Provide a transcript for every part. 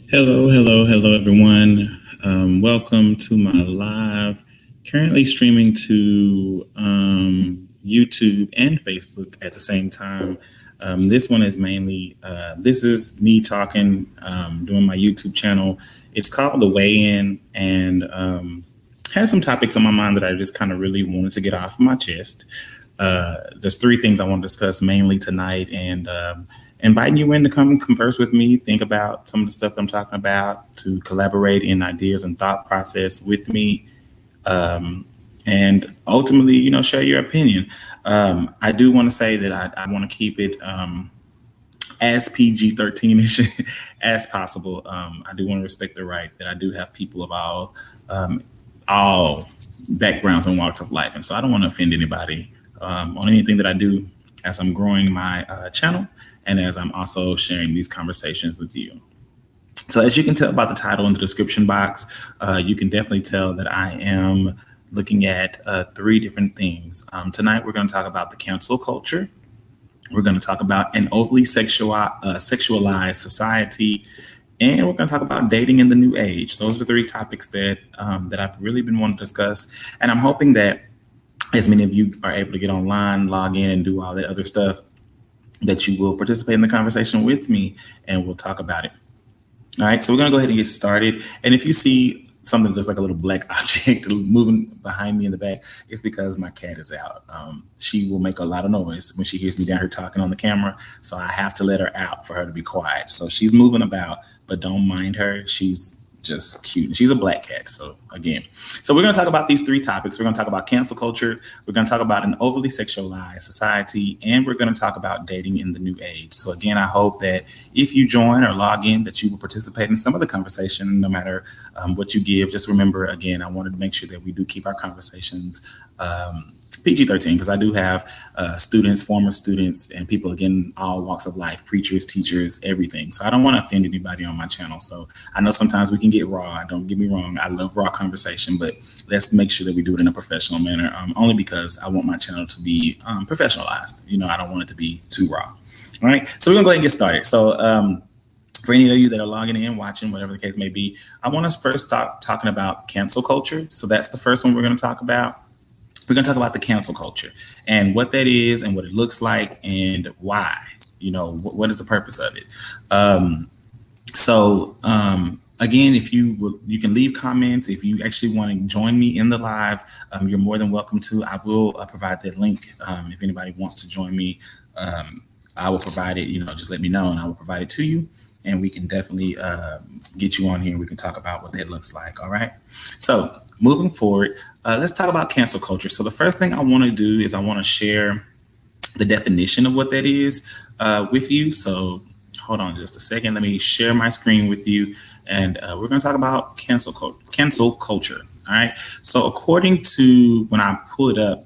Hello, everyone. Welcome to my live, currently streaming to YouTube and Facebook at the same time. This one is mainly, this is me talking, doing my YouTube channel. It's called The Weigh In, and had some topics on my mind that I just kind of really wanted to get off my chest. There's three things I want to discuss mainly tonight, and inviting you in to come converse with me, think about some of the stuff I'm talking about, to collaborate in ideas and thought process with me, and ultimately, share your opinion. I do want to say that I want to keep it as PG-13ish as possible. I do want to respect the right that I do have people of all backgrounds and walks of life, and so I don't want to offend anybody on anything that I do as I'm growing my channel and as I'm also sharing these conversations with you. So, as you can tell by the title in the description box, you can definitely tell that I am looking at three different things. Tonight, we're going to talk about the cancel culture. We're going to talk about an overly sexualized society, and we're going to talk about dating in the new age. Those are the three topics that I've really been wanting to discuss, and I'm hoping that as many of you are able to get online, log in, and do all that other stuff, that you will participate in the conversation with me, and we'll talk about it. All right, so we're going to go ahead and get started. And if you see something that looks like a little black object moving behind me in the back, it's because my cat is out. She will make a lot of noise when she hears me down here talking on the camera, so I have to let her out for her to be quiet. So she's moving about, but don't mind her. She's just cute. She's a black cat. So we're going to talk about these three topics. We're going to talk about cancel culture. We're going to talk about an overly sexualized society, and we're going to talk about dating in the new age. So again, I hope that if you join or log in, that you will participate in some of the conversation, no matter what you give. Just remember, again, I wanted to make sure that we do keep our conversations PG-13, because I do have students, former students, and people, again, all walks of life, preachers, teachers, everything. So I don't want to offend anybody on my channel. So I know sometimes we can get raw. Don't get me wrong. I love raw conversation, but let's make sure that we do it in a professional manner, only because I want my channel to be professionalized. I don't want it to be too raw. All right. So we're going to go ahead and get started. So for any of you that are logging in, watching, whatever the case may be, I want to first start talking about cancel culture. So that's the first one we're going to talk about. We're going to talk about the cancel culture and what that is and what it looks like and why. What is the purpose of it? Again, if you can leave comments. If you actually want to join me in the live, you're more than welcome to. I will provide that link. If anybody wants to join me, I will provide it. Just let me know and I will provide it to you. And we can definitely get you on here. We can talk about what that looks like. All right. So moving forward, let's talk about cancel culture. So the first thing I want to do is I want to share the definition of what that is with you. So hold on just a second. Let me share my screen with you. And we're going to talk about cancel culture. All right. So according to when I pull it up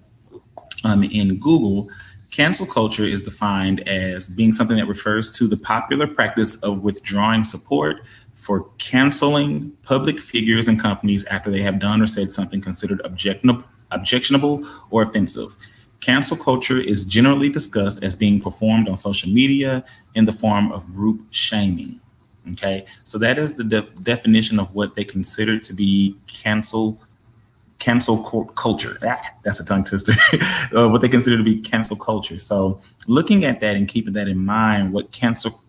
in Google, cancel culture is defined as being something that refers to the popular practice of withdrawing support for canceling public figures and companies after they have done or said something considered objectionable or offensive. Cancel culture is generally discussed as being performed on social media in the form of group shaming. Okay, so that is the definition of what they consider to be cancel culture. That's a tongue twister. What they consider to be cancel culture. So looking at that and keeping that in mind, what cancel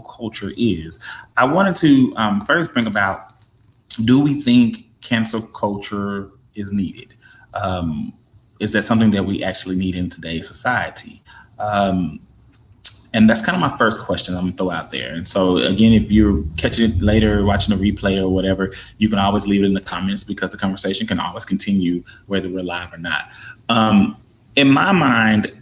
culture is, I wanted to first bring about, do we think cancel culture is needed? Is that something that we actually need in today's society? And that's kind of my first question I'm gonna throw out there. And so again, if you're catching it later, watching a replay or whatever, you can always leave it in the comments, because the conversation can always continue whether we're live or not. In my mind,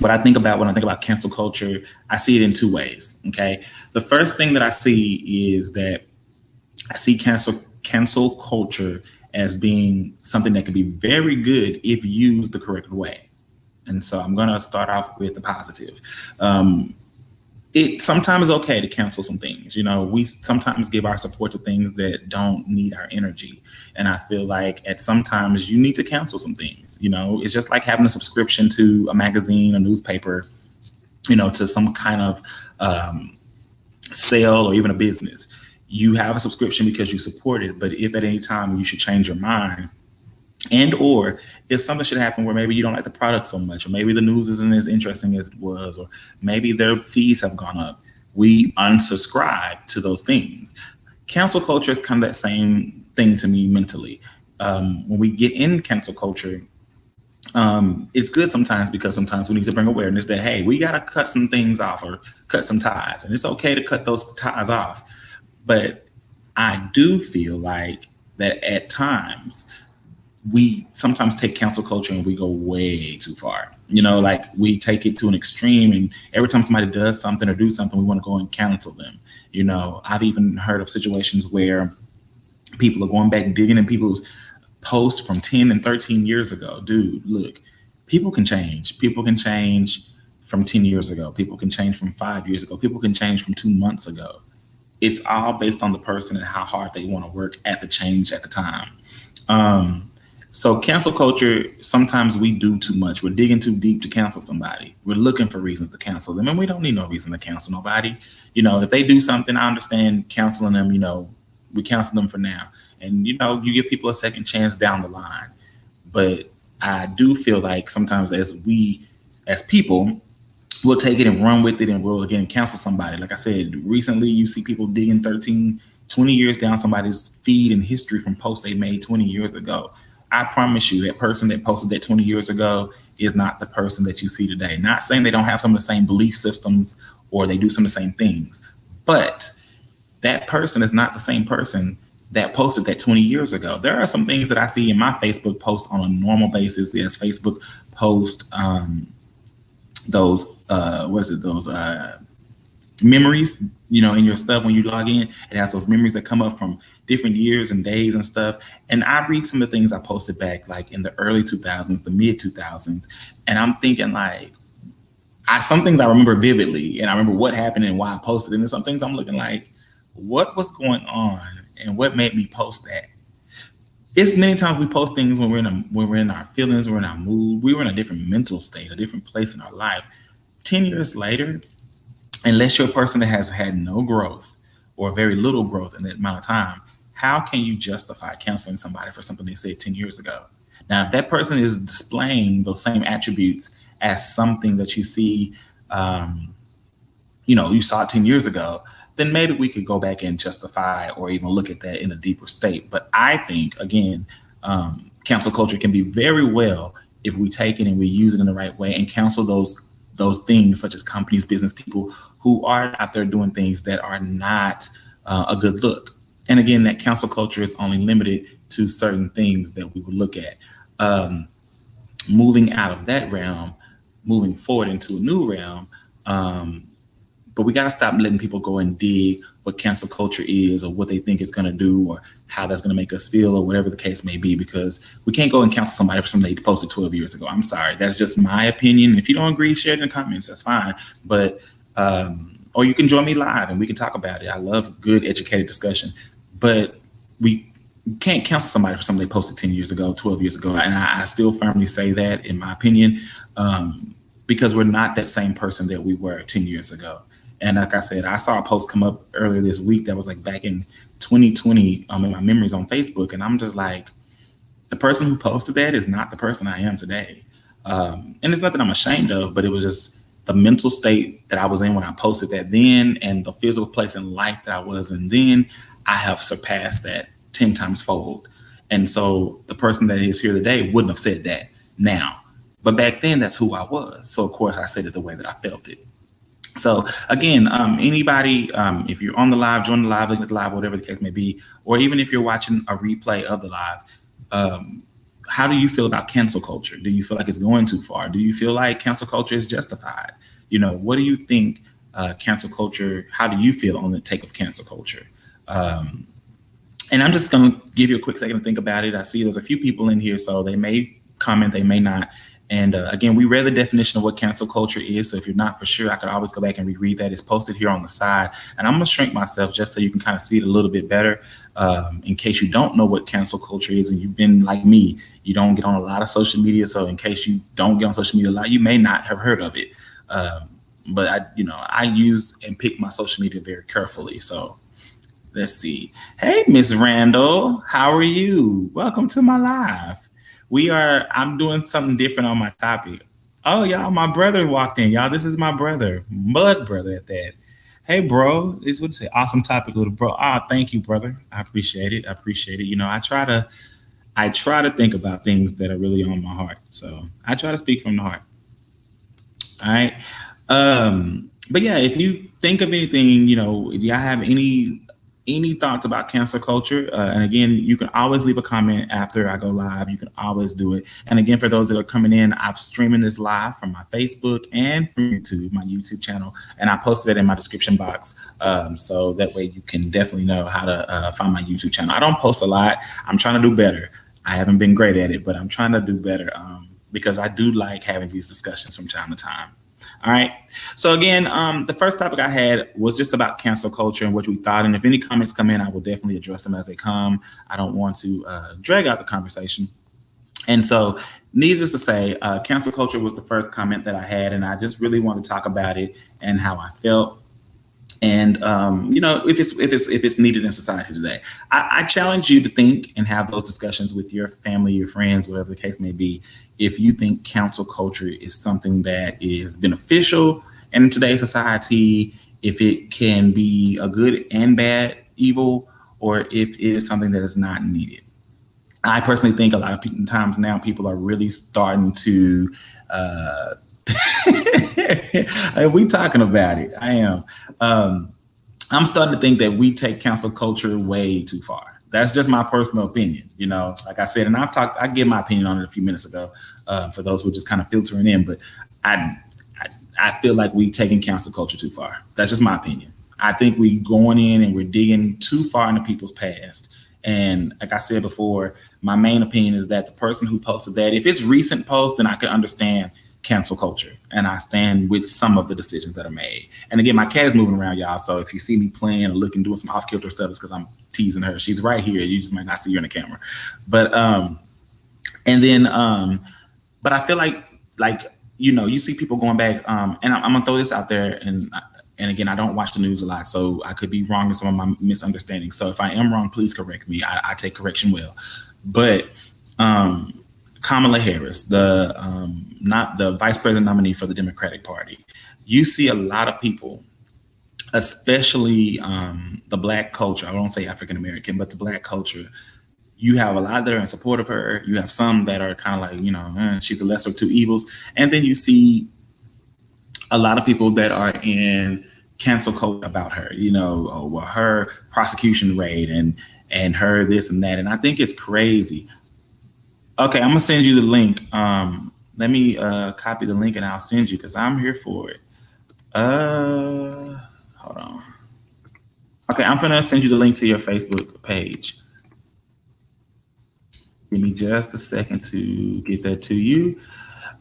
what I think about when I think about cancel culture, I see it in two ways. Okay, the first thing that I see is that I see cancel culture as being something that can be very good if used the correct way. And so I'm going to start off with the positive. It sometimes is okay to cancel some things. We sometimes give our support to things that don't need our energy. And I feel like at sometimes you need to cancel some things. It's just like having a subscription to a magazine, a newspaper, to some kind of sale or even a business. You have a subscription because you support it, but if at any time you should change your mind, and or if something should happen where maybe you don't like the product so much, or maybe the news isn't as interesting as it was, or maybe their fees have gone up, we unsubscribe to those things. Cancel culture is kind of that same thing to me mentally. When we get in cancel culture, it's good sometimes because sometimes we need to bring awareness that, hey, we got to cut some things off or cut some ties, and it's okay to cut those ties off. But I do feel like that at times we sometimes take cancel culture and we go way too far. Like we take it to an extreme, and every time somebody does something or do something, we want to go and cancel them. I've even heard of situations where people are going back digging in people's posts from 10 and 13 years ago. Dude, look, people can change. People can change from 10 years ago. People can change from 5 years ago. People can change from 2 months ago. It's all based on the person and how hard they want to work at the change at the time. Um, so cancel culture, sometimes we do too much. We're digging too deep to cancel somebody. We're looking for reasons to cancel them, and we don't need no reason to cancel nobody. If they do something, I understand canceling them. We cancel them for now, and you give people a second chance down the line. But I do feel like sometimes as people, we'll take it and run with it, and we'll again cancel somebody. Like I said, recently you see people digging 13, 20 years down somebody's feed and history from posts they made 20 years ago. I promise you that person that posted that 20 years ago is not the person that you see today. Not saying they don't have some of the same belief systems or they do some of the same things, but that person is not the same person that posted that 20 years ago. There are some things that I see in my Facebook post on a normal basis. There's Facebook post those what is it? Those memories, in your stuff when you log in. It has those memories that come up from different years and days and stuff. And I read some of the things I posted back like in the early 2000s, the mid 2000s, and I'm thinking like, some things I remember vividly, and I remember what happened and why I posted it. And some things I'm looking like, what was going on and what made me post that? It's many times we post things when we're in our feelings, we're in our mood, we were in a different mental state, a different place in our life. 10 years later, unless you're a person that has had no growth or very little growth in that amount of time, how can you justify canceling somebody for something they said 10 years ago? Now, if that person is displaying those same attributes as something that you see, you saw it 10 years ago, then maybe we could go back and justify or even look at that in a deeper state. But I think, again, cancel culture can be very well if we take it and we use it in the right way and cancel those things such as companies, business people who are out there doing things that are not a good look. And again, that cancel culture is only limited to certain things that we would look at. Moving out of that realm, moving forward into a new realm, but we got to stop letting people go and dig what cancel culture is or what they think it's going to do or how that's going to make us feel or whatever the case may be, because we can't go and cancel somebody for something they posted 12 years ago. I'm sorry. That's just my opinion. If you don't agree, share it in the comments. That's fine. But or you can join me live and we can talk about it. I love good, educated discussion. But we can't cancel somebody for something they posted 10 years ago, 12 years ago. And I still firmly say that, in my opinion, because we're not that same person that we were 10 years ago. And like I said, I saw a post come up earlier this week that was like back in 2020 in my memories on Facebook. And I'm just like, the person who posted that is not the person I am today. And it's nothing I'm ashamed of, but it was just the mental state that I was in when I posted that then, and the physical place in life that I was in then. I have surpassed that 10 times fold. And so the person that is here today wouldn't have said that now. But back then, that's who I was. So, of course, I said it the way that I felt it. So again, anybody, if you're on the live, join the live, link at the live, whatever the case may be, or even if you're watching a replay of the live, how do you feel about cancel culture? Do you feel like it's going too far? Do you feel like cancel culture is justified? What do you think cancel culture, how do you feel on the take of cancel culture? And I'm just going to give you a quick second to think about it. I see there's a few people in here, so they may comment, they may not. And again, we read the definition of what cancel culture is. So if you're not for sure, I could always go back and reread that. It's posted here on the side. And I'm going to shrink myself just so you can kind of see it a little bit better, in case you don't know what cancel culture is and you've been like me. You don't get on a lot of social media. So in case you don't get on social media a lot, you may not have heard of it. but I use and pick my social media very carefully. So let's see. Hey, Miss Randall, how are you? Welcome to my live. I'm doing something different on my topic. Oh, y'all, my brother walked in. Y'all, this is my brother, mud brother at that. Hey, bro, it's what to say. Awesome topic, little bro. Ah, thank you, brother. I appreciate it. I appreciate it. I try to think about things that are really on my heart. So I try to speak from the heart. All right. But yeah, if you think of anything, if y'all have any thoughts about cancel culture, and again, you can always leave a comment after I go live. You can always do it. And again, for those that are coming in, I'm streaming this live from my Facebook and from YouTube, my YouTube channel, and I posted it in my description box. So that way you can definitely know how to find my YouTube channel. I don't post a lot. I'm trying to do better. I haven't been great at it, but I'm trying to do better. Because I do like having these discussions from time to time. All right. So again, the first topic I had was just about cancel culture and what we thought. And if any comments come in, I will definitely address them as they come. I don't want to drag out the conversation. And so, needless to say, cancel culture was the first comment that I had, and I just really want to talk about it and how I felt. And if it's needed in society today, I challenge you to think and have those discussions with your family, your friends, whatever the case may be. If you think cancel culture is something that is beneficial in today's society, if it can be a good and bad evil, or if it is something that is not needed. I personally think a lot of times now people are really starting to. We talking about it. I am. I'm starting to think that we take cancel culture way too far. That's just my personal opinion. Like I said, and I gave my opinion on it a few minutes ago. For those who are just kind of filtering in, but I feel like we taking cancel culture too far. That's just my opinion. I think we going in and we're digging too far into people's past. And like I said before, my main opinion is that the person who posted that, if it's recent post, then I can understand cancel culture, and I stand with some of the decisions that are made. And again, my cat is moving around, y'all. So if you see me playing or looking, doing some off-kilter stuff, it's because I'm teasing her. She's right here. You just might not see her in the camera. But but I feel like you see people going back. And I'm gonna throw this out there, and again, I don't watch the news a lot, so I could be wrong in some of my misunderstandings. So if I am wrong, please correct me. I take correction well. But Kamala Harris, not the vice president nominee for the Democratic Party, you see a lot of people, especially the Black culture. I won't say African American, but the Black culture. You have a lot that are in support of her. You have some that are kind of like, she's the lesser of two evils. And then you see a lot of people that are in cancel culture about her, her prosecution rate and her this and that. And I think it's crazy. Okay, I'm gonna send you the link. Let me copy the link and I'll send you because I'm here for it. Hold on. Okay, I'm gonna send you the link to your Facebook page. Give me just a second to get that to you.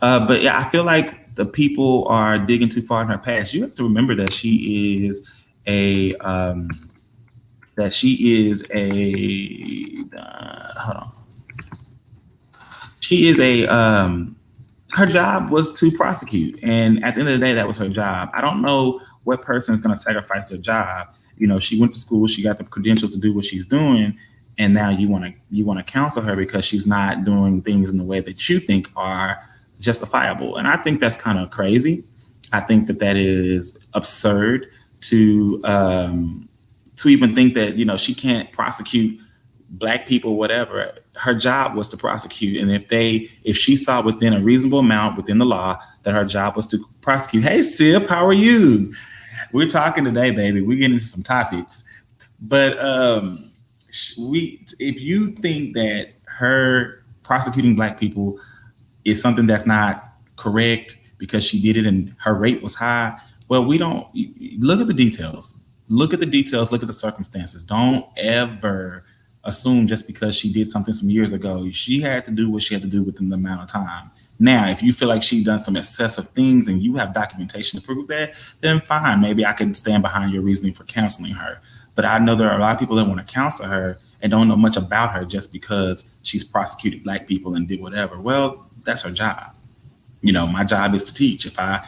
But yeah, I feel like the people are digging too far in her past. You have to remember that she is a hold on. She is her job was to prosecute. And at the end of the day, that was her job. I don't know what person is going to sacrifice their job. She went to school, she got the credentials to do what she's doing. And now you want to counsel her because she's not doing things in the way that you think are justifiable. And I think that's kind of crazy. I think that is absurd to even think that, she can't prosecute Black people, whatever. Her job was to prosecute. And if she saw within a reasonable amount within the law that her job was to prosecute. Hey, Sip, how are you? We're talking today, baby. We're getting into some topics. But if you think that her prosecuting Black people is something that's not correct because she did it and her rate was high, well, we don't look at the details. Look at the details. Look at the circumstances. Don't ever assume just because she did something some years ago, she had to do what she had to do within the amount of time. Now, if you feel like she's done some excessive things and you have documentation to prove that, then fine. Maybe I can stand behind your reasoning for counseling her. But I know there are a lot of people that want to counsel her and don't know much about her just because she's prosecuted Black people and did whatever. Well, that's her job. My job is to teach. If I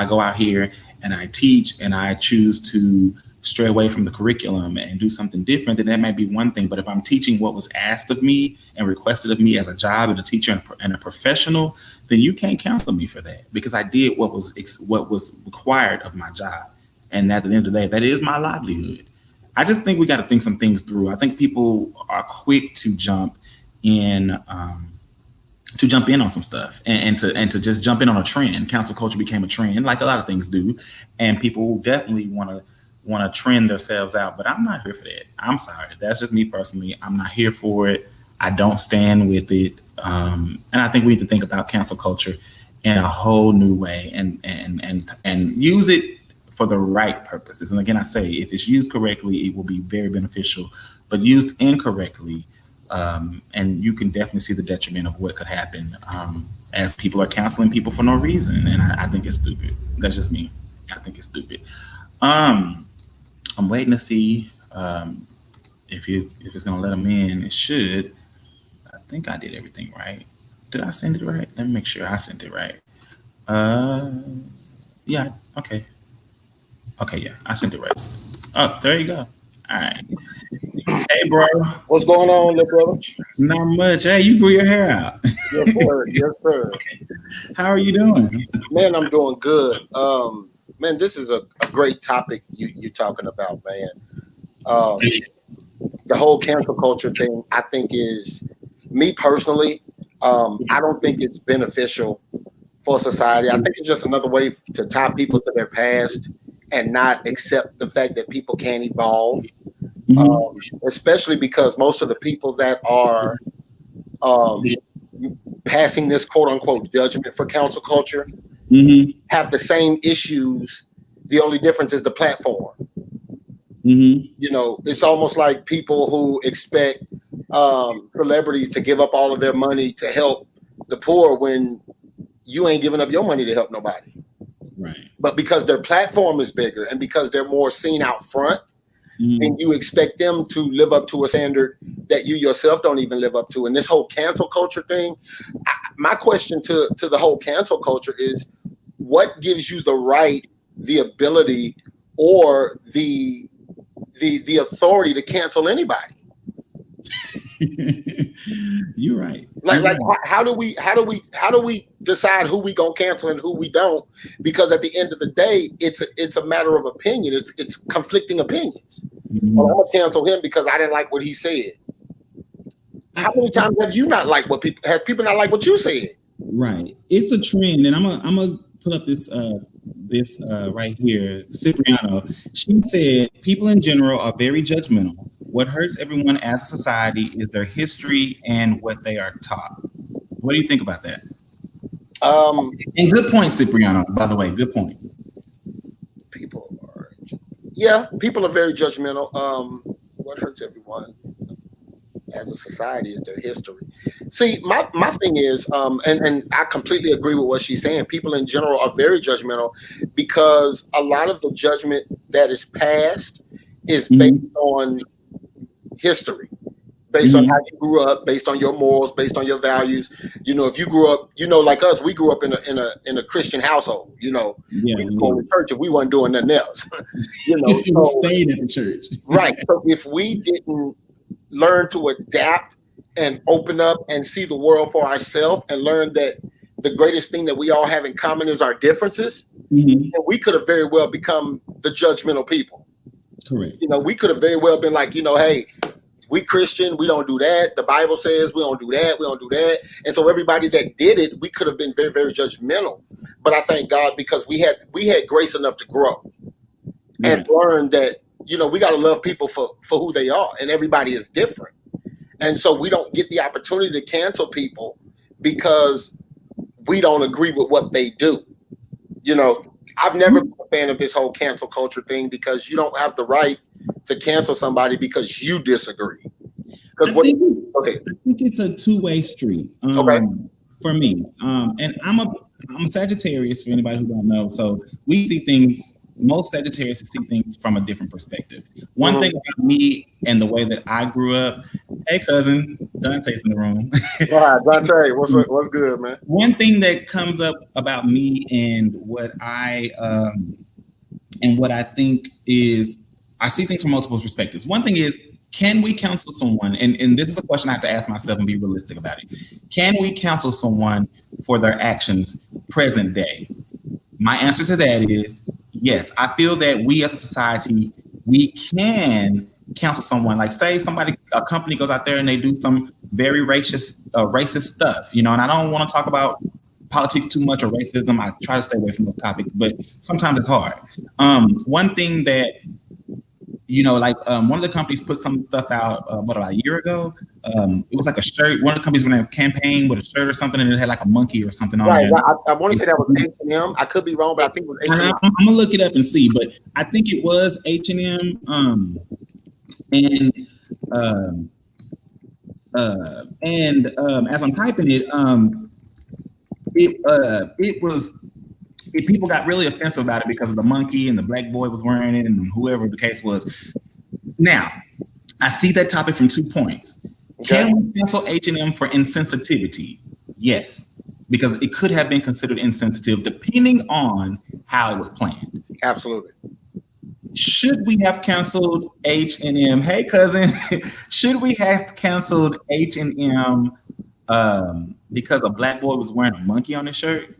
go out here and I teach and I choose to stray away from the curriculum and do something different, then that might be one thing. But if I'm teaching what was asked of me and requested of me as a job and a teacher and a professional, then you can't counsel me for that, because I did what was required of my job. And at the end of the day, that is my livelihood. I just think we got to think some things through. I think people are quick in to jump in on some stuff, and to just jump in on a trend. Council culture became a trend, like a lot of things do, and people definitely want to trend themselves out. But I'm not here for that. I'm sorry. That's just me personally. I'm not here for it. I don't stand with it. And I think we need to think about cancel culture in a whole new way, and use it for the right purposes. And again, I say, if it's used correctly, it will be very beneficial. But used incorrectly, and you can definitely see the detriment of what could happen, as people are canceling people for no reason. And I think it's stupid. That's just me. I think it's stupid. I'm waiting to see if it's gonna let them in. It should. I think I did everything right. Did I send it right? Let me make sure I sent it right. Uh, yeah. Okay. Okay. Yeah, I sent it right. Oh, there you go. All right. Hey, bro. What's going on, little brother? Not much. Hey, you grew your hair out. Yes, sir. Yes, sir. How are you doing? Man, I'm doing good. Man, this is a great topic you're talking about, man. The whole cancel culture thing, I think, is, me personally, I don't think it's beneficial for society. I think it's just another way to tie people to their past and not accept the fact that people can evolve. Especially because most of the people that are passing this quote unquote judgment for cancel culture have the same issues. The only difference is the platform. You know, it's almost like people who expect celebrities to give up all of their money to help the poor when you ain't giving up your money to help nobody. Right. But because their platform is bigger and because they're more seen out front, and you expect them to live up to a standard that you yourself don't even live up to. And this whole cancel culture thing, my question to the whole cancel culture is, what gives you the right, the ability, or the authority to cancel anybody? You're right. How do we decide who we gonna cancel and who we don't? Because at the end of the day, it's a matter of opinion. It's conflicting opinions. Well, I'm gonna cancel him because I didn't like what he said. How many times have you not liked what people? Have people not like what you said? Right. It's a trend, and I'm gonna put up this right here. Cipriano. She said people in general are very judgmental. What hurts everyone as a society is their history and what they are taught. What do you think about that? And good point, Cipriano, by the way. Good point. People are very judgmental. What hurts everyone as a society is their history. See, my thing is, and I completely agree with what she's saying. People in general are very judgmental because a lot of the judgment that is passed is based on history, based on how you grew up, based on your morals, based on your values. You know, if you grew up, like us, we grew up in a Christian household. You know, we go to church and we weren't doing nothing else. We stayed at the church, right? So if we didn't learn to adapt and open up and see the world for ourselves and learn that the greatest thing that we all have in common is our differences, and we could have very well become the judgmental people. Correct. You know, we could have very well been like, hey, we Christian, we don't do that. The Bible says we don't do that. We don't do that. And so everybody that did it, we could have been very, very judgmental. But I thank God because we had grace enough to grow and learn that, we got to love people for who they are. And everybody is different. And so we don't get the opportunity to cancel people because we don't agree with what they do. I've never been a fan of this whole cancel culture thing because you don't have the right to cancel somebody because you disagree. I think it's a two-way street. For me, and I'm a Sagittarius. For anybody who don't know, so we see things. Most Sagittarius see things from a different perspective. One thing about me and the way that I grew up. Hey, cousin, Dante's in the room. All right, Dante, what's good, man? One thing that comes up about me and what I And what I think is, I see things from multiple perspectives. One thing is, can we counsel someone? And this is a question I have to ask myself and be realistic about it. Can we counsel someone for their actions present day? My answer to that is yes. I feel that we as a society, we can counsel someone. Like, say somebody, a company goes out there and they do some very racist stuff, you know. And I don't want to talk about politics too much or racism. I try to stay away from those topics, but sometimes it's hard. One thing that, you know, like one of the companies put some stuff out, what, about a year ago? It was like a shirt. One of the companies went on a campaign with a shirt or something, and it had like a monkey or something on Right. there. Right. I want to say that was H&M. I could be wrong, but I think it was And H&M. I'm gonna look it up and see, but I think it was H&M. And um, as I'm typing it, it was, people got really offensive about it because of the monkey and the black boy was wearing it and whoever the case was. Now, I see that topic from 2 points. Okay. Can we cancel H&M for insensitivity? Yes, because it could have been considered insensitive depending on how it was planned. Absolutely. Should we have canceled H&M? Hey, cousin, should we have canceled H&M because a black boy was wearing a monkey on his shirt?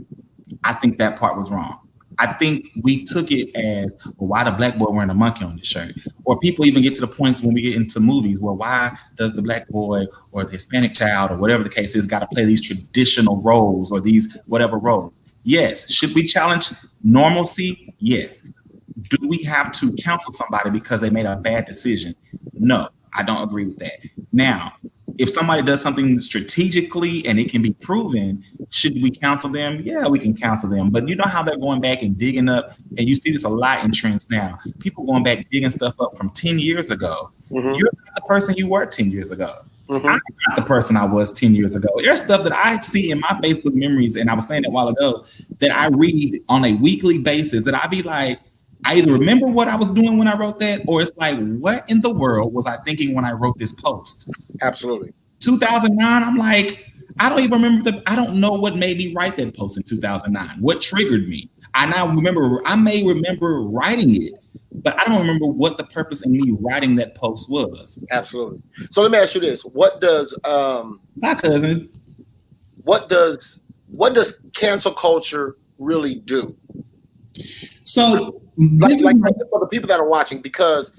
I think that part was wrong. I think we took it as, well, why the black boy wearing a monkey on his shirt? Or people even get to the points when we get into movies, well, why does the black boy or the Hispanic child or whatever the case is got to play these traditional roles or these whatever roles? Yes. Should we challenge normalcy? Yes. Do we have to counsel somebody because they made a bad decision? No, I don't agree with that. Now, if somebody does something strategically and it can be proven, should we counsel them? Yeah, we can counsel them. But you know how they're going back and digging up, and you see this a lot in trends now. People going back digging stuff up from 10 years ago. Mm-hmm. You're not the person you were 10 years ago. Mm-hmm. I'm not the person I was 10 years ago. There's stuff that I see in my Facebook memories, and I was saying that a while ago, that I read on a weekly basis that I be like, I either remember what I was doing when I wrote that, or it's like, what in the world was I thinking when I wrote this post? Absolutely. 2009, I'm like, I don't even remember I don't know what made me write that post in 2009. What triggered me? I may remember writing it, but I don't remember what the purpose in me writing that post was. Absolutely. So let me ask you this: What does My cousin, what does cancel culture really do? so Like for the people that are watching, because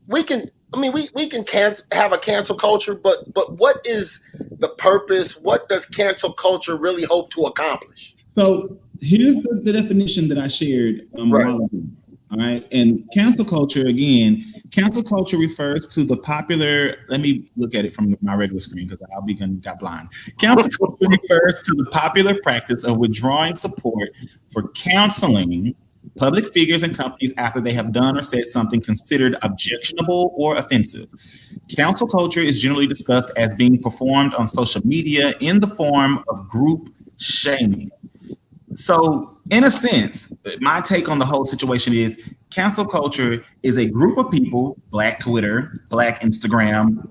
we can. I mean, we can have a cancel culture, but what is the purpose? What does cancel culture really hope to accomplish? So here's the definition that I shared a while ago. All right. And cancel culture, again, cancel culture refers to the popular, let me look at it from my regular screen because I'll be got blind. Cancel culture refers to the popular practice of withdrawing support for counseling public figures and companies after they have done or said something considered objectionable or offensive. Cancel culture is generally discussed as being performed on social media in the form of group shaming. So, in a sense, my take on the whole situation is cancel culture is a group of people, Black Twitter, Black Instagram,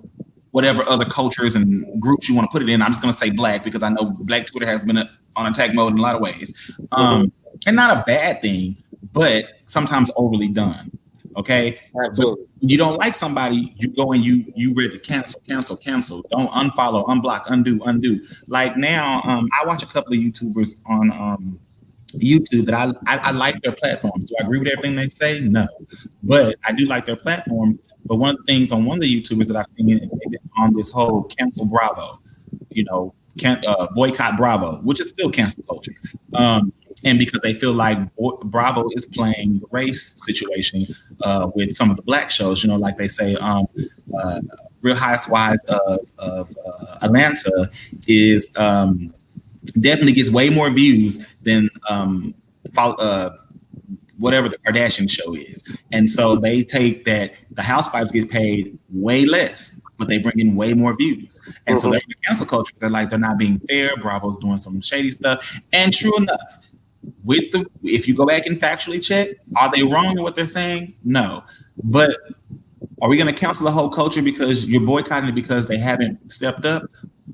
whatever other cultures and groups you want to put it in. I'm just going to say Black because I know Black Twitter has been on attack mode in a lot of ways. And not a bad thing, but sometimes overly done. Okay. Absolutely. But you don't like somebody, you go and you ready to cancel. Don't unfollow, unblock, undo. Like now, I watch a couple of YouTubers on YouTube that I like their platforms. Do I agree with everything they say? No. But I do like their platforms. But one of the things on one of the YouTubers that I've seen on this whole cancel Bravo, you know, boycott Bravo, which is still cancel culture. And because they feel like Bravo is playing the race situation with some of the Black shows, you know, like they say, Real Housewives of Atlanta is definitely gets way more views than whatever the Kardashian show is. And so they take that the housewives get paid way less, but they bring in way more views. And so they cancel culture. They're like, they're not being fair. Bravo's doing some shady stuff. And true enough, if you go back and factually check, are they wrong in what they're saying? No. But are we going to cancel the whole culture because you're boycotting it because they haven't stepped up?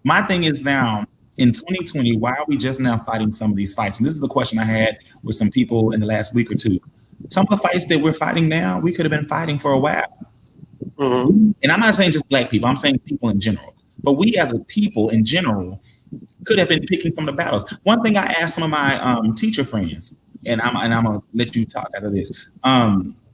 My thing is now, in 2020, why are we just now fighting some of these fights? And this is the question I had with some people in the last week or two. Some of the fights that we're fighting now, we could have been fighting for a while. Mm-hmm. And I'm not saying just black people, I'm saying people in general. But we as a people in general could have been picking some of the battles. One thing I asked some of my teacher friends, and I'm gonna let you talk after this,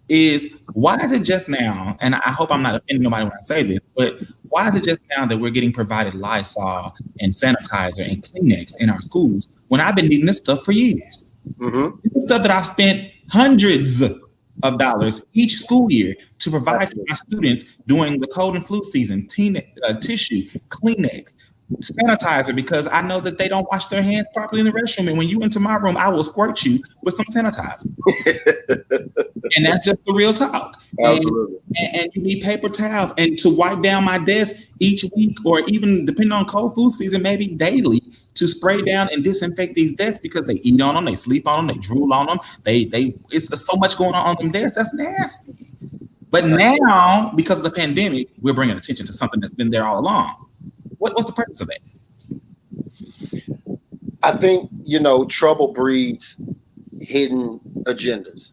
is why is it just now? And I hope I'm not offending nobody when I say this, but why is it just now that we're getting provided Lysol and sanitizer and Kleenex in our schools when I've been needing this stuff for years? Mm-hmm. This is stuff that I've spent hundreds of dollars each school year to provide for my students during the cold and flu season, tissue, Kleenex, sanitizer, because I know that they don't wash their hands properly in the restroom. And when you enter my room, I will squirt you with some sanitizer. And that's just the real talk. Absolutely. And you need paper towels and to wipe down my desk each week, or even depending on cold flu season, maybe daily, to spray down and disinfect these desks because they eat on them, they sleep on them, they drool on them. It's so much going on them desks. That's nasty. But now, because of the pandemic, we're bringing attention to something that's been there all along. What's the purpose of that? I think, trouble breeds hidden agendas.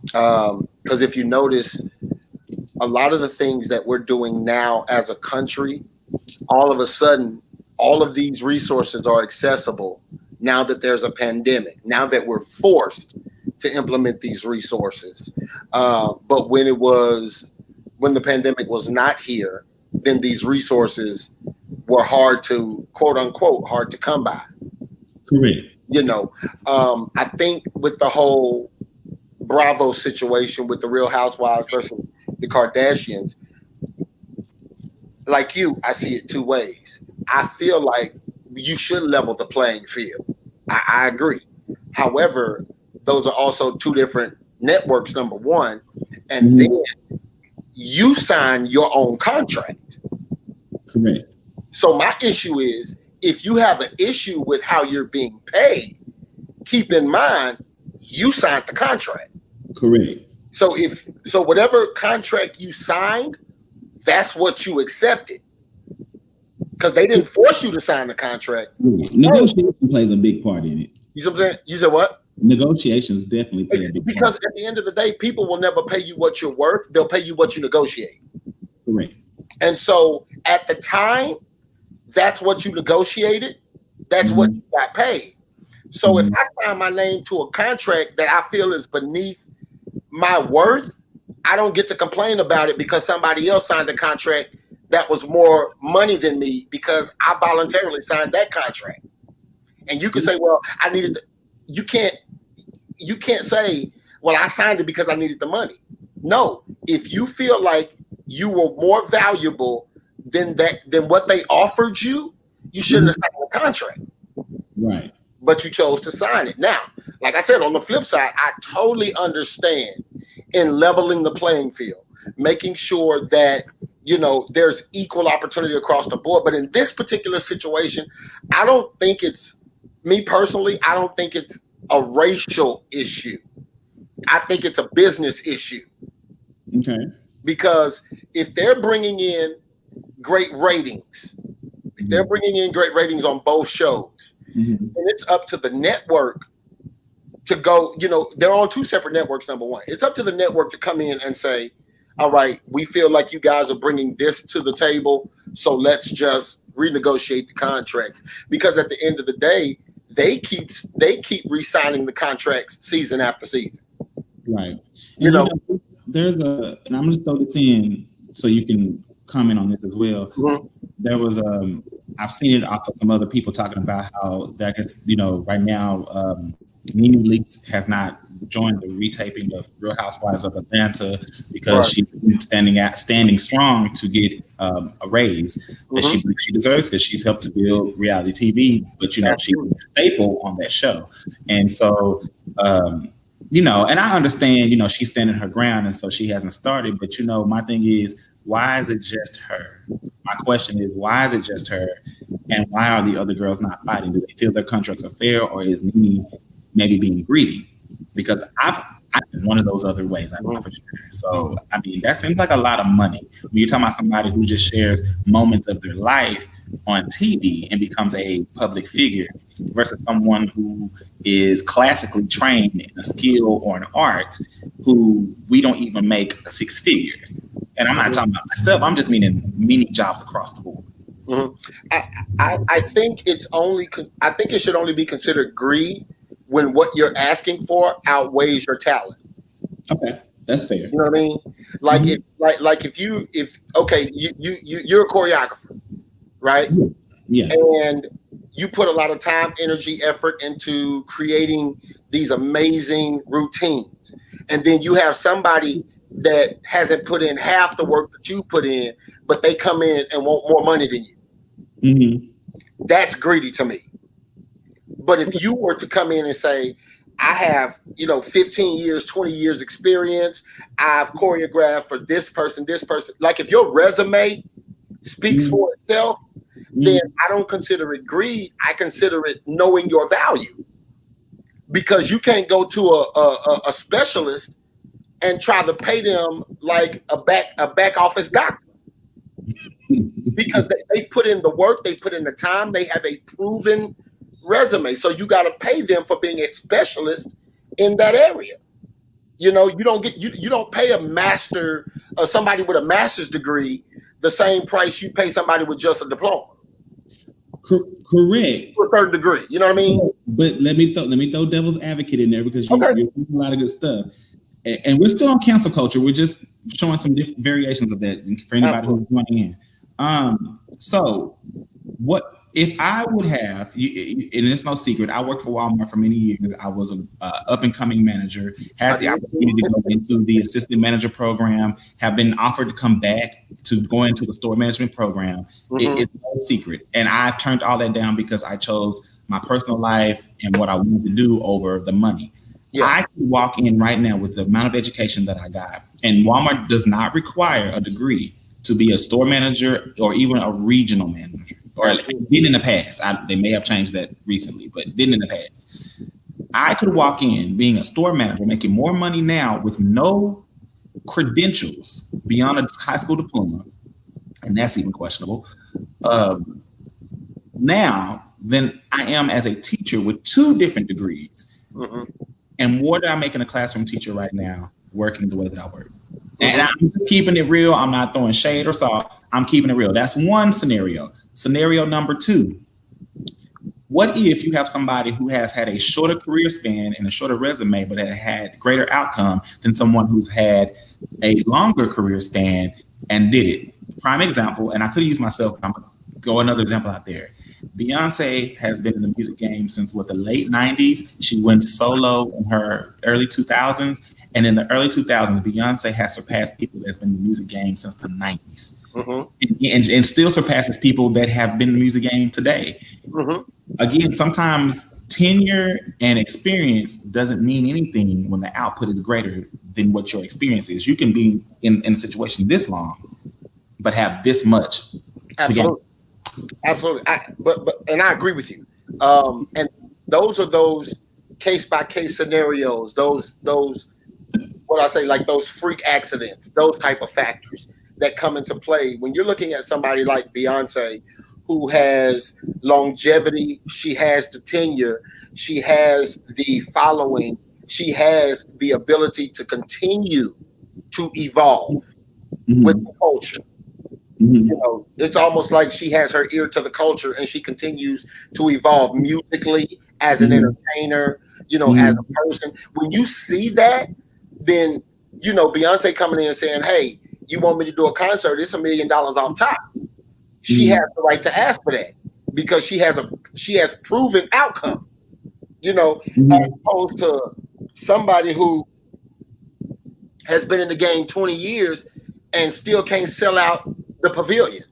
Because if you notice, a lot of the things that we're doing now as a country, all of a sudden, all of these resources are accessible now that there's a pandemic, now that we're forced to implement these resources. But when the pandemic was not here, then these resources were hard to, quote unquote, hard to come by. Correct. I think with the whole Bravo situation with the Real Housewives versus the Kardashians, like you, I see it two ways. I feel like you should level the playing field. I agree. However, those are also two different networks, number one. And then you sign your own contract. Correct. So my issue is, if you have an issue with how you're being paid, keep in mind, you signed the contract. Correct. So whatever contract you signed, that's what you accepted. Because they didn't force you to sign the contract. Negotiation plays a big part in it. You know what I'm saying? You said what? Negotiations definitely play a big part. Because at the end of the day, people will never pay you what you're worth. They'll pay you what you negotiate. Correct. And so at the time, that's what you negotiated. That's what you got paid. So if I sign my name to a contract that I feel is beneath my worth, I don't get to complain about it because somebody else signed a contract that was more money than me because I voluntarily signed that contract. And you can say, well, I needed you can't say, well, I signed it because I needed the money. No, if you feel like you were more valuable than what they offered you, you shouldn't have signed the contract. Right. But you chose to sign it. Now, like I said, on the flip side, I totally understand in leveling the playing field, making sure that, there's equal opportunity across the board. But in this particular situation, I don't think it's, me personally, I don't think it's a racial issue. I think it's a business issue. Okay. Because if they're bringing in great ratings, on both shows, and it's up to the network to go, they're on two separate networks, number one. It's up to the network to come in and say, all right, we feel like you guys are bringing this to the table, so let's just renegotiate the contracts. Because at the end of the day, they keep re-signing the contracts season after season. Right. And there's and I'm just throw this in so you can comment on this as well. Mm-hmm. There was I've seen it off of some other people talking about how I guess right now Nene Leakes has not joined the retaping of Real Housewives of Atlanta because she's standing strong to get a raise that she deserves because she's helped to build reality TV, but she's a staple on that show. And so and I understand, she's standing her ground and so she hasn't started, but my thing is, why is it just her? My question is, why is it just her? And why are the other girls not fighting? Do they feel their contracts are fair, or is Nene maybe being greedy? Because I've been one of those other ways. I know for sure. So, that seems like a lot of money. When you're talking about somebody who just shares moments of their life, on TV and becomes a public figure versus someone who is classically trained in a skill or an art who we don't even make six figures. And I'm not talking about myself, I'm just meaning many jobs across the board. Mhm. I think I think it should only be considered greed when what you're asking for outweighs your talent. Okay, that's fair. You know what I mean? Like Mhm. if okay, you're a choreographer, right? Yeah. And you put a lot of time, energy, effort into creating these amazing routines. And then you have somebody that hasn't put in half the work that you put in, but they come in and want more money than you. Mm-hmm. That's greedy to me. But if you were to come in and say, I have, 15 years, 20 years experience, I've choreographed for this person. Like if your resume speaks Mm-hmm. for itself, then I don't consider it greed. I consider it knowing your value. Because you can't go to a specialist and try to pay them like a back office doctor. Because they put in the work, they put in the time, they have a proven resume. So you got to pay them for being a specialist in that area. You don't pay a master somebody with a master's degree the same price you pay somebody with just a diploma. Correct. To a third degree. You know what I mean? But let me throw devil's advocate in there because Okay. you're doing a lot of good stuff. And we're still on cancel culture. We're just showing some different variations of that for anybody who's joining in. So what if I would have, and it's no secret, I worked for Walmart for many years. I was an up and coming manager, had the opportunity to go into the assistant manager program, have been offered to come back to go into the store management program. It's no secret. And I've turned all that down because I chose my personal life and what I wanted to do over the money. Yeah. I can walk in right now with the amount of education that I got, and Walmart does not require a degree to be a store manager or even a regional manager. Or did in the past. They may have changed that recently, but didn't in the past. I could walk in being a store manager, making more money now with no credentials beyond a high school diploma, and that's even questionable. Now than I am as a teacher with two different degrees. Mm-hmm. And what do I make in a classroom teacher right now, working the way that I work? And I'm just keeping it real. I'm not throwing shade or salt. I'm keeping it real. That's one scenario. Scenario number two. What if you have somebody who has had a shorter career span and a shorter resume, but had greater outcome than someone who's had a longer career span and did it? Prime example, and I could use myself, I'm going to throw another example out there. Beyonce has been in the music game since the late 90s. She went solo in her early 2000s. And in the early 2000s, Beyonce has surpassed people that's been in the music game since the 90s. And still surpasses people that have been in the music game today. Again, sometimes tenure and experience doesn't mean anything when the output is greater than what your experience is. You can be in a situation this long, but have this much. Absolutely. Absolutely. And I agree with you. And those are those case by case scenarios, those what I say, like those freak accidents, those type of factors that come into play when you're looking at somebody like Beyonce, who has longevity, she has the tenure, she has the following, she has the ability to continue to evolve with the culture. It's almost like she has her ear to the culture and she continues to evolve musically as an entertainer, as a person. When you see that, then Beyonce coming in and saying, "Hey, you want me to do a concert? It's $1 million off top." She has the right to ask for that because she has proven outcome. As opposed to somebody who has been in the game 20 years and still can't sell out the pavilion.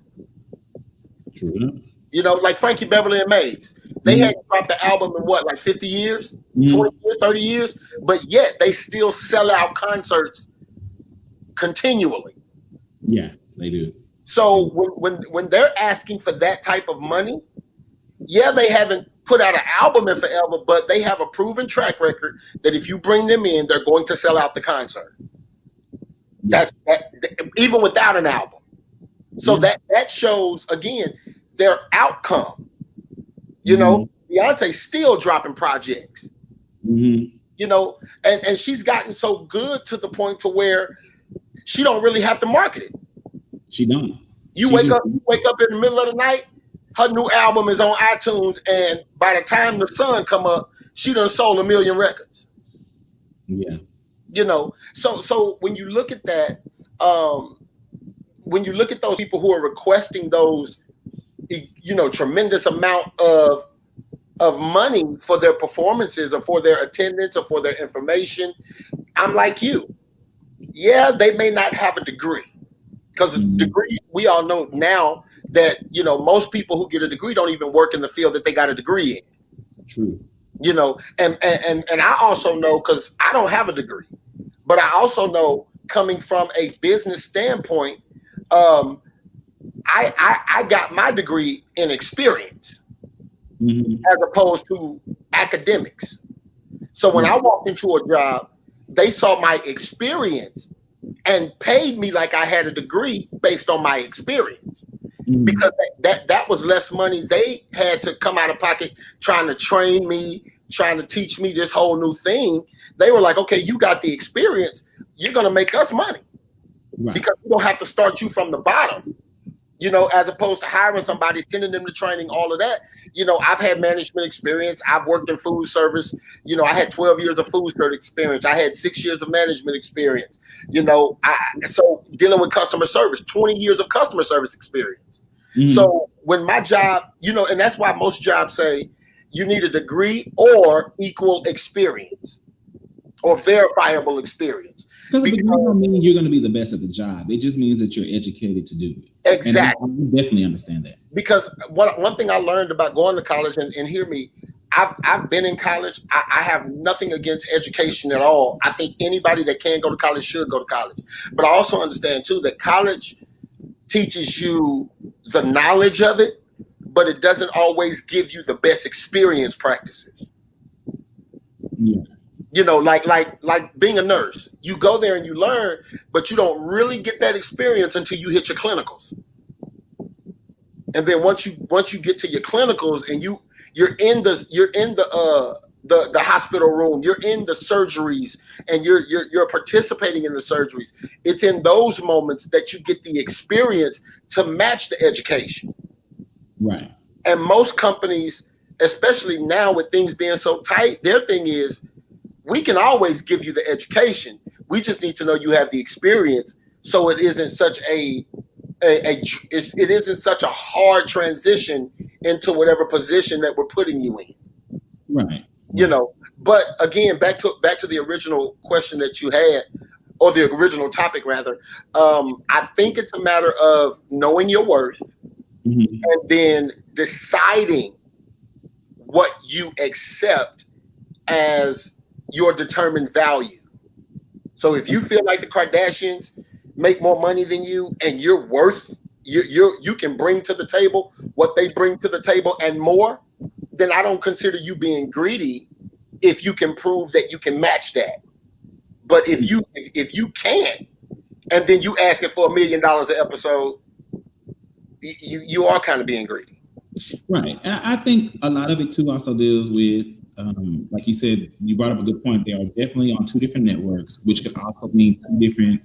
True. Like Frankie Beverly and Maze. They hadn't dropped the album in what, like 50 years, 20 years, 30 years, but yet they still sell out concerts continually. Yeah, they do. So when they're asking for that type of money, yeah, they haven't put out an album in forever, but they have a proven track record that if you bring them in, they're going to sell out the concert. That's even without an album. So that shows, again, their outcome. You know, Beyonce's still dropping projects. You know, and she's gotten so good to the point to where she don't really have to market it. She don't. You wake up in the middle of the night, her new album is on iTunes, and by the time the sun come up, she done sold 1 million records. Yeah. You know, so when you look at that, when you look at those people who are requesting those, you know, tremendous amount of money for their performances or for their attendance or for their information, I'm like you. Yeah, they may not have a degree, because degree, we all know now that, you know, most people who get a degree don't even work in the field that they got a degree in. True. You know, and I also know, because I don't have a degree, but I also know, coming from a business standpoint, I got my degree in experience as opposed to academics. So when I walked into a job, they saw my experience and paid me like I had a degree based on my experience, because that was less money they had to come out of pocket trying to train me, trying to teach me this whole new thing. They were like, okay, you got the experience, you're going to make us money, because we don't have to start you from the bottom, you know, as opposed to hiring somebody, sending them to training, all of that. You know, I've had management experience. I've worked in food service. You know, I had 12 years of food service experience. I had 6 years of management experience. You know, so dealing with customer service, 20 years of customer service experience. So when my job, you know, and that's why most jobs say you need a degree or equal experience or verifiable experience. Because it doesn't mean you're going to be the best at the job. It just means that you're educated to do it. Exactly. And I definitely understand that. Because one thing I learned about going to college, and hear me, I've been in college. I have nothing against education at all. I think anybody that can go to college should go to college. But I also understand, too, that college teaches you the knowledge of it, but it doesn't always give you the best experience practices. Yeah. You know, like being a nurse, you go there and you learn, but you don't really get that experience until you hit your clinicals. And then once you get to your clinicals and you're in the hospital room, you're in the surgeries, and you're participating in the surgeries. It's in those moments that you get the experience to match the education. Right. And most companies, especially now with things being so tight, their thing is, we can always give you the education. We just need to know you have the experience, so it isn't such it isn't such a hard transition into whatever position that we're putting you in. Right. You know, but again, back to the original question that you had, or the original topic rather. I think it's a matter of knowing your worth and then deciding what you accept as your determined value. So if you feel like the Kardashians make more money than you, and you're worth, you can bring to the table what they bring to the table and more, then I don't consider you being greedy if you can prove that you can match that. But if you can't, and then you asking for $1 million an episode, you are kind of being greedy. Right. I think a lot of it too also deals with, like you said, you brought up a good point. They are definitely on 2 different networks, which could also mean 2 different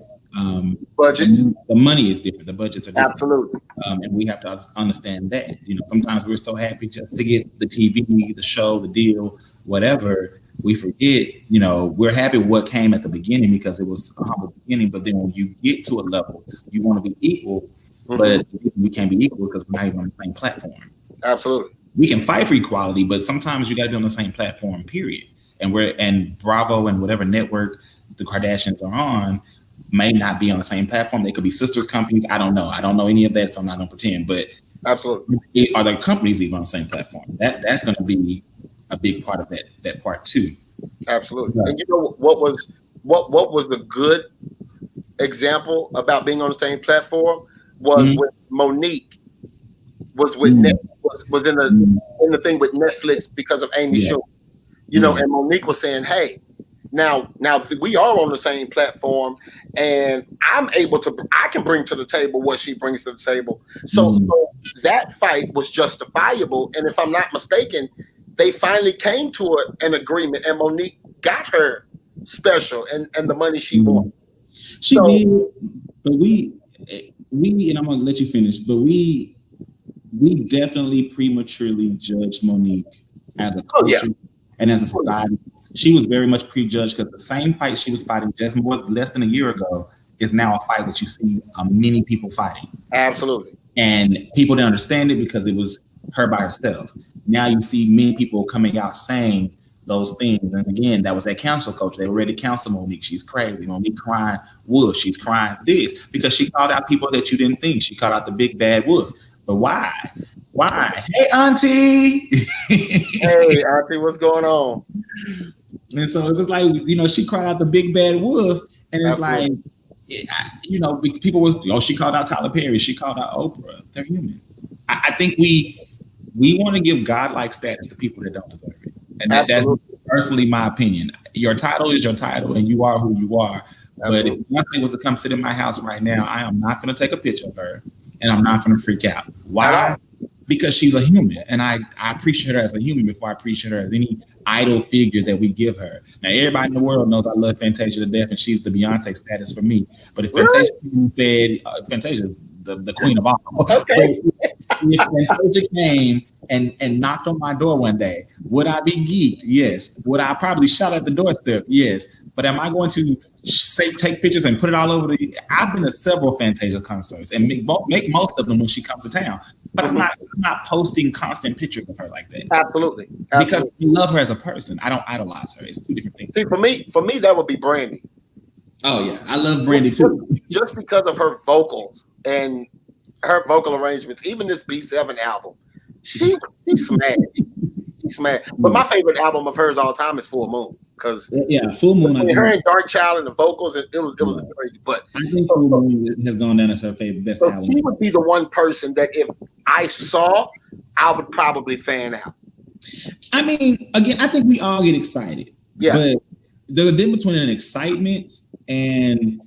budgets. The money is different. The budgets are different. Absolutely. And we have to understand that. You know, sometimes we're so happy just to get the TV, the show, the deal, whatever. We forget, you know, we're happy with what came at the beginning because it was a humble beginning. But then when you get to a level, you want to be equal, but we can't be equal because we're not even on the same platform. Absolutely. We can fight for equality, but sometimes you got to be on the same platform, period. And Bravo and whatever network the Kardashians are on may not be on the same platform. They could be sisters companies. I don't know. I don't know any of that, so I'm not going to pretend. But absolutely, are there companies even on the same platform? That's going to be a big part of that part too. Absolutely. Right. And you know what was the good example about being on the same platform was when Monique was with was in the thing with Netflix because of Amy Schumer. You know, and Monique was saying, hey, Now we are on the same platform, and I can bring to the table what she brings to the table. So that fight was justifiable, and if I'm not mistaken, they finally came to an agreement, and Monique got her special and the money she won. She did, but we, and I'm gonna let you finish, but we definitely prematurely judged Monique as a culture and as a society. She was very much prejudged because the same fight she was fighting just less than a year ago is now a fight that you see many people fighting. Absolutely. And people didn't understand it because it was her by herself. Now you see many people coming out saying those things. And again, that was that cancel culture. They were ready to cancel Monique. She's crazy. Monique crying wolf. She's crying this because she called out people that you didn't think. She called out the big bad wolf. But why? Why? Hey, Auntie. Hey, Auntie, what's going on? And so it was like, she cried out the big bad wolf. And it's Absolutely. like, people was, she called out Tyler Perry. She called out Oprah. They're human. I think we want to give godlike status to people that don't deserve it. And that's personally my opinion. Your title is your title, and you are who you are. Absolutely. But if Beyonce was to come sit in my house right now, I am not going to take a picture of her, and I'm not going to freak out. Why? Because she's a human, and I appreciate her as a human before I appreciate her as any idol figure that we give her. Now, everybody in the world knows I love Fantasia to death, and she's the Beyonce status for me. But if Fantasia said, Fantasia is the queen of all. Okay. If Fantasia came and knocked on my door one day, would I be geeked? Yes. Would I probably shout at the doorstep? Yes. But am I going to take pictures and put it all over I've been to several Fantasia concerts and make most of them when she comes to town. But I'm not posting constant pictures of her like that. Absolutely. Because I love her as a person. I don't idolize her. It's two different things. See, for me, that would be Brandy. Oh yeah, I love Brandy too. Just because of her vocals and her vocal arrangements, even this B7 album, she's smashed. She's smashed. But my favorite album of hers all time is Full Moon. Because Full Moon. Her and Dark Child and the vocals, it was crazy. But I think Full Moon has gone down as her favorite best album. She would be the one person that if I saw, I would probably fan out. I mean, again, I think we all get excited. Yeah. But there's a difference between an excitement and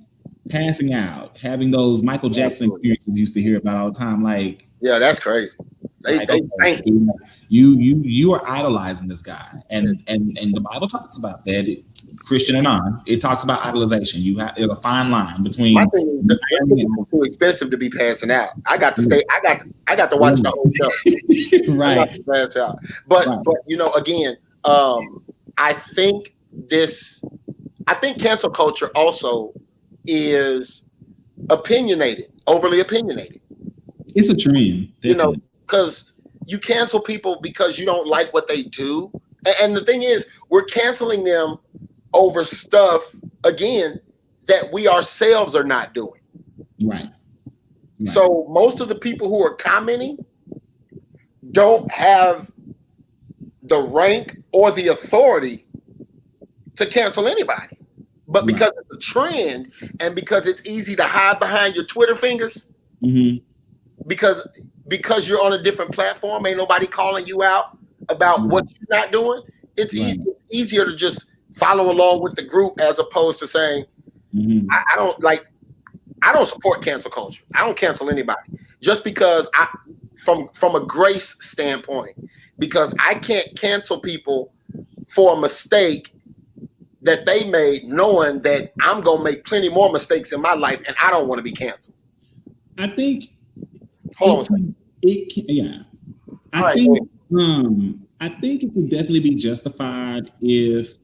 passing out, having those Michael Jackson experiences you used to hear about all the time. Like, yeah, that's crazy. You are idolizing this guy, and the Bible talks about that. Christian or non, it talks about idolization. There's a fine line between. My thing is, it's too expensive to be passing out. I got to stay. I got to watch the whole show. Right. I got to pass out. But again, I think cancel culture also is opinionated, overly opinionated. It's a trend, definitely. Because you cancel people because you don't like what they do. And the thing is, we're canceling them over stuff, again, that we ourselves are not doing. Right. So most of the people who are commenting don't have the rank or the authority to cancel anybody. But because it's a trend and because it's easy to hide behind your Twitter fingers, because you're on a different platform, ain't nobody calling you out about what you're not doing. It's easier to just follow along with the group as opposed to saying, I don't support cancel culture. I don't cancel anybody just because from a grace standpoint, because I can't cancel people for a mistake that they made, knowing that I'm going to make plenty more mistakes in my life and I don't want to be canceled. I think Hold on. I think it could definitely be justified if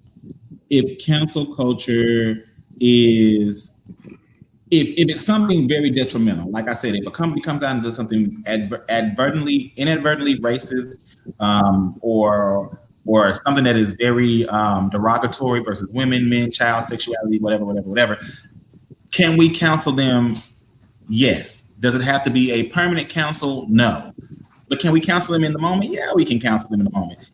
cancel culture is if it's something very detrimental. Like I said, if a company comes out and does something inadvertently racist, or something that is very derogatory versus women, men, child, sexuality, whatever, can we cancel them? Yes. Does it have to be a permanent cancel? No. But can we cancel them in the moment? Yeah, we can cancel them in the moment.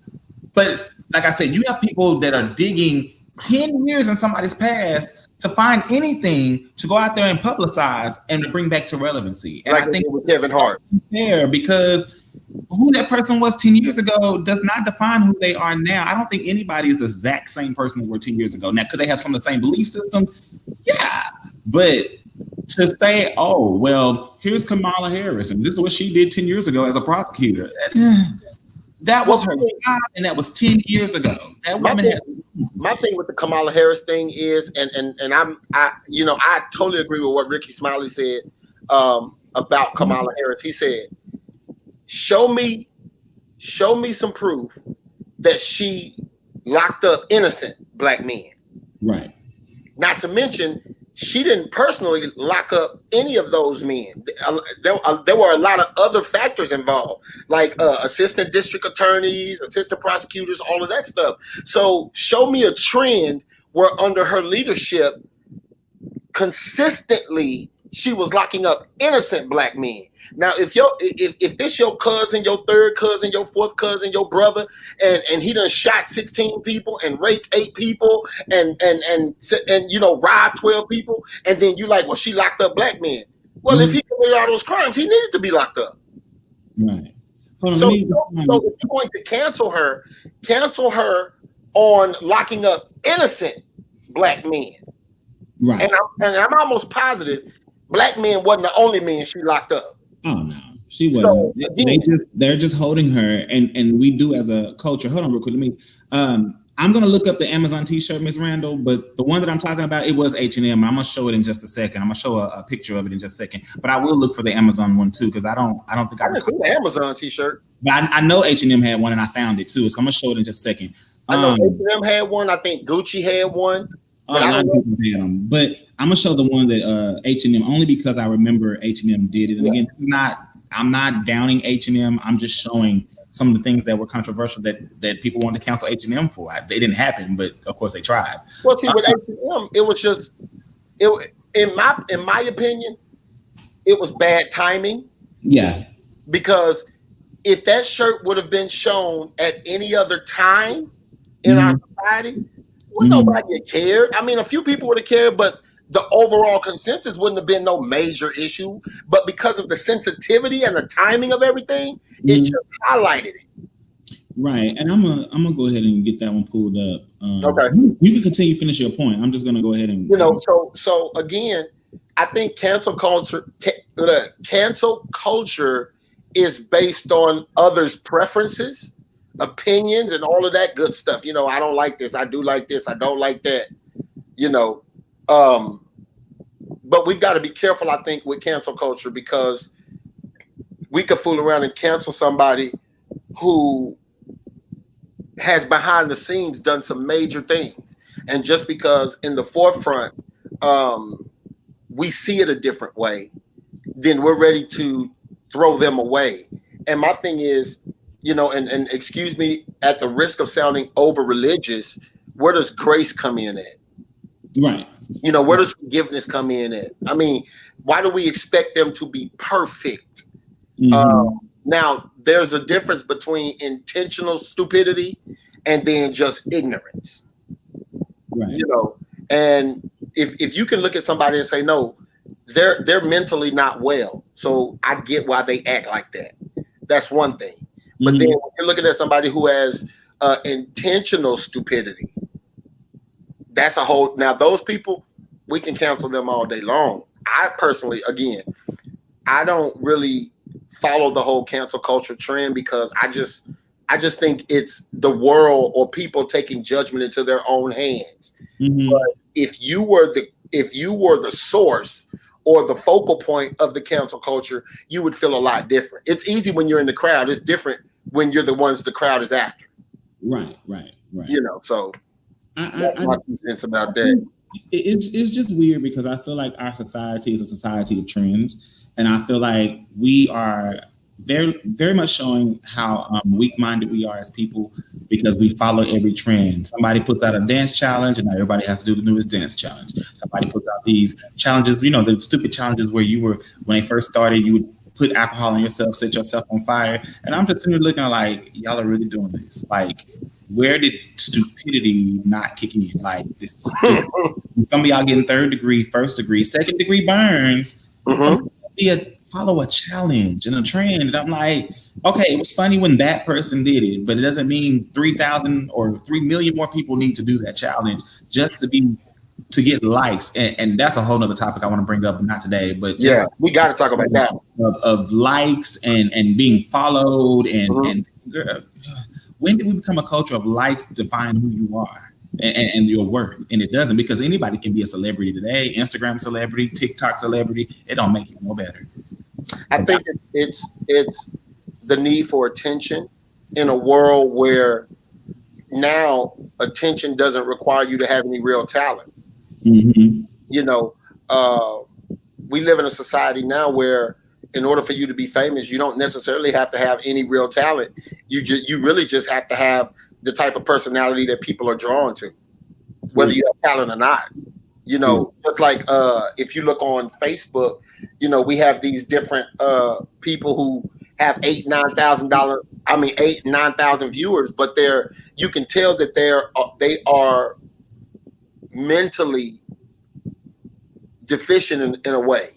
But like I said, you have people that are digging 10 years in somebody's past to find anything to go out there and publicize and to bring back to relevancy. And like I think with Kevin Hart. fair because who that person was 10 years ago does not define who they are now. I don't think anybody is the exact same person they were 10 years ago. Now, could they have some of the same belief systems? Yeah. But to say, oh, well, here's Kamala Harris, and this is what she did 10 years ago as a prosecutor. That was her job, and that was 10 years ago. That woman had. My thing with the Kamala Harris thing is, and I totally agree with what Ricky Smiley said about Kamala Harris. He said, show me some proof that she locked up innocent black men. Right. Not to mention, she didn't personally lock up any of those men. There were a lot of other factors involved, like assistant district attorneys, assistant prosecutors, all of that stuff. So show me a trend where under her leadership, consistently, she was locking up innocent black men. Now, if this your cousin, your third cousin, your fourth cousin, your brother, and he done shot 16 people and raped 8 people and robbed 12 people, and then you like, well, she locked up black men. Well, if he committed all those crimes, he needed to be locked up. Right. So if you're going to cancel her on locking up innocent black men. Right. And I'm almost positive black men wasn't the only men she locked up. Oh no, she wasn't. They're just holding her, and we do as a culture. Hold on, real quick. I'm gonna look up the Amazon T-shirt, Miss Randall, but the one that I'm talking about, it was H&M. I'm gonna show it in just a second. I'm gonna show a picture of it in just a second. But I will look for the Amazon one too, because I don't think I didn't see the Amazon T-shirt. But I know H&M had one, and I found it too. So I'm gonna show it in just a second. I know H&M had one. I think Gucci had one. A lot of people had them, but I'm gonna show the one that H&M only because I remember H&M did it. And again, I'm not downing H&M. I'm just showing some of the things that were controversial that people wanted to cancel H&M for. They didn't happen, but of course they tried. Well, see, with H&M, it was just in my opinion, it was bad timing. Yeah, because if that shirt would have been shown at any other time in our society, nobody cared. I mean, a few people would have cared, but the overall consensus wouldn't have been no major issue. But because of the sensitivity and the timing of everything, it just highlighted it. Right. And I'm gonna go ahead and get that one pulled up. Okay. You can continue, finish your point. I'm just gonna go ahead and So again, I think cancel culture is based on others' preferences, opinions, and all of that good stuff. I don't like this, I do like this, I don't like that. But we've got to be careful, I think, with cancel culture, because we could fool around and cancel somebody who has behind the scenes done some major things. And just because in the forefront, we see it a different way, then we're ready to throw them away. And my thing is, and excuse me, at the risk of sounding over religious, where does grace come in at? Right. Where does forgiveness come in at? I mean, why do we expect them to be perfect? Now, there's a difference between intentional stupidity and then just ignorance. Right. And if you can look at somebody and say, no, they're mentally not well, so I get why they act like that. That's one thing. But then when you're looking at somebody who has intentional stupidity, that's a whole. Now, those people, we can cancel them all day long. I personally, again, I don't really follow the whole cancel culture trend, because I just think it's the world or people taking judgment into their own hands. But if you were the source or the focal point of the cancel culture, you would feel a lot different. It's easy when you're in the crowd. It's different when you're the ones the crowd is after. Right. So that's my 2 cents about that. It's just weird, because I feel like our society is a society of trends, and I feel like we are very, very much showing how weak-minded we are as people, because we follow every trend. Somebody puts out a dance challenge, and now everybody has to do the newest dance challenge. Somebody puts out these challenges, the stupid challenges where when they first started, you would put alcohol on yourself, set yourself on fire. And I'm just sitting there looking like, y'all are really doing this. Like, where did stupidity not kick in? Like, this is stupid. Some of y'all getting 3rd degree, 1st degree, 2nd degree burns. Follow a challenge and a trend. And I'm like, Okay, it was funny when that person did it, but it doesn't mean 3,000 or 3 million more people need to do that challenge just to get likes. And that's a whole nother topic I want to bring up, not today, but Yeah, just we got to talk about that. of likes and being followed Mhm. and when did we become a culture of likes define who you are and your worth? And it doesn't, because anybody can be a celebrity today. Instagram celebrity, TikTok celebrity. It don't make it no better. I think it's the need for attention in a world where now attention doesn't require you to have any real talent. Mm-hmm. You know, uh, we live in a society now where in order for you to be famous, you don't necessarily have to have any real talent. You really just have to have the type of personality that people are drawn to, whether True. you have talent or not. True. Just like if you look on Facebook, we have these different people who have 8,000, 9,000 I mean 8,000, 9,000 viewers, but you can tell that they are mentally deficient in a way.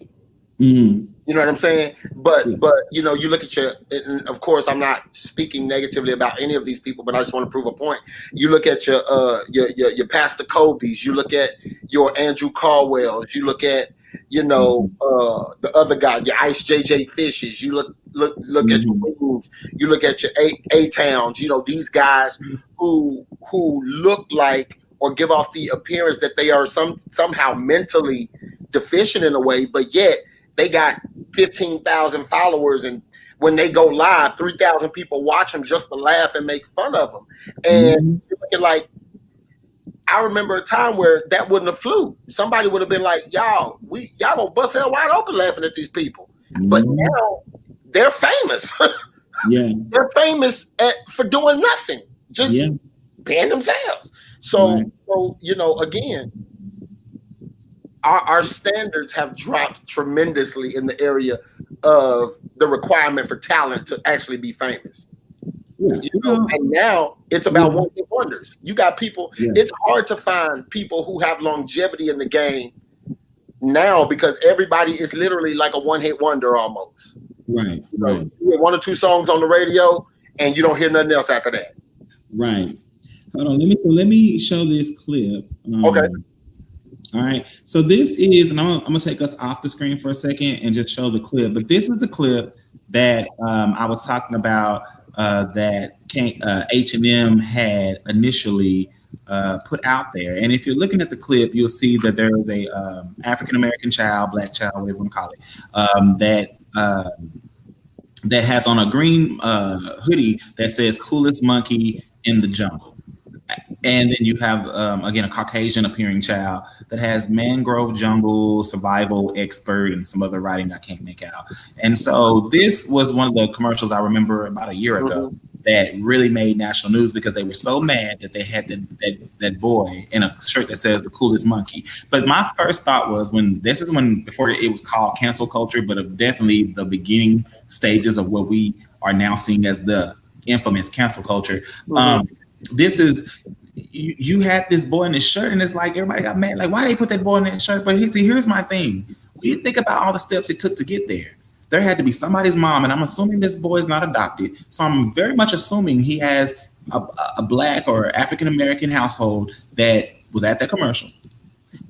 Mm-hmm. You know what I'm saying? But you look at and of course I'm not speaking negatively about any of these people, but I just want to prove a point. You look at your Pastor Kobe's, you look at your Andrew Caldwell's, you look at the other guy, your Ice JJ Fishes, you look at your Mm-hmm. Wings, you look at your A Towns, these guys who look like or give off the appearance that they are somehow mentally deficient in a way, but yet they got 15,000 followers, and when they go live, 3,000 people watch them just to laugh and make fun of them. And Mm-hmm. you're looking like, I remember a time where that wouldn't have flew. Somebody would have been like, y'all gonna bust hell wide open laughing at these people. But Mm-hmm. now they're famous. Yeah. They're famous for doing nothing, Yeah. just being themselves. Right. So again, our standards have dropped tremendously in the area of the requirement for talent to actually be famous. Yeah. And now it's about Yeah. one-hit wonders. You got people. Yeah. It's hard to find people who have longevity in the game now because everybody is literally like a one-hit wonder almost. Right. Right. You hear one or two songs on the radio, and you don't hear nothing else after that. Right. Hold on. Let me show this clip. Okay. All right. So this is, and I'm gonna take us off the screen for a second and just show the clip. But this is the clip that I was talking about that H&M had initially put out there. And if you're looking at the clip, you'll see that there is a African American child, black child, whatever you want to call it, that has on a green hoodie that says "Coolest Monkey in the Jungle." And then you have, again, a Caucasian appearing child that has mangrove jungle survival expert and some other writing I can't make out. And so this was one of the commercials I remember about a year ago that really made national news because they were so mad that they had that boy in a shirt that says the coolest monkey. But my first thought was before it was called cancel culture, but definitely the beginning stages of what we are now seeing as the infamous cancel culture. This is, you had this boy in his shirt, and it's like everybody got mad. Like, why they put that boy in that shirt? But here's my thing. When you think about all the steps it took to get there, there had to be somebody's mom, and I'm assuming this boy is not adopted. So I'm very much assuming he has a black or African American household that was at that commercial,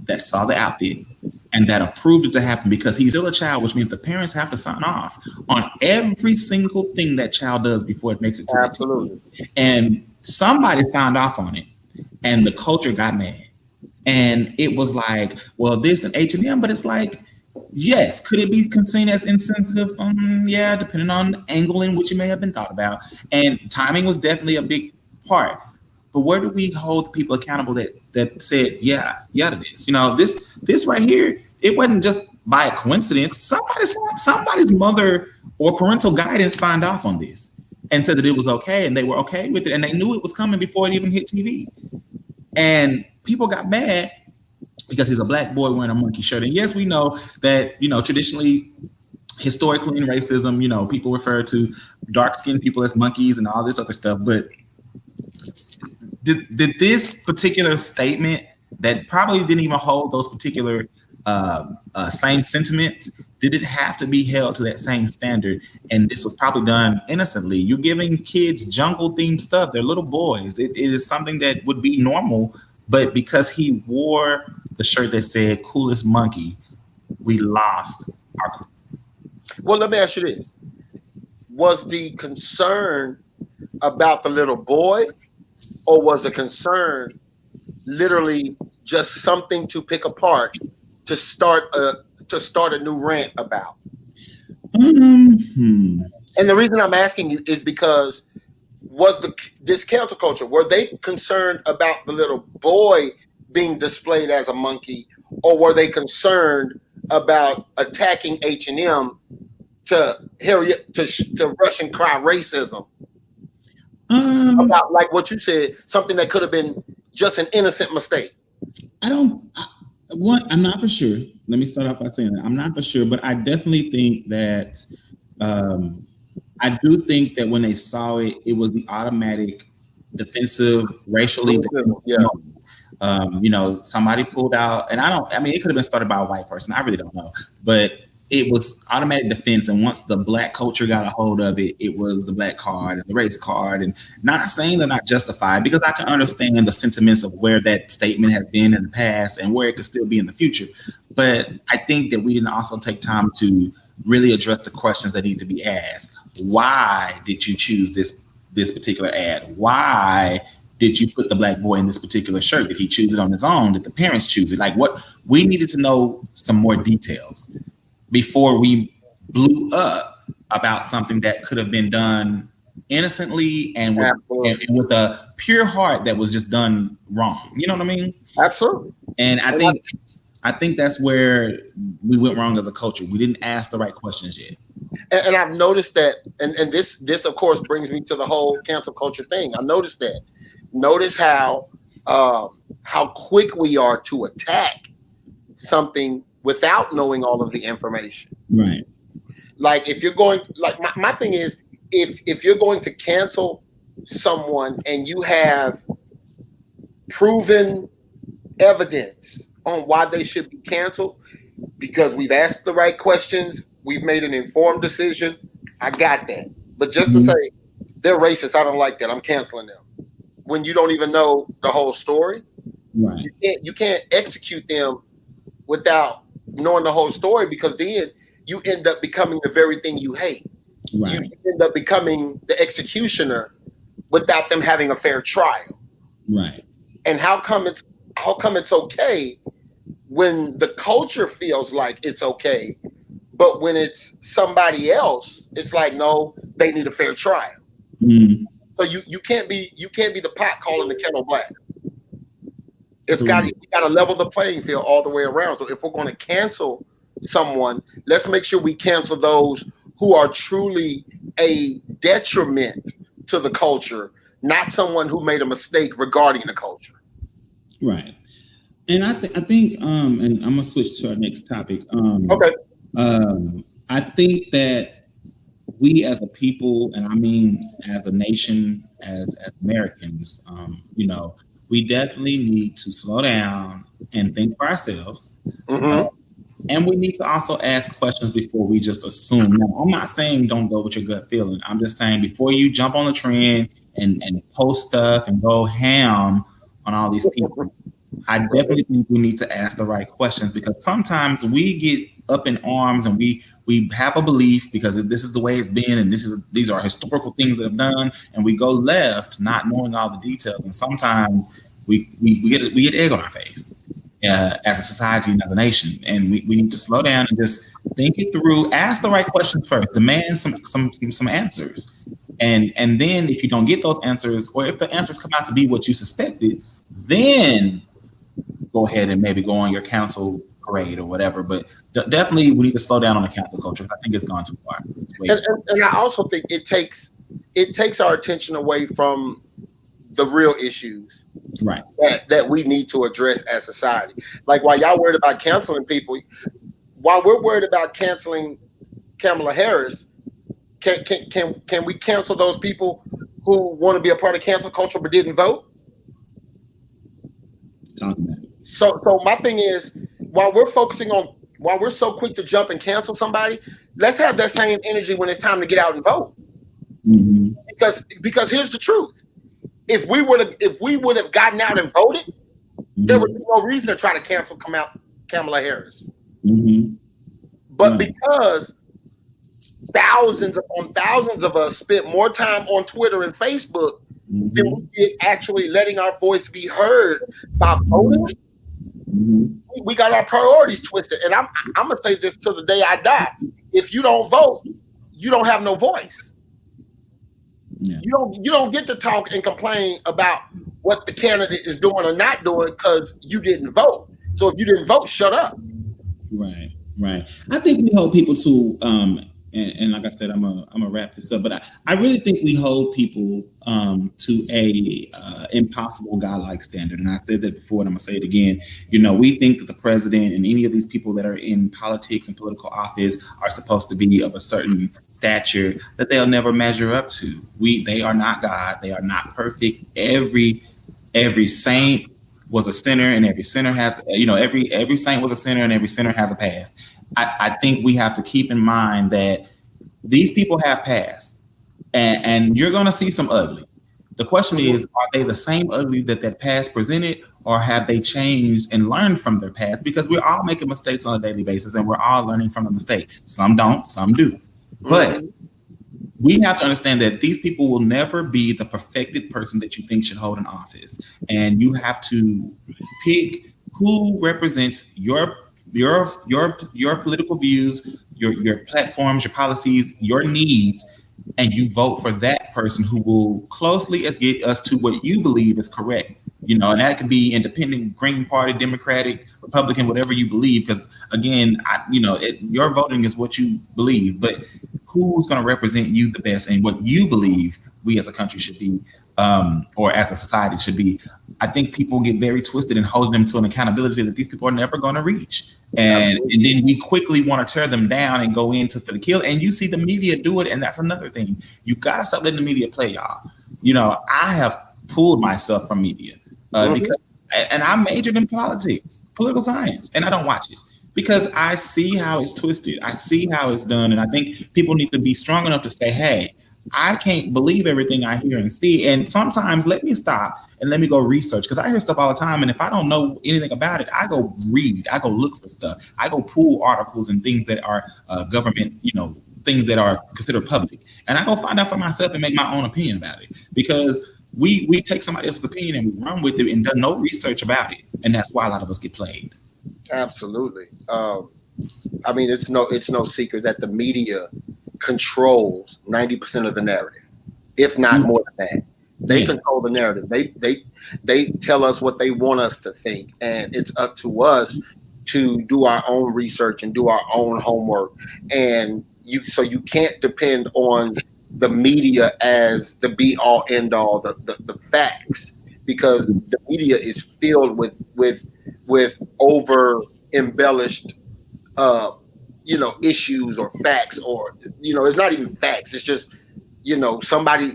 that saw the outfit, and that approved it to happen because he's still a child, which means the parents have to sign off on every single thing that child does before it makes it to Absolutely. the TV. And somebody signed off on it, and the culture got mad. And it was like, well, this and H&M, but it's like, yes, could it be seen as insensitive? Yeah, depending on the angle in which it may have been thought about. And timing was definitely a big part. But where do we hold people accountable that said, yeah to this? This right here, it wasn't just by a coincidence. Somebody's mother or parental guidance signed off on this and said that it was okay, and they were okay with it, and they knew it was coming before it even hit TV. And people got mad because he's a black boy wearing a monkey shirt. And yes, we know that, traditionally, historically in racism, people refer to dark-skinned people as monkeys and all this other stuff. But did this particular statement that probably didn't even hold those particular same sentiments, did it have to be held to that same standard? And this was probably done innocently. You're giving kids jungle themed stuff. They're little boys. It is something that would be normal, but because he wore the shirt that said "coolest monkey," we lost our. Well, let me ask you this: was the concern about the little boy, or was the concern literally just something to pick apart to start a new rant about? Hmm. And the reason I'm asking you is because was this cancel culture, were they concerned about the little boy being displayed as a monkey, or were they concerned about attacking H&M to rush and cry racism about, like what you said, something that could have been just an innocent mistake? I don't. I'm not for sure. Let me start off by saying that I'm not for sure, but I definitely think that. I do think that when they saw it, it was the automatic defensive, racially defensive Yeah. mode. Somebody pulled out, and I don't. I mean, it could have been started by a white person. I really don't know, but it was automatic defense. And once the black culture got a hold of it, it was the black card and the race card. And not saying they're not justified, because I can understand the sentiments of where that statement has been in the past and where it could still be in the future. But I think that we didn't also take time to really address the questions that need to be asked. Why did you choose this particular ad? Why did you put the black boy in this particular shirt? Did he choose it on his own? Did the parents choose it? Like, what we needed to know some more details before we blew up about something that could have been done innocently and with a pure heart that was just done wrong. You know what I mean? Absolutely. And I think that's where we went wrong as a culture. We didn't ask the right questions yet. And I've noticed that, and this of course brings me to the whole cancel culture thing. I noticed that. Notice how quick we are to attack something without knowing all of the information. Right. Like if you're going, like my thing is, if you're going to cancel someone and you have proven evidence on why they should be canceled, because we've asked the right questions, we've made an informed decision, I got that. But just to say they're racist, I don't like that, I'm canceling them, when you don't even know the whole story, right? You can't execute them without knowing the whole story, because then you end up becoming the very thing you hate. Right. You end up becoming the executioner without them having a fair trial. Right. And how come it's okay when the culture feels like it's okay, but when it's somebody else, it's like, no, they need a fair trial. So you can't be the pot calling the kettle black. We got to level the playing field all the way around. So if we're going to cancel someone, let's make sure we cancel those who are truly a detriment to the culture, not someone who made a mistake regarding the culture. Right. And I think and I'm gonna switch to our next topic. Okay. I think that we as a people, and I mean as a nation, as Americans, we definitely need to slow down and think for ourselves. And we need to also ask questions before we just assume. Now, I'm not saying don't go with your gut feeling. I'm just saying before you jump on the trend and post stuff and go ham on all these people, I definitely think we need to ask the right questions, because sometimes we get up in arms and we have a belief because this is the way it's been and these are historical things that have done, and we go left not knowing all the details, and sometimes we get egg on our face as a society and as a nation, and we need to slow down and just think it through, ask the right questions first, demand some answers, and then if you don't get those answers, or if the answers come out to be what you suspected, then go ahead and maybe go on your council parade or whatever. But definitely we need to slow down on the council culture. I think it's gone too far. And I also think it takes our attention away from the real issues, right, that we need to address as society. Like, while y'all worried about canceling people, while we're worried about canceling Kamala Harris, can we cancel those people who want to be a part of cancel culture but didn't vote? Talking about it. So my thing is, while we're focusing on, while we're so quick to jump and cancel somebody, let's have that same energy when it's time to get out and vote. Mm-hmm. Because here's the truth: if we would have gotten out and voted, there would be no reason to try to cancel Kamala Harris. Mm-hmm. But because thousands upon thousands of us spent more time on Twitter and Facebook than we did actually letting our voice be heard by voting, we got our priorities twisted. And I'm gonna say this till the day I die: if you don't vote, you don't have no voice. Yeah. You don't get to talk and complain about what the candidate is doing or not doing because you didn't vote. So if you didn't vote, shut up. Right. I think we hold people to, and like I said, I'm gonna wrap this up. But I really think we hold people to a impossible godlike standard. And I said that before, and I'm gonna say it again. You know, we think that the president and any of these people that are in politics and political office are supposed to be of a certain stature that they'll never measure up to. They are not God. They are not perfect. Every saint was a sinner, and every sinner has, every saint was a sinner, and every sinner has a past. I think we have to keep in mind that these people have past, and you're going to see some ugly. The question is, are they the same ugly that past presented, or have they changed and learned from their past? Because we're all making mistakes on a daily basis, and we're all learning from the mistake. Some don't, some do. But we have to understand that these people will never be the perfected person that you think should hold an office. And you have to pick who represents your political views, your platforms, your policies, your needs, and you vote for that person who will closely as get us to what you believe is correct. And that could be independent, Green Party, Democratic, Republican, whatever you believe. Because again, your voting is what you believe, but who's going to represent you the best and what you believe we as a country should be, or as a society should be. I think people get very twisted and hold them to an accountability that these people are never going to reach. And then we quickly want to tear them down and go into for the kill. And you see the media do it. And that's another thing. You got to stop letting the media play, y'all. I have pulled myself from media because, and I majored in political science, and I don't watch it because I see how it's twisted. I see how it's done. And I think people need to be strong enough to say, hey, I can't believe everything I hear and see. And sometimes let me stop and let me go research, because I hear stuff all the time. And if I don't know anything about it, I go read, I go look for stuff. I go pull articles and things that are government, things that are considered public. And I go find out for myself and make my own opinion about it, because we take somebody else's opinion and we run with it and do no research about it. And that's why a lot of us get played. Absolutely. I mean, it's no secret that the media controls 90% of the narrative, if not more than that. They control the narrative. They tell us what they want us to think, and it's up to us to do our own research and do our own homework. And you can't depend on the media as the be all end all, the facts, because the media is filled with over embellished issues or facts, or it's not even facts. It's just somebody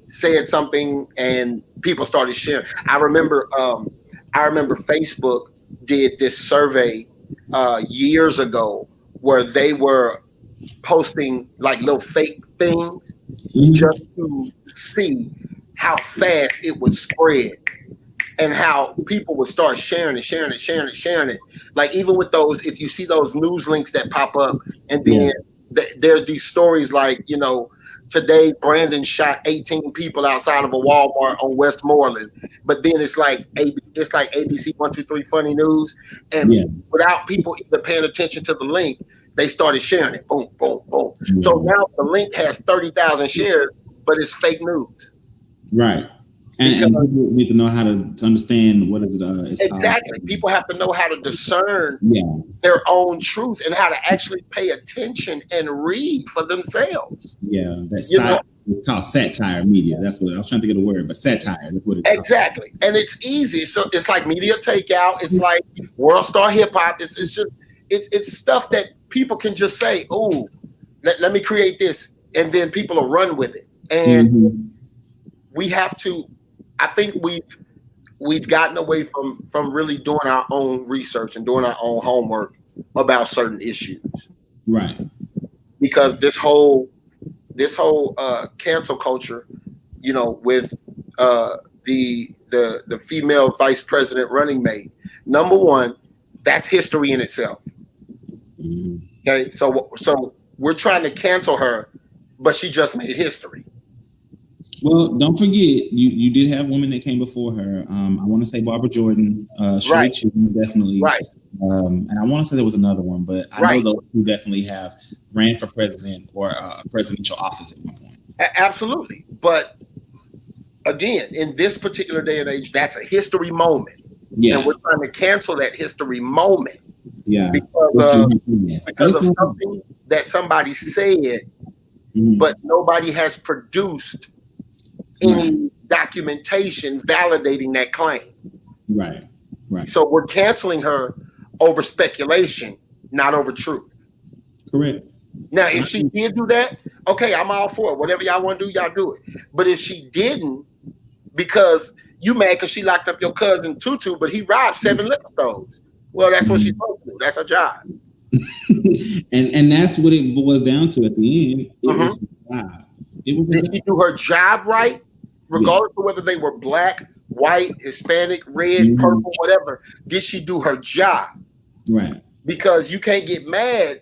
said something and people started sharing. I remember Facebook did this survey years ago where they were posting like little fake things just to see how fast it would spread and how people would start sharing it. Like even with those, if you see those news links that pop up, and then there's these stories like, today Brandon shot 18 people outside of a Walmart on Westmoreland, but then it's like ABC 123 Funny News, and without people even paying attention to the link, they started sharing it. Boom, boom, boom. So now the link has 30,000 shares, but it's fake news. Right. And people need to know how to understand what is it. Exactly. People have to know how to discern their own truth and how to actually pay attention and read for themselves. Yeah, that's it's called satire media. That's what I was trying to get a word, but satire. That's what it's exactly. Called. And it's easy. So it's like media takeout. It's like World Star Hip Hop. It's stuff that people can just say, "Oh, let me create this," and then people will run with it. And we have to. I think we've gotten away from really doing our own research and doing our own homework about certain issues. Right. Because this whole cancel culture, with the female vice president running mate. Number one, that's history in itself. Okay, so we're trying to cancel her, but she just made history. Well, don't forget, you did have women that came before her. I want to say Barbara Jordan, Shirley Right. Chisholm, definitely. Right. And I want to say there was another one, but I know those who definitely have ran for president or a presidential office at one point. Absolutely. But again, in this particular day and age, that's a history moment. Yeah. And we're trying to cancel that history moment. Yeah. Because of something that somebody said, but nobody has produced any documentation validating that claim. Right. Right. So we're canceling her over speculation, not over truth. Correct. Now, if she did do that, okay, I'm all for it. Whatever y'all want to do, y'all do it. But if she didn't, because you mad because she locked up your cousin Tutu, but he robbed 7 liquor stores. Well, that's what she's supposed to do. That's her job. and that's what it boils down to at the end. It was her job. Did she do her job right? Regardless of whether they were black, white, Hispanic, red, purple, whatever. Did she do her job? Right. Because you can't get mad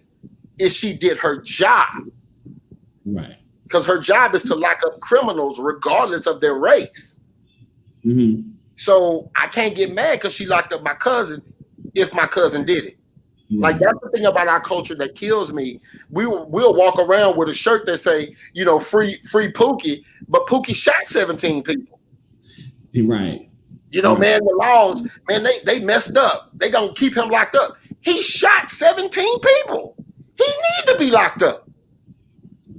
if she did her job. Right. Because her job is to lock up criminals regardless of their race. Mm-hmm. So I can't get mad because she locked up my cousin if my cousin did it. Like, that's the thing about our culture that kills me. We'll walk around with a shirt that say, free Pookie, but Pookie shot 17 people. Right. Man, the laws, man, they messed up. They gonna keep him locked up. He shot 17 people. He need to be locked up.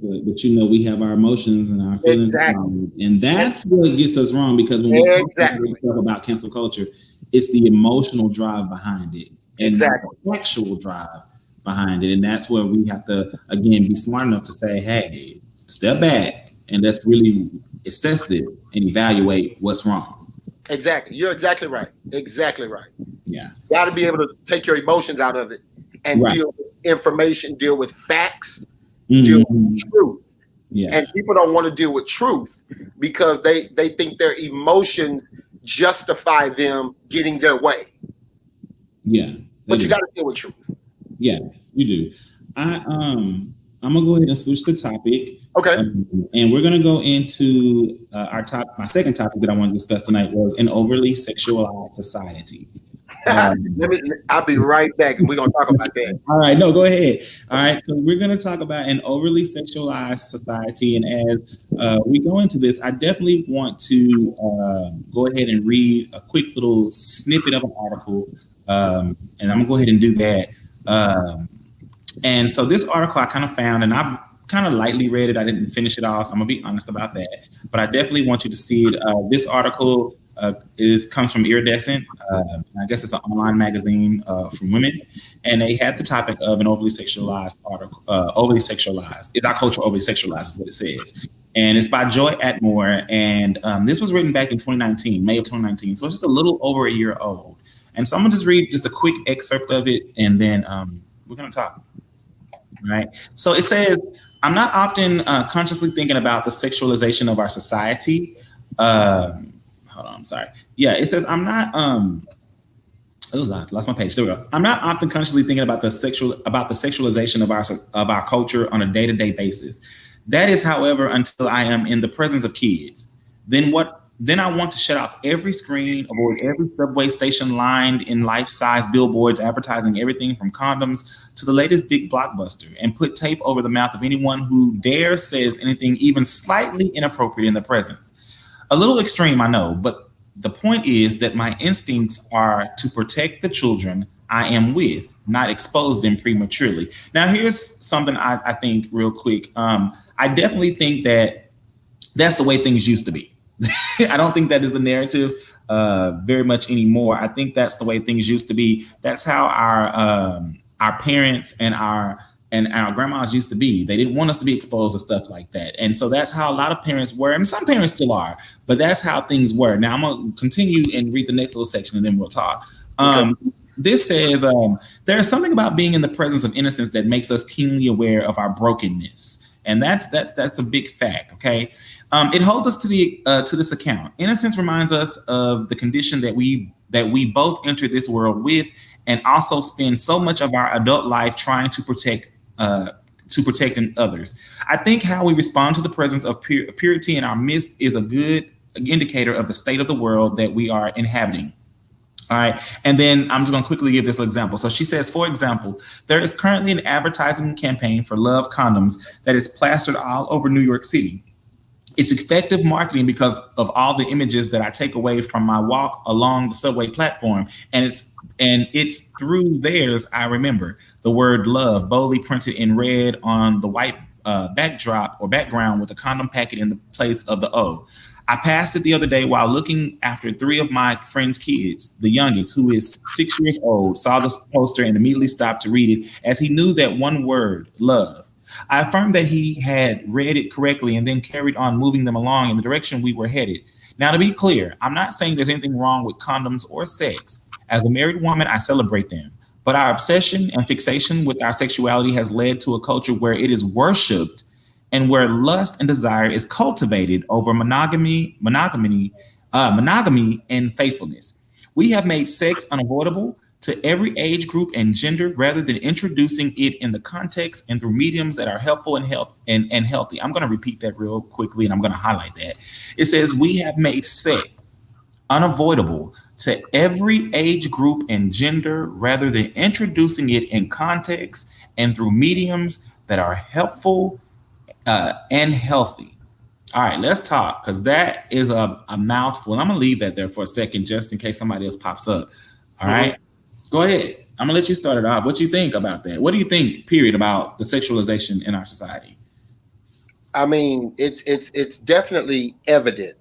But we have our emotions and our feelings. Exactly. And that's what gets us wrong, because when we talk about cancel culture, it's the emotional drive behind it. And the actual drive behind it. And that's where we have to, again, be smart enough to say, hey, step back and let's really assess this and evaluate what's wrong. Exactly. You're exactly right. Exactly right. Yeah. You got to be able to take your emotions out of it and deal with information, deal with facts, deal with truth. Yeah. And people don't want to deal with truth because they think their emotions justify them getting their way. Yeah. But you got to deal with truth. Yeah, you do. I'm gonna go ahead and switch the topic. Okay. And we're gonna go into my second topic that I want to discuss tonight was an overly sexualized society. I'll be right back, and we're gonna talk about that. All right, no, go ahead. All right, so we're gonna talk about an overly sexualized society, and as we go into this, I definitely want to go ahead and read a quick little snippet of an article, and I'm gonna go ahead and do that. And so this article I kind of found, and I've kind of lightly read it. I didn't finish it all, so I'm gonna be honest about that. But I definitely want you to see it. This article comes from Iridescent. I guess it's an online magazine for women, and they had the topic of an overly sexualized article. Overly sexualized is our culture. Overly sexualized is what it says, and it's by Joy Atmore. And this was written back in 2019, May of 2019, so it's just a little over a year old. And so I'm gonna just read just a quick excerpt of it, and then we're gonna talk. All right. So it says, "I'm not often consciously thinking about the sexualization of our society." Hold on, I'm sorry. Yeah, it says I'm not. Lost my page. There we go. I'm not often consciously thinking about the sexualization of our culture on a day-to-day basis. That is, however, until I am in the presence of kids. Then I want to shut off every screen, avoid every subway station lined in life-size billboards advertising everything from condoms to the latest big blockbuster, and put tape over the mouth of anyone who dares says anything even slightly inappropriate in their presence. A little extreme, I know, but the point is that my instincts are to protect the children I am with, not expose them prematurely. Now, here's something I think real quick. I definitely think that that's the way things used to be. I don't think that is the narrative very much anymore. I think that's the way things used to be. That's how our parents and our and our grandmas used to be. They didn't want us to be exposed to stuff like that. And so that's how a lot of parents were, and some parents still are, but that's how things were. Now I'm going to continue and read the next little section and then we'll talk. Okay. This says, there is something about being in the presence of innocence that makes us keenly aware of our brokenness. And that's a big fact, okay? It holds us to this account. Innocence reminds us of the condition that we both enter this world with, and also spend so much of our adult life trying to protect in others. I think how we respond to the presence of purity in our midst is a good indicator of the state of the world that we are inhabiting. All right. And then I'm just going to quickly give this example. So she says, for example, there is currently an advertising campaign for love condoms that is plastered all over New York City. It's effective marketing because of all the images that I take away from my walk along the subway platform. And it's through theirs I remember the word love boldly printed in red on the white backdrop or background with a condom packet in the place of the O. I passed it the other day while looking after 3 of my friend's kids. The youngest, who is 6 years old, saw the poster and immediately stopped to read it as he knew that one word, love. I affirmed that he had read it correctly and then carried on moving them along in the direction we were headed. Now, to be clear, I'm not saying there's anything wrong with condoms or sex. As a married woman, I celebrate them. But our obsession and fixation with our sexuality has led to a culture where it is worshipped and where lust and desire is cultivated over monogamy and faithfulness. We have made sex unavoidable to every age group and gender rather than introducing it in the context and through mediums that are helpful and healthy. I'm going to repeat that real quickly and I'm going to highlight that. It says we have made sex unavoidable to every age group and gender rather than introducing it in context and through mediums that are helpful and healthy. All right, let's talk because that is a mouthful. I'm going to leave that there for a second just in case somebody else pops up. All right, go ahead. I'm going to let you start it off. What do you think about that? What do you think, period, about the sexualization in our society? I mean, it's definitely evident.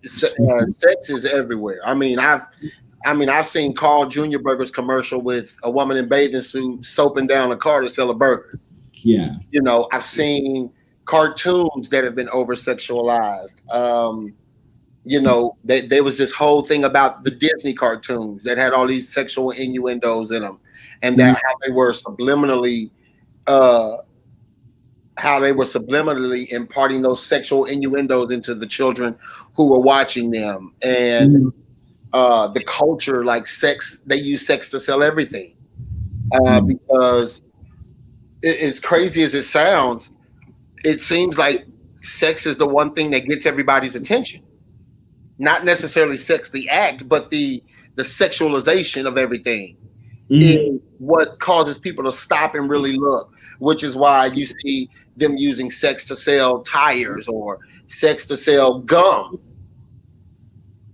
Sex is everywhere. I mean, I've seen Carl Jr. Burger's commercial with a woman in bathing suit soaping down a car to sell a burger. Yeah. You know, I've seen cartoons that have been over sexualized. You know, there was this whole thing about the Disney cartoons that had all these sexual innuendos in them, and that how they were subliminally imparting those sexual innuendos into the children who were watching them. And the culture, like sex, they use sex to sell everything. Because as crazy as it sounds, it seems like sex is the one thing that gets everybody's attention. Not necessarily sex, the act, but the sexualization of everything is what causes people to stop and really look, which is why you see them using sex to sell tires or sex to sell gum.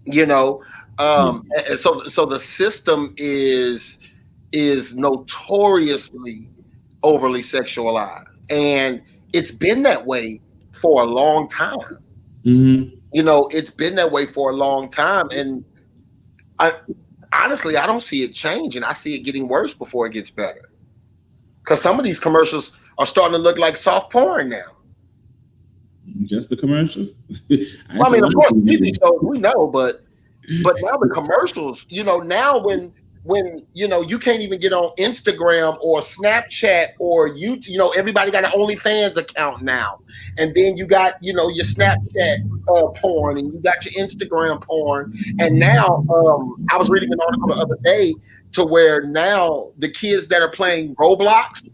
You know, and so the system is notoriously overly sexualized, and it's been that way for a long time. You know, it's been that way for a long time, and I honestly don't see it changing. I see it getting worse before it gets better, because some of these commercials are starting to look like soft porn now. Just the commercials? Well, I mean, of course, TV shows we know, but now the commercials. You know, now when you know you can't even get on Instagram or Snapchat or YouTube. You know, everybody got an OnlyFans account now, and then you got your Snapchat porn, and you got your Instagram porn, and now I was reading an article the other day to where now the kids that are playing Roblox.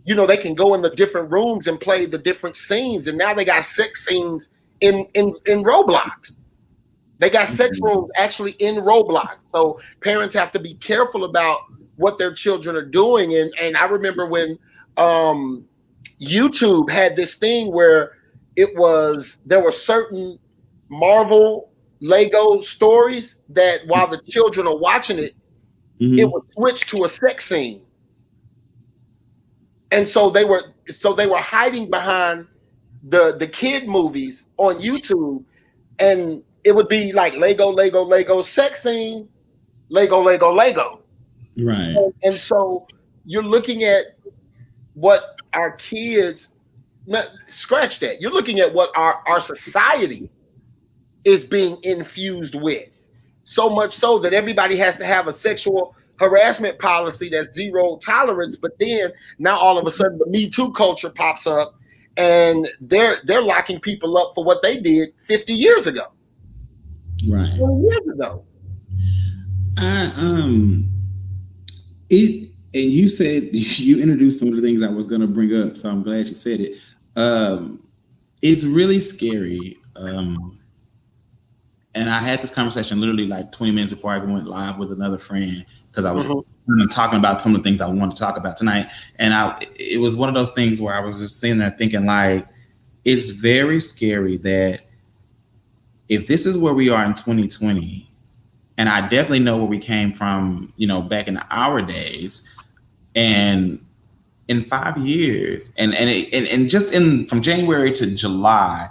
You know, they can go in the different rooms and play the different scenes, and now they got sex scenes in Roblox. They got sex rooms actually in Roblox. So parents have to be careful about what their children are doing. And I remember when YouTube had this thing where there were certain Marvel Lego stories that while the children are watching it, it would switch to a sex scene. And so they were hiding behind the kid movies on YouTube, and it would be like Lego sex scene, Lego. Right. And so you're looking at what our kids, scratch that. You're looking at what our society is being infused with. So much so that everybody has to have a sexual harassment policy that's zero tolerance. But then now all of a sudden the Me Too culture pops up, and they're locking people up for what they did 50 years ago, Right. 20 years ago. I it and you said you introduced some of the things I was going to bring up, so I'm glad you said it. It's really scary. And I had this conversation literally like 20 minutes before I went live with another friend because I was Mhm. kind of talking about some of the things I wanted to talk about tonight. And it was one of those things where I was just sitting there thinking like, it's very scary that if this is where we are in 2020, and I definitely know where we came from, back in our days, and in 5 years, and just in from January to July,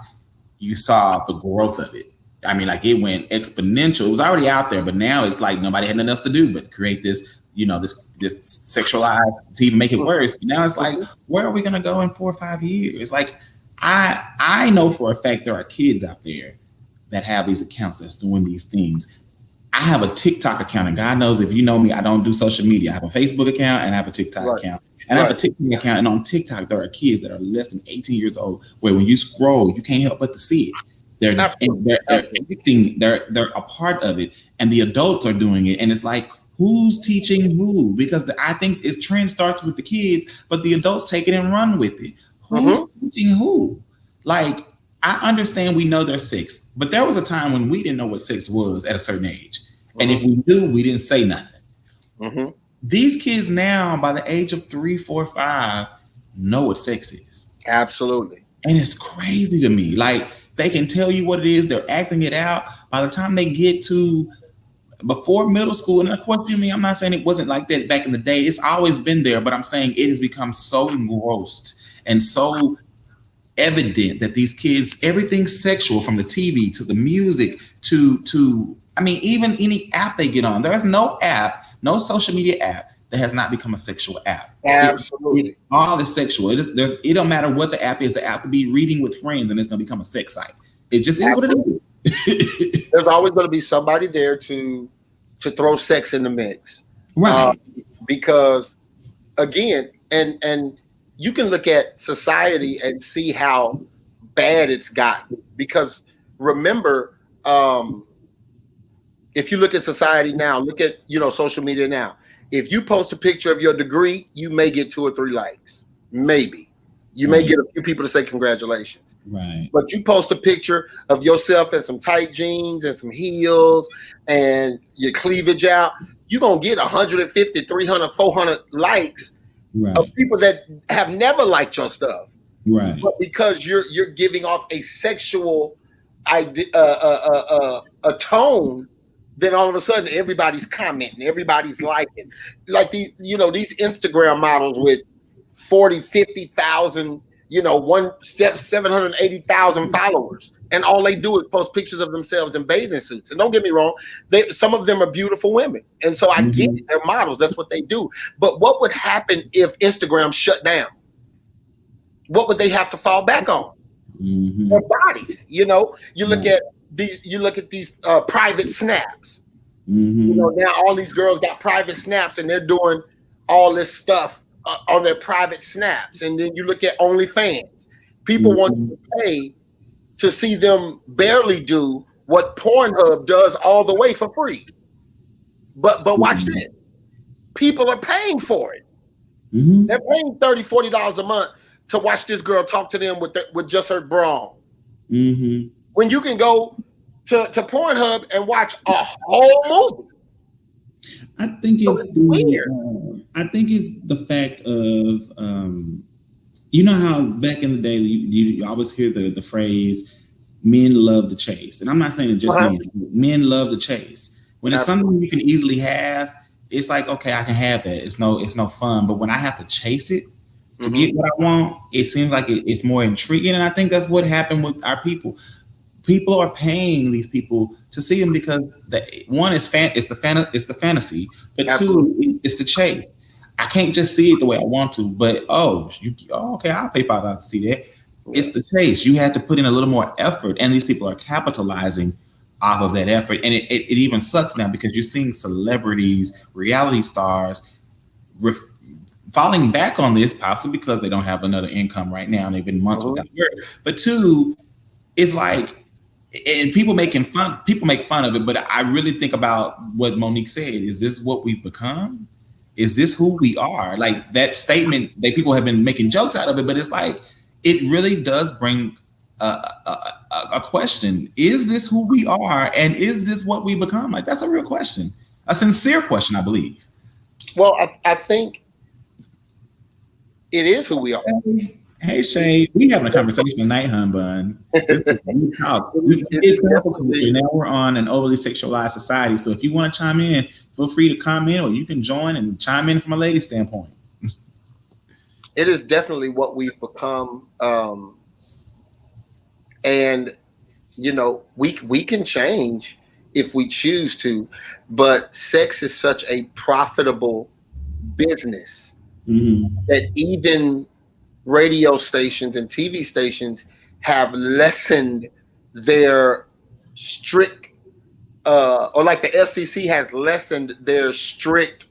you saw the growth of it. I mean, like it went exponential. It was already out there, but now it's like nobody had nothing else to do but create this, this sexualized to even make it worse. Now it's like, where are we gonna go in 4 or 5 years? Like, I know for a fact there are kids out there that have these accounts that's doing these things. I have a TikTok account, and God knows if you know me, I don't do social media. I have a Facebook account and I have a TikTok Right. account. And I have a TikTok account, and on TikTok there are kids that are less than 18 years old, where when you scroll, you can't help but to see it. They're Absolutely. they're everything. They're a part of it, and the adults are doing it. And it's like, who's teaching who? Because I think this trend starts with the kids, but the adults take it and run with it. Who's Hmm. teaching who? Like, I understand we know there's sex, but there was a time when we didn't know what sex was at a certain age. And if Hmm. we knew, we didn't say nothing. Hmm. These kids now, by the age of 3, 4, 5, know what sex is. Absolutely. And it's crazy to me. Like, they can tell you what it is, they're acting it out. By the time they get to before middle school, and of course, I'm not saying it wasn't like that back in the day. It's always been there, but I'm saying it has become so engrossed and so evident that these kids, everything's sexual, from the TV to the music to I mean, even any app they get on. There's no app, no social media app that has not become a sexual app. It Absolutely. all is sexual. It don't matter what the app is. The app could be reading with friends, and it's gonna become a sex site. It just is what it Absolutely. is. There's always going to be somebody there to throw sex in the mix, uh, Right. because again, and you can look at society and see how bad it's gotten. Because remember, if you look at society now, look at social media now. If you post a picture of your degree, you may get 2 or 3 likes, maybe. You may Right. get a few people to say congratulations. Right. But you post a picture of yourself in some tight jeans and some heels and your cleavage out, you're going to get 150, 300, 400 likes of Right. people that have never liked your stuff. Right. But because you're giving off a sexual idea, a tone, then all of a sudden everybody's commenting, everybody's liking. Like these Instagram models with 40, 50,000, 780,000 followers. And all they do is post pictures of themselves in bathing suits. And don't get me wrong, some of them are beautiful women. And so I get it, Mhm. they're models. That's what they do. But what would happen if Instagram shut down? What would they have to fall back on? Their Mhm. bodies. You look Right. at these private snaps. Mhm. Now all these girls got private snaps, and they're doing all this stuff on their private snaps. And then you look at OnlyFans. People want Mhm. you to pay to see them barely do what Pornhub does all the way for free. But watch this. People are paying for it. They're Mhm. paying $30, $40 a month to watch this girl talk to them with just her bra on. Mhm. When you can go to Pornhub and watch a whole movie. I think So it's it's weird. I think it's the fact of you know how back in the day you always hear the phrase "men love the chase," and I'm not saying it's just Uh-huh. men. Men love the chase. When it's Absolutely. something you can easily have, it's like, okay, I can have that. It's no fun. But when I have to chase it to Hmm. get what I want, it seems like it's more intriguing. And I think that's what happened with our people. People are paying these people to see them because one is it's the fantasy, but Absolutely. two, it's the chase. I can't just see it the way I want to. But okay, I'll pay $5 to see that. Yeah. It's the chase. You have to put in a little more effort, and these people are capitalizing off of that effort. And it even sucks now because you're seeing celebrities, reality stars, ref- falling back on this, possibly because they don't have another income right now, and they've been months Mhm. without work. But two, it's like, and people make fun of it, but I really think about what Monique said. Is this what we've become? Is this who we are? Like that statement, that people have been making jokes out of it, but it's like it really does bring a question. Is this who we are, and is this what we become? Like that's a real question, a sincere question, I believe. Well, I think it is who we are. Hey Shay, we having a conversation tonight, hun bun. This is we talk. We did cancel culture. Now we're on an overly sexualized society. So if you want to chime in, feel free to comment, or you can join and chime in from a lady standpoint. It is definitely what we've become, and we can change if we choose to, but sex is such a profitable business Mhm. that even radio stations and TV stations have lessened their strict, or like the FCC has lessened their strict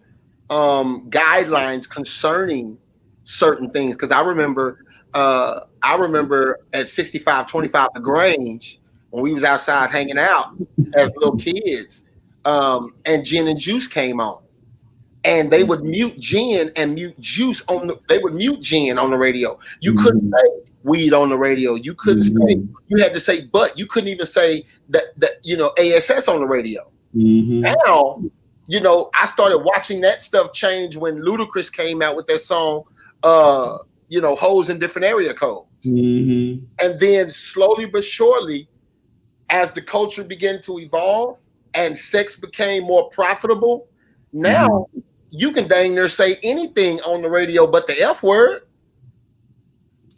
guidelines concerning certain things. Because I remember at 6525 The Grange when we was outside hanging out as little kids, and Gin and Juice came on, and they would mute Gin and mute Juice they would mute Gin on the radio. You couldn't Mhm. say weed on the radio. You couldn't say, Mhm. you had to say but. You couldn't even say that ASS on the radio. Mhm. Now, I started watching that stuff change when Ludacris came out with that song, hoes in different area codes. Mhm. And then slowly but surely, as the culture began to evolve and sex became more profitable, Mhm. now you can dang near say anything on the radio but the F word,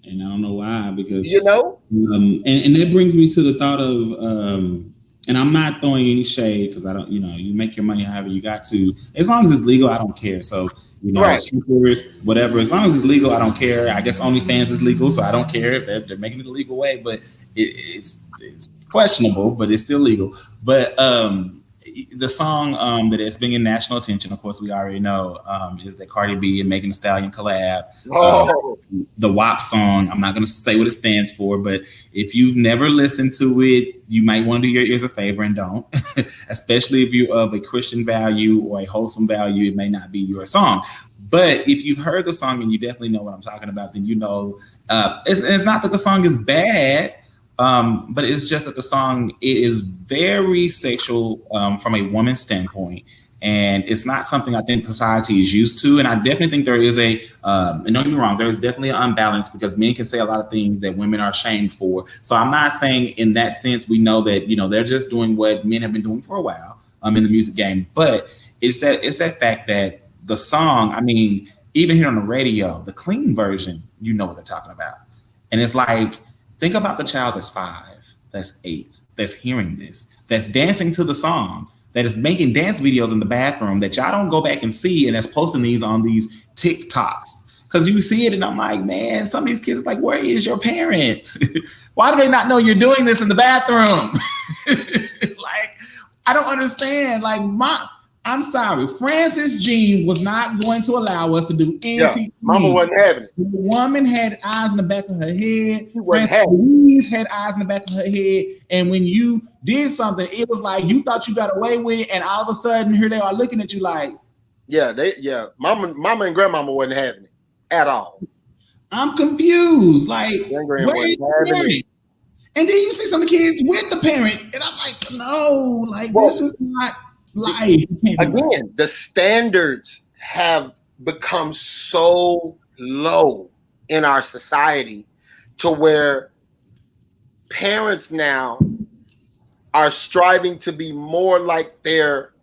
And I don't know why, because you know? and that brings me to the thought of and I'm not throwing any shade because I don't, you make your money however you got to. As long as it's legal, I don't care. So, Right. strippers, whatever, as long as it's legal, I don't care. I guess OnlyFans is legal, so I don't care if they're making it a legal way, but it's questionable, but it's still legal. But the song that is bringing national attention, of course, we already know, is that Cardi B and Megan Thee Stallion collab. Uh, Oh, the WAP song. I'm not going to say what it stands for, but if you've never listened to it, you might want to do your ears a favor and don't. Especially if you're of a Christian value or a wholesome value, it may not be your song. But if you've heard the song and you definitely know what I'm talking about, then it's not that the song is bad, but it's just that the song is very sexual from a woman's standpoint. And it's not something I think society is used to. And I definitely think there is and don't get me wrong, there is definitely an unbalance because men can say a lot of things that women are shamed for. So I'm not saying in that sense, we know that, they're just doing what men have been doing for a while in the music game. But it's that fact that the song, I mean, even here on the radio, the clean version, you know what they're talking about. And it's like, think about the child that's 5, that's 8, that's hearing this, that's dancing to the song, that is making dance videos in the bathroom that y'all don't go back and see, and that's posting these on these TikToks. Because you see it, and I'm like, man, some of these kids like, where is your parent? Why do they not know you're doing this in the bathroom? Like, I don't understand. Like, I'm sorry, Francis Jean was not going to allow us to do yeah. anything. Mama wasn't having it. The woman had eyes in the back of her head. She wasn't Frances having it. Louise had eyes in the back of her head. And when you did something, it was like you thought you got away with it, and all of a sudden, here they are looking at you like, Mama and grandmama wasn't having it at all. I'm confused. Like, Grandma where is wasn't the having it. parent? And then you see some of the kids with the parent, and I'm like, no, like Well, this is not life. You can't do that. Again, the standards have become so low in our society to where parents now are striving to be more like their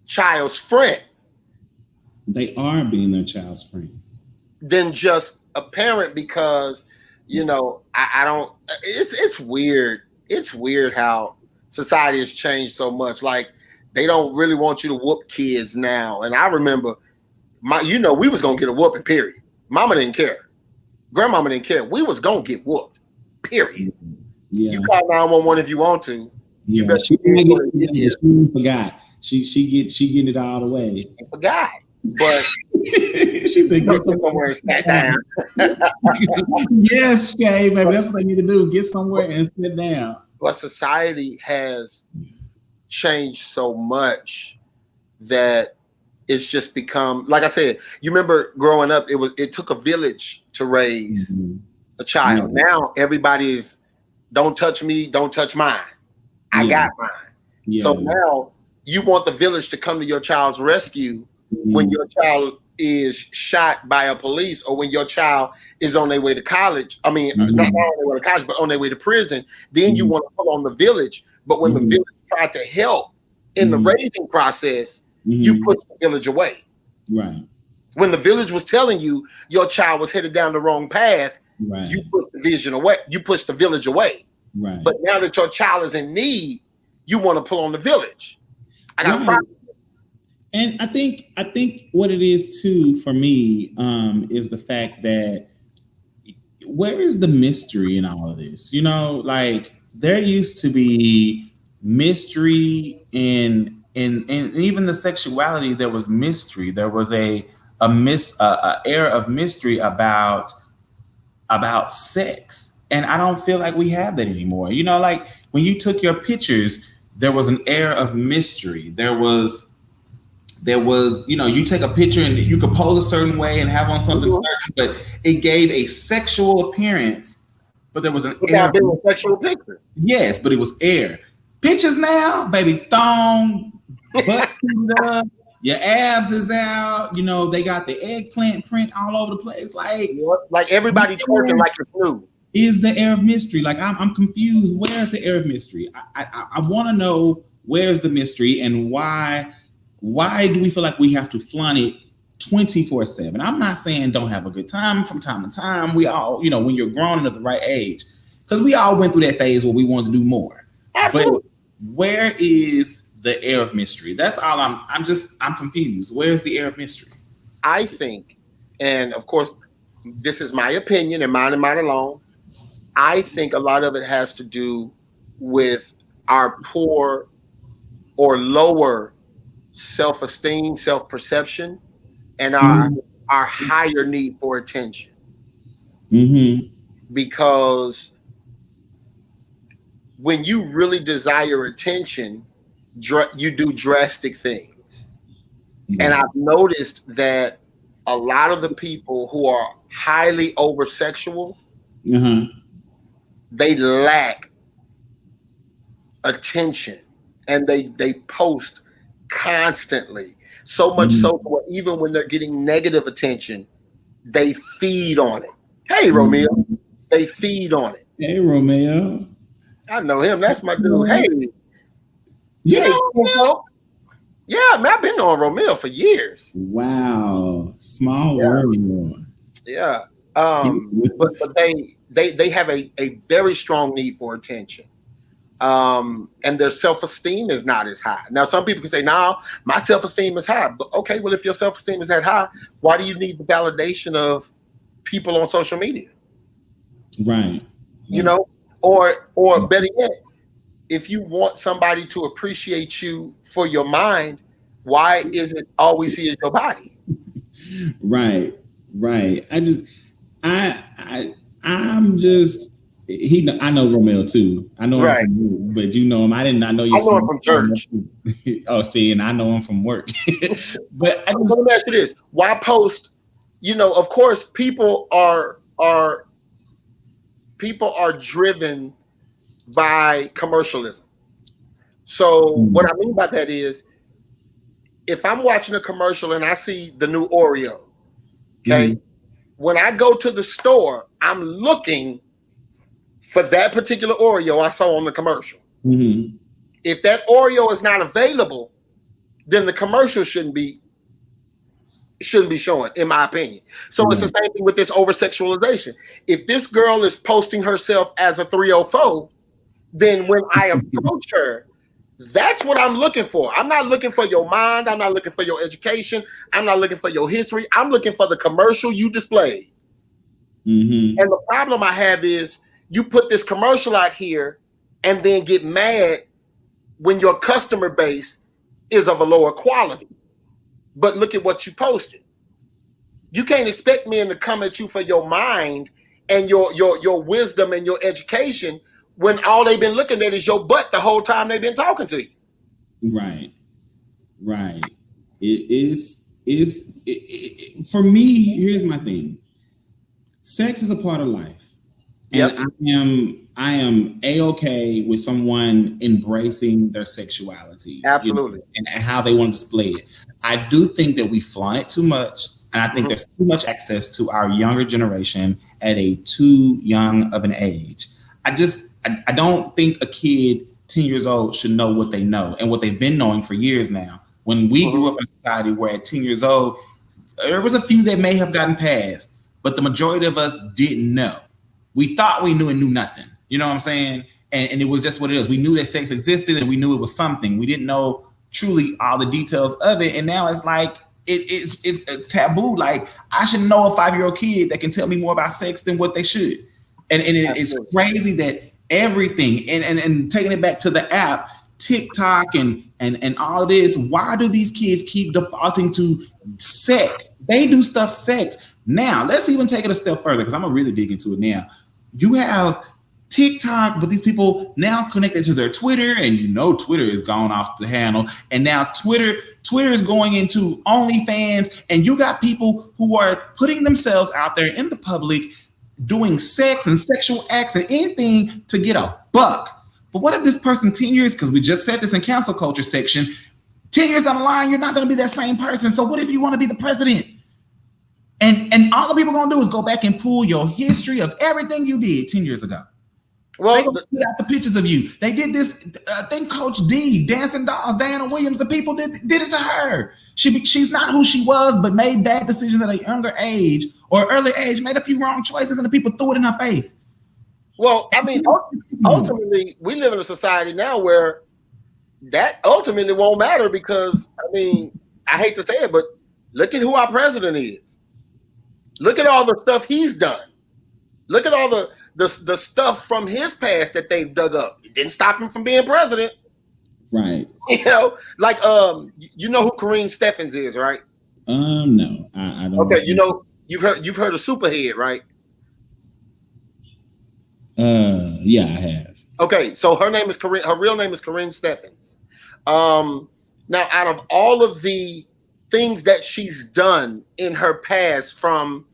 child's friend They are being their child's friend. than just a parent, because I don't, it's weird. It's weird how society has changed so much. Like, they don't really want you to whoop kids now. And I remember we was gonna get a whooping, period. Mama didn't care. Grandmama didn't care. We was gonna get whooped, period. Yeah. You call 911 if you want to. You better she forgot. She getting it all the way. She forgot. But she said, "Get somewhere and sit down." Yes, Shay, baby, that's what I need to do. Get somewhere and sit down. But society has changed so much that it's just become, like I said, you remember growing up, it took a village to raise a child. Now everybody is, don't touch me, don't touch mine. I got mine. So now you want the village to come to your child's rescue when your child is shot by a police, or when your child is on their way to college. I mean, not on their way to college, but on their way to prison. Then you want to pull on the village. But when the village tried to help in the raising process, you push the village away. Right. When the village was telling you your child was headed down the wrong path, you push the vision away. You push the village away. Right. But now that your child is in need, you want to pull on the village. I got a problem. And I think what it is too for me is the fact that where is the mystery in all of this? You know, like there used to be mystery in even the sexuality. There was mystery. There was a air of mystery about sex, and I don't feel like we have that anymore. You know, like when you took your pictures, there was an air of mystery. There was, you know, you take a picture and you could pose a certain way and have on something certain, but it gave a sexual appearance. But there was an air. A sexual picture. Yes, but it was air. Pictures now, baby, thong, butt up, your abs is out. You know, they got the eggplant print all over the place. Like everybody twerking like it's new. Is the air of mystery? Like I'm confused. Where's the air of mystery? I want to know where's the mystery and why do we feel like we have to flaunt it 24/7? I'm not saying don't have a good time from time to time. We all, you know, when you're grown and at the right age, because we all went through that phase where we wanted to do more. Absolutely. But where is the air of mystery? That's all. I'm confused. Where's the air of mystery? I think, and of course, this is my opinion and mine alone. I think a lot of it has to do with our poor or lower self-esteem, self-perception, and our higher need for attention. Because when you really desire attention, you do drastic things. And I've noticed that a lot of the people who are highly over-sexual, they lack attention, and they post constantly. So much so that even when they're getting negative attention, they feed on it. Hey, Romeo. They feed on it. Hey, Romeo. I know him. That's my dude. Hey. Yeah, man, I've been on Romeo for years. Wow. Small world. Yeah. But they have a very strong need for attention. And their self-esteem is not as high. Now, some people can say, no, my self-esteem is high. But okay, well, if your self-esteem is that high, why do you need the validation of people on social media? Right. You know, or better yet, if you want somebody to appreciate you for your mind, why is it all we see is your body? Right. I know Romeo too. I know him from work, but you know him. I did not know you. I know him from church. Oh, see, and I know him from work. But let me ask you this: why post? You know, of course, people are driven by commercialism. So what I mean by that is, if I'm watching a commercial and I see the new Oreo, okay, when I go to the store, I'm looking for that particular Oreo I saw on the commercial. If that Oreo is not available, then the commercial shouldn't be showing, in my opinion. So it's the same thing with this over-sexualization. If this girl is posting herself as a 304, then when I approach her, That's what I'm looking for. I'm not looking for your mind. I'm not looking for your education. I'm not looking for your history. I'm looking for the commercial you displayed. Mm-hmm. And the problem I have is you put this commercial out here and then get mad when your customer base is of a lower quality. But look at what you posted. You can't expect men to come at you for your mind and your wisdom and your education when all they've been looking at is your butt the whole time they've been talking to you. Right. For me, here's my thing. Sex is a part of life. Yep. And I am a-okay with someone embracing their sexuality. Absolutely. And how they want to display it. I do think that we flaunt it too much. And I think there's too much access to our younger generation at a too young of an age. I don't think a kid 10 years old should know what they know and what they've been knowing for years now. When we grew up in a society where at 10 years old, there was a few that may have gotten past, but the majority of us didn't know. We thought we knew and knew nothing. You know what I'm saying? And it was just what it is. We knew that sex existed and we knew it was something. We didn't know truly all the details of it. And now it's like, it's taboo. Like, I should know a 5-year-old kid that can tell me more about sex than what they should. And it's crazy that everything, and taking it back to the app, TikTok and all of this, why do these kids keep defaulting to sex? They do stuff sex. Now, let's even take it a step further, because I'm going to really dig into it now. You have TikTok, but these people now connected to their Twitter, and Twitter is gone off the handle. And now Twitter is going into OnlyFans, and you got people who are putting themselves out there in the public doing sex and sexual acts and anything to get a buck. But what if this person 10 years, because we just said this in cancel culture section, 10 years down the line, you're not going to be that same person. So what if you want to be the president? And all the people going to do is go back and pull your history of everything you did 10 years ago. Well, they put out the pictures of you. They did this thing, Coach D, Dancing Dolls, Diana Williams. The people did it to her. She's not who she was, but made bad decisions at a younger age or early age, made a few wrong choices, and the people threw it in her face. Well, I mean, ultimately, we live in a society now where that ultimately won't matter because, I mean, I hate to say it, but look at who our president is. Look at all the stuff he's done. Look at all the stuff from his past that they've dug up. It didn't stop him from being president. Right. Like you know who Karine Steffens is, right? No, I don't. Okay, you've heard of Superhead, right? Yeah, I have. Okay, so her real name is Karine Steffens. Now, out of all of the things that she's done in her past, from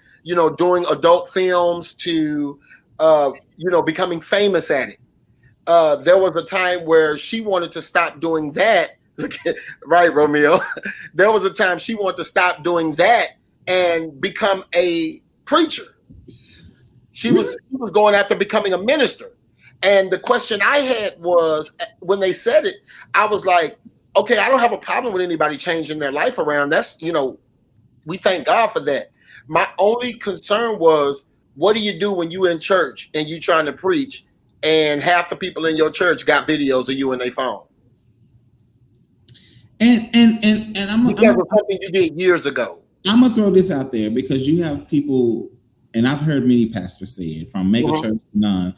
doing adult films to becoming famous at it, there was a time where she wanted to stop doing that. Right, Romeo? There was a time she wanted to stop doing that and become a preacher. She was going after becoming a minister. And the question I had was, when they said it, I was like, okay, I don't have a problem with anybody changing their life around. That's, we thank God for that. My only concern was, what do you do when you in church and you trying to preach and half the people in your church got videos of you in their phone? And I'm something you did years ago. I'm gonna throw this out there because you have people, and I've heard many pastors say it, from mega church to none.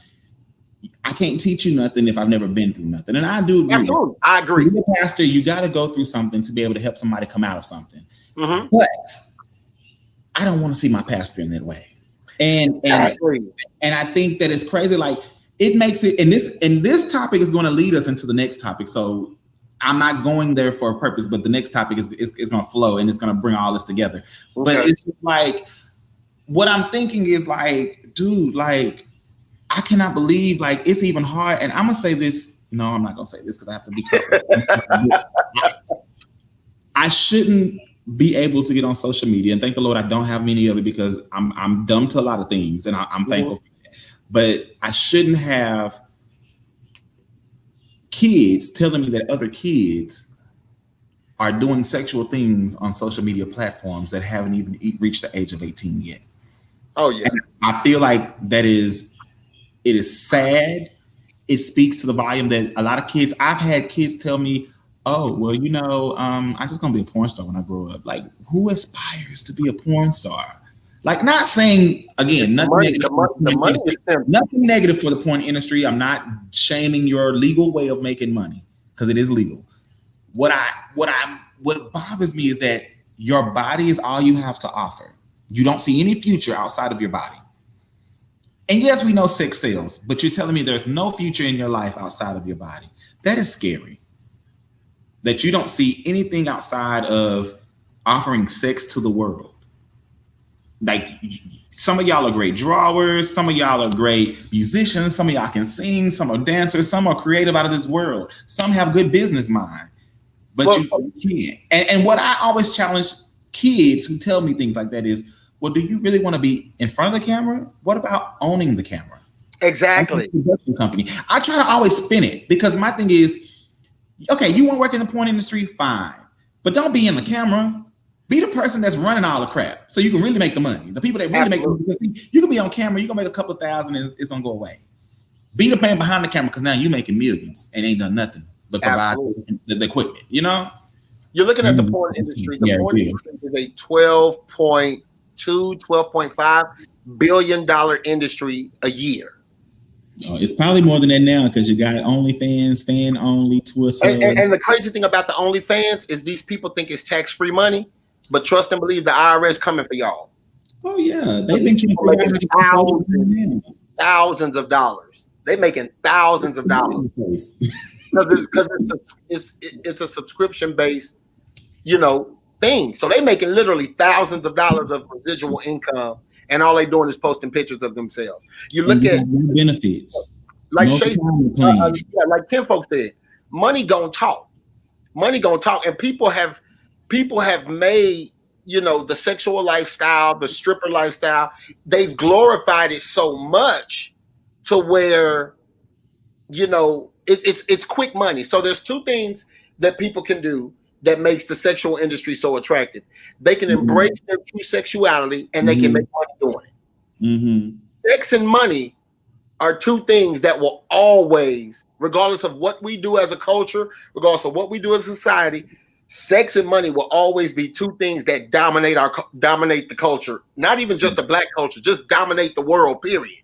I can't teach you nothing if I've never been through nothing. And I do agree. Absolutely. I agree. To be a pastor, you got to go through something to be able to help somebody come out of something. Mm-hmm. But I don't want to see my pastor in that way. And I think that it's crazy. Like, it makes it, and this topic is going to lead us into the next topic. So I'm not going there for a purpose, but the next topic is going to flow and it's going to bring all this together. Okay. But it's just like, what I'm thinking is like, dude, like, I cannot believe, like, it's even hard. And I'm going to say this. No, I'm not going to say this because I have to be careful. I shouldn't be able to get on social media, and thank the Lord I don't have many of it because I'm dumb to a lot of things, and I'm thankful for that. But I shouldn't have kids telling me that other kids are doing sexual things on social media platforms that haven't even reached the age of 18 yet. Oh, yeah. And I feel like it is sad. it speaks to the volume that a lot of kids. I've had kids tell me, "Oh, well, I'm just gonna be a porn star when I grow up." Like, who aspires to be a porn star? Like, not saying again, The nothing money, negative. the money is simple. Nothing negative for the porn industry. I'm not shaming your legal way of making money because it is legal. What bothers me is that your body is all you have to offer. You don't see any future outside of your body. And yes, we know sex sells, but you're telling me there's no future in your life outside of your body. That is scary. That you don't see anything outside of offering sex to the world. Like, some of y'all are great drawers, some of y'all are great musicians, some of y'all can sing, some are dancers, some are creative out of this world, some have good business mind, but Well, you can't. And what I always challenge kids who tell me things like that is, well, do you really want to be in front of the camera? What about owning the camera? exactly. Production company. I try to always spin it because my thing is, okay, you want to work in the porn industry, fine, but don't be in the camera. Be the person that's running all the crap, so you can really make the money. The people that really make the money, because you can be on camera, you can make a couple of thousand, and it's gonna go away. Be the man behind the camera, because now you making millions and ain't done nothing but provide the equipment. You're looking at the porn industry. The porn industry is a $12.2, $12.5 billion industry a year. Oh, it's probably more than that now because you got OnlyFans, fan only, Twitter. And the crazy thing about the OnlyFans is these people think it's tax-free money, but trust and believe the IRS coming for y'all. Oh yeah, they've been making thousands of dollars. They're making thousands of dollars because it's a subscription-based, thing. So they're making literally thousands of dollars of residual income, and all they're doing is posting pictures of themselves. You look at benefits, like like Kim folks said, money gonna talk. Money gonna talk, and people have made the sexual lifestyle, the stripper lifestyle. They've glorified it so much to where it's quick money. So there's two things that people can do that makes the sexual industry so attractive. They can embrace their true sexuality, and they can make money doing it. Sex and money are two things that will always, regardless of what we do as a culture, regardless of what we do as a society, sex and money will always be two things that dominate the culture. Not even just the black culture, just dominate the world, period.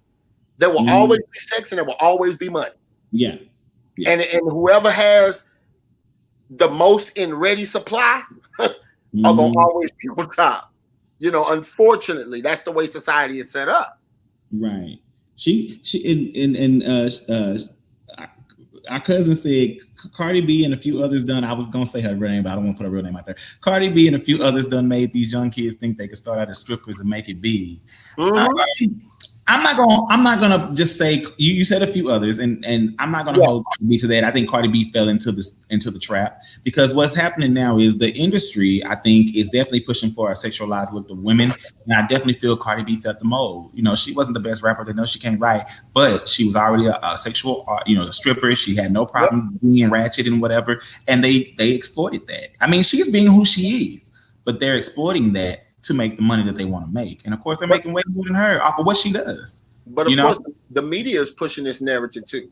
There will always be sex and there will always be money. Yeah. And whoever has the most in ready supply are going to always be on top. Unfortunately, that's the way society is set up. Right. Our cousin said Cardi B and a few others done. I was gonna say her real name, but I don't want to put her real name out there. Cardi B and a few others done made these young kids think they could start out as strippers and make it big. I'm not gonna just say you said a few others, and I'm not gonna hold me to that. I think Cardi B fell into the trap, because what's happening now is the industry, I think, is definitely pushing for a sexualized look of women, and I definitely feel Cardi B felt the mold. She wasn't the best rapper. They know she can't write, but she was already a sexual, a stripper. She had no problem being ratchet and whatever, and they exploited that. I mean, she's being who she is, but they're exploiting that to make the money that they want to make. And of course, they're making way more than her off of what she does. But of course, the media is pushing this narrative too,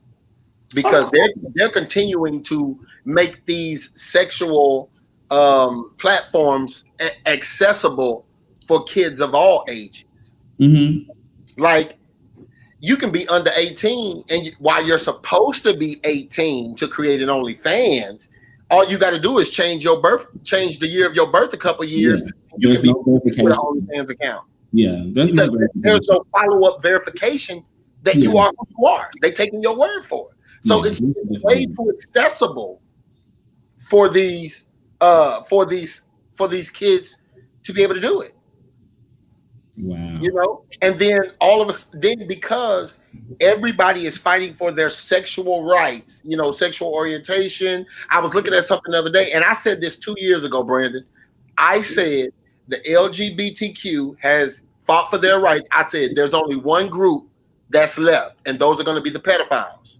because they're continuing to make these sexual platforms accessible for kids of all ages. Like, you can be under 18, and while you're supposed to be 18 to create an OnlyFans, all you got to do is change the year of your birth a couple of years. There's no verification. With an OnlyFans account. Yeah, there's no follow-up verification that you are who you are. They're taking your word for it. So it's way too accessible for these kids to be able to do it. Wow. And then because everybody is fighting for their sexual rights, sexual orientation. I was looking at something the other day, and I said this 2 years ago, Brandon. I said the LGBTQ has fought for their rights. I said there's only one group that's left, and those are going to be the pedophiles.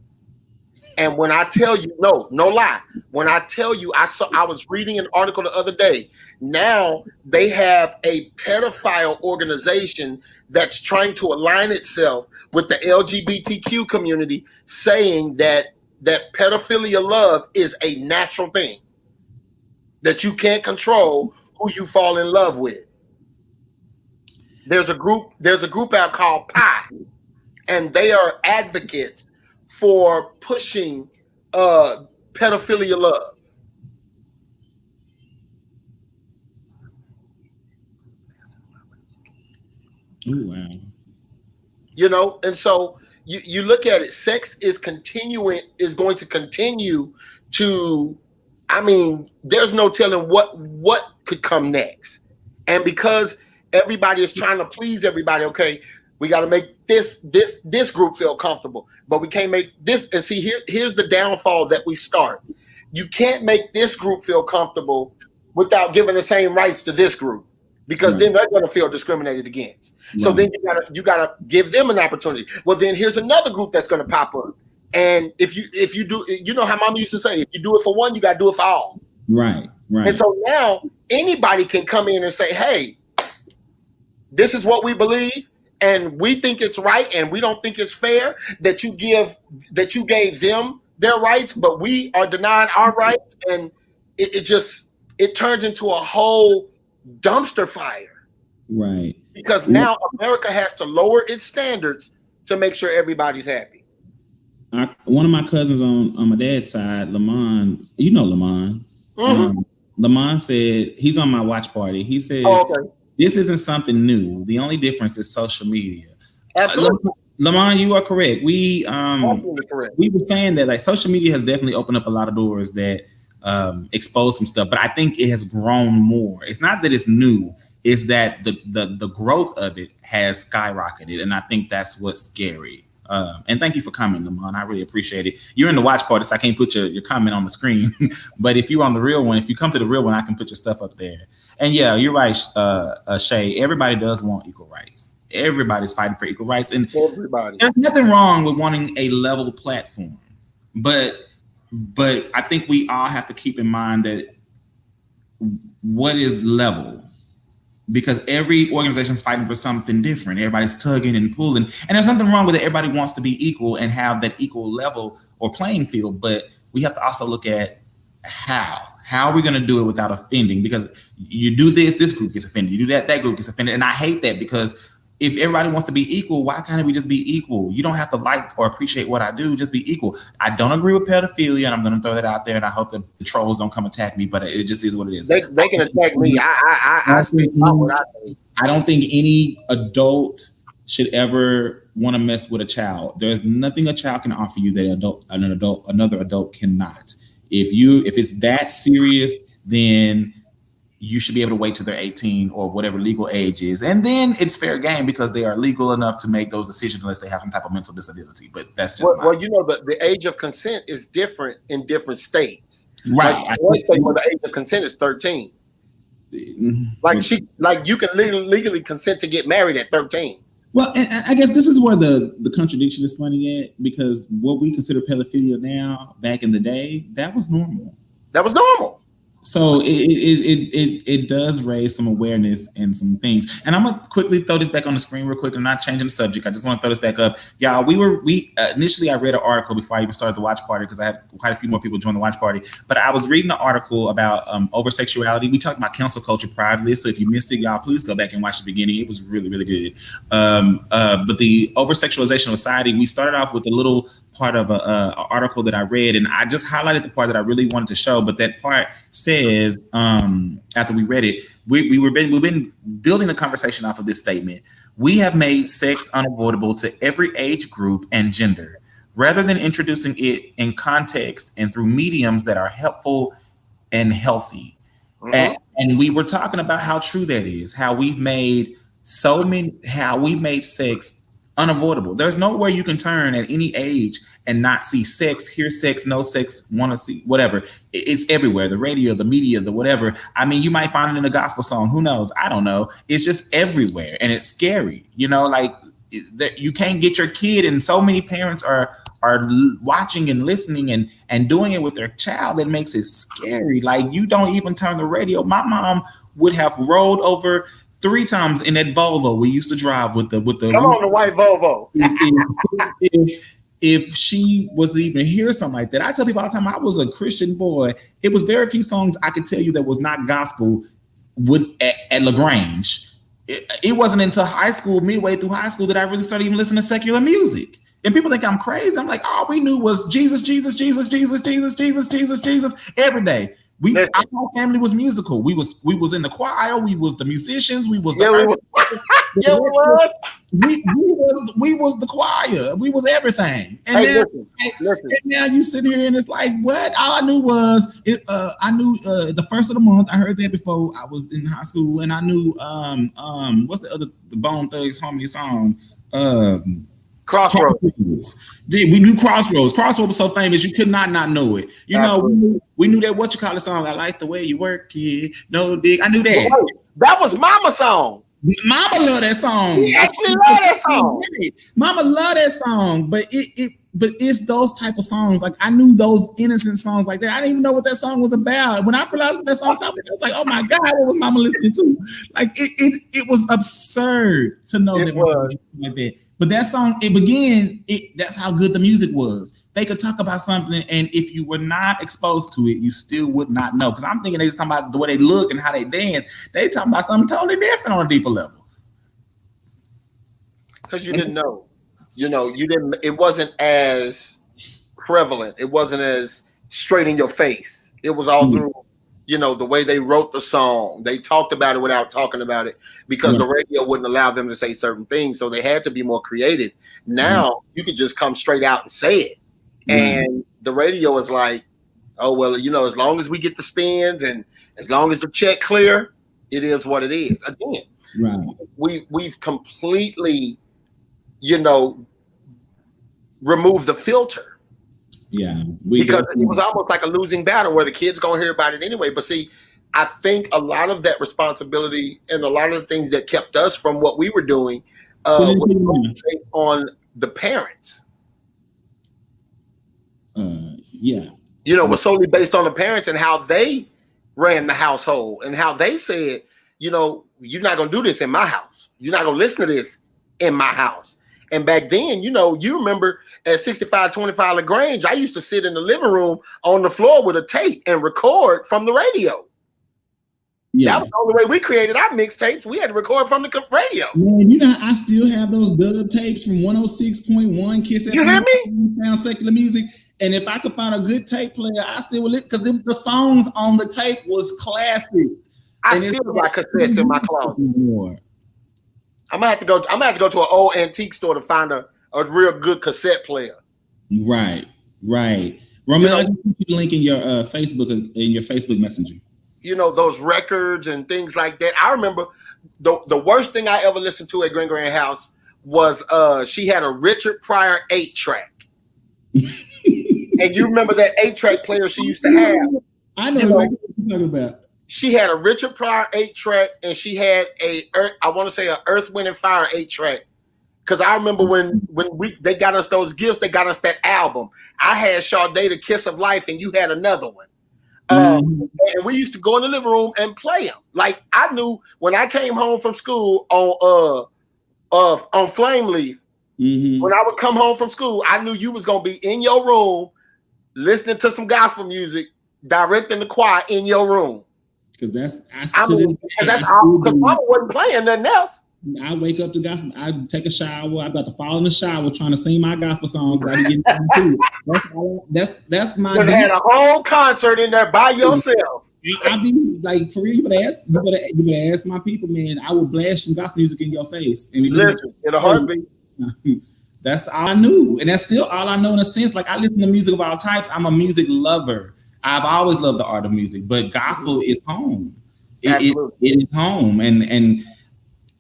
And when I tell you, no lie, when I tell you, I was reading an article the other day. Now they have a pedophile organization that's trying to align itself with the LGBTQ community, saying that pedophilia love is a natural thing, that you can't control who you fall in love with. There's a group out called Pi, and they are advocates for pushing pedophilia love. Oh wow. And so you look at it, sex is going to continue to, I mean, there's no telling what could come next. And because everybody is trying to please everybody, okay, we got to make this group feel comfortable, but we can't make this. And see, here's the downfall that we start. You can't make this group feel comfortable without giving the same rights to this group, because then they're going to feel discriminated against. So then you gotta give them an opportunity. Well, then here's another group that's going to pop up. And if you do, how Mama used to say, if you do it for one, you got to do it for all. Right. And so now anybody can come in and say, hey, this is what we believe, and we think it's right, and we don't think it's fair that you gave them their rights, but we are denying our rights. And it turns into a whole dumpster fire. Right. Because now America has to lower its standards to make sure everybody's happy. One of my cousins on my dad's side, Lamont, Lamont. Mm-hmm. Lamont said, he's on my watch party. He says, this isn't something new. The only difference is social media. Absolutely. Lamont, you are correct. We correct. We were saying that like social media has definitely opened up a lot of doors that expose some stuff, but I think it has grown more. It's not that it's new. Is that the growth of it has skyrocketed, and I think that's what's scary. And thank you for coming, Lamont. I really appreciate it. You're in the watch party, so I can't put your comment on the screen. But if you're on the real one, if you come to the real one, I can put your stuff up there. And yeah, you're right, Shay. Everybody does want equal rights. Everybody's fighting for equal rights, and there's nothing wrong with wanting a level platform. But I think we all have to keep in mind that what is level. Because every organization is fighting for something different. Everybody's tugging and pulling. And there's nothing wrong with it. Everybody wants to be equal and have that equal level or playing field. But we have to also look at how. How are we going to do it without offending? Because you do this group gets offended. You do that group gets offended. And I hate that, because if everybody wants to be equal, why can't we just be equal? You don't have to like or appreciate what I do. Just be equal. I don't agree with pedophilia, and I'm going to throw that out there. And I hope the trolls don't come attack me, but it just is what it is. They can attack me. I speak out what I think. I don't think any adult should ever want to mess with a child. There's nothing a child can offer you that another adult cannot. If it's that serious, then you should be able to wait till they're 18 or whatever legal age is. And then it's fair game, because they are legal enough to make those decisions unless they have some type of mental disability. But that's just the age of consent is different in different states. Right. Like one state where the age of consent is 13. Like you can legally consent to get married at 13. Well, and I guess this is where the contradiction is funny at, because what we consider pedophilia now, back in the day, that was normal. So it does raise some awareness and some things. And I'm gonna quickly throw this back on the screen real quick. I'm not changing the subject. I just want to throw this back up, y'all. We initially I read an article before I even started the watch party, because I had quite a few more people join the watch party. But I was reading an article about over sexuality. We talked about cancel culture privately, so if you missed it, y'all, please go back and watch the beginning. It was really, really good. But the over sexualization of society, we started off with a little part of an article that I read, and I just highlighted the part that I really wanted to show. But that part says, after we read it, we've been building the conversation off of this statement. We have made sex unavoidable to every age group and gender, rather than introducing it in context and through mediums that are helpful and healthy. Mm-hmm. And we were talking about how true that is, how we've made sex unavoidable. There's nowhere you can turn at any age and not see sex, hear sex, know sex, want to see whatever. It's everywhere. The radio, the media, the whatever. I mean, you might find it in a gospel song. Who knows? I don't know. It's just everywhere, and it's scary. Like that you can't get your kid, and so many parents are watching and listening and doing it with their child. That makes it scary. Like, you don't even turn the radio. My mom would have rolled over 3 times in that Volvo we used to drive with the Come on, the white Volvo. If she was to even hear something like that. I tell people all the time, I was a Christian boy. It was very few songs I could tell you that was not gospel at LaGrange. It wasn't until high school, midway through high school, that I really started even listening to secular music. And people think I'm crazy. I'm like, all we knew was Jesus, Jesus, Jesus, Jesus, Jesus, Jesus, Jesus, Jesus every day. Our whole family was musical. We was in the choir. We was the musicians. We was the we was the choir. We was everything. And listen. And now you sit here and it's like, what? All I knew was I knew the first of the month. I heard that before I was in high school, and I knew what's the Bone Thugs Harmony song? Crossroads. We knew Crossroads. Crossroads was so famous you could not know it. You Absolutely. Know, we knew that song. I like the way you work, kid. No dig. I knew that. That was Mama's song. Mama love that song. She actually love that song. Mama love that song, but it's those type of songs. Like, I knew those innocent songs like that. I didn't even know what that song was about. When I realized what that song was about, I was like, oh my God, what was Mama listening to? Like, it was absurd to know that was like that. But that song, that's how good the music was. They could talk about something, and if you were not exposed to it, you still would not know. Because I'm thinking they was talking about the way they look and how they dance. They talking about something totally different on a deeper level. Because you didn't know. You didn't. It wasn't as prevalent. It wasn't as straight in your face. It was all through, the way they wrote the song. They talked about it without talking about it because the radio wouldn't allow them to say certain things. So they had to be more creative. Now you could just come straight out and say it. And the radio is like, oh, well, as long as we get the spins and as long as the check clear, it is what it is. Again, we've completely, removed the filter. Yeah. Because it was almost like a losing battle where the kids going to hear about it anyway. But see, I think a lot of that responsibility and a lot of the things that kept us from what we were doing was on the parents. Was solely based on the parents and how they ran the household and how they said, you're not going to do this in my house. You're not going to listen to this in my house. And back then, you remember at 6525 LaGrange, I used to sit in the living room on the floor with a tape and record from the radio. Yeah. That was the only way we created our mixtapes. We had to record from the radio. Man, I still have those dub tapes from 106.1 Kiss FM. You hear me? Found secular music. And if I could find a good tape player, I still would listen because the songs on the tape was classic. I still got cassettes in my closet. I'm gonna have to go to an old antique store to find a real good cassette player. Right. Roman, I just put the link in your Facebook Messenger. Those records and things like that. I remember the worst thing I ever listened to at Grand house was she had a Richard Pryor 8-track. And you remember that 8-track player she used to have? I know exactly what you're talking about. She had a Richard Pryor 8-track, and she had I want to say an Earth, Wind, and Fire 8-track. Because I remember when they got us those gifts, they got us that album. I had Sade, The Kiss of Life, and you had another one. And we used to go in the living room and play them. Like, I knew when I came home from school on Flame Leaf, when I would come home from school, I knew you was gonna be in your room listening to some gospel music, directing the choir in your room. Because because Mama wasn't playing nothing else. I wake up to gospel. I take a shower. I got to fall in the shower trying to sing my gospel songs. That's my. You had a whole concert in there by yourself. I be like, for real. You better ask my people, man. I will blast some gospel music in your face. And listen, in a heartbeat. That's all I knew, and that's still all I know in a sense. Like, I listen to music of all types. I'm a music lover. I've always loved the art of music, but gospel is home. It is home, and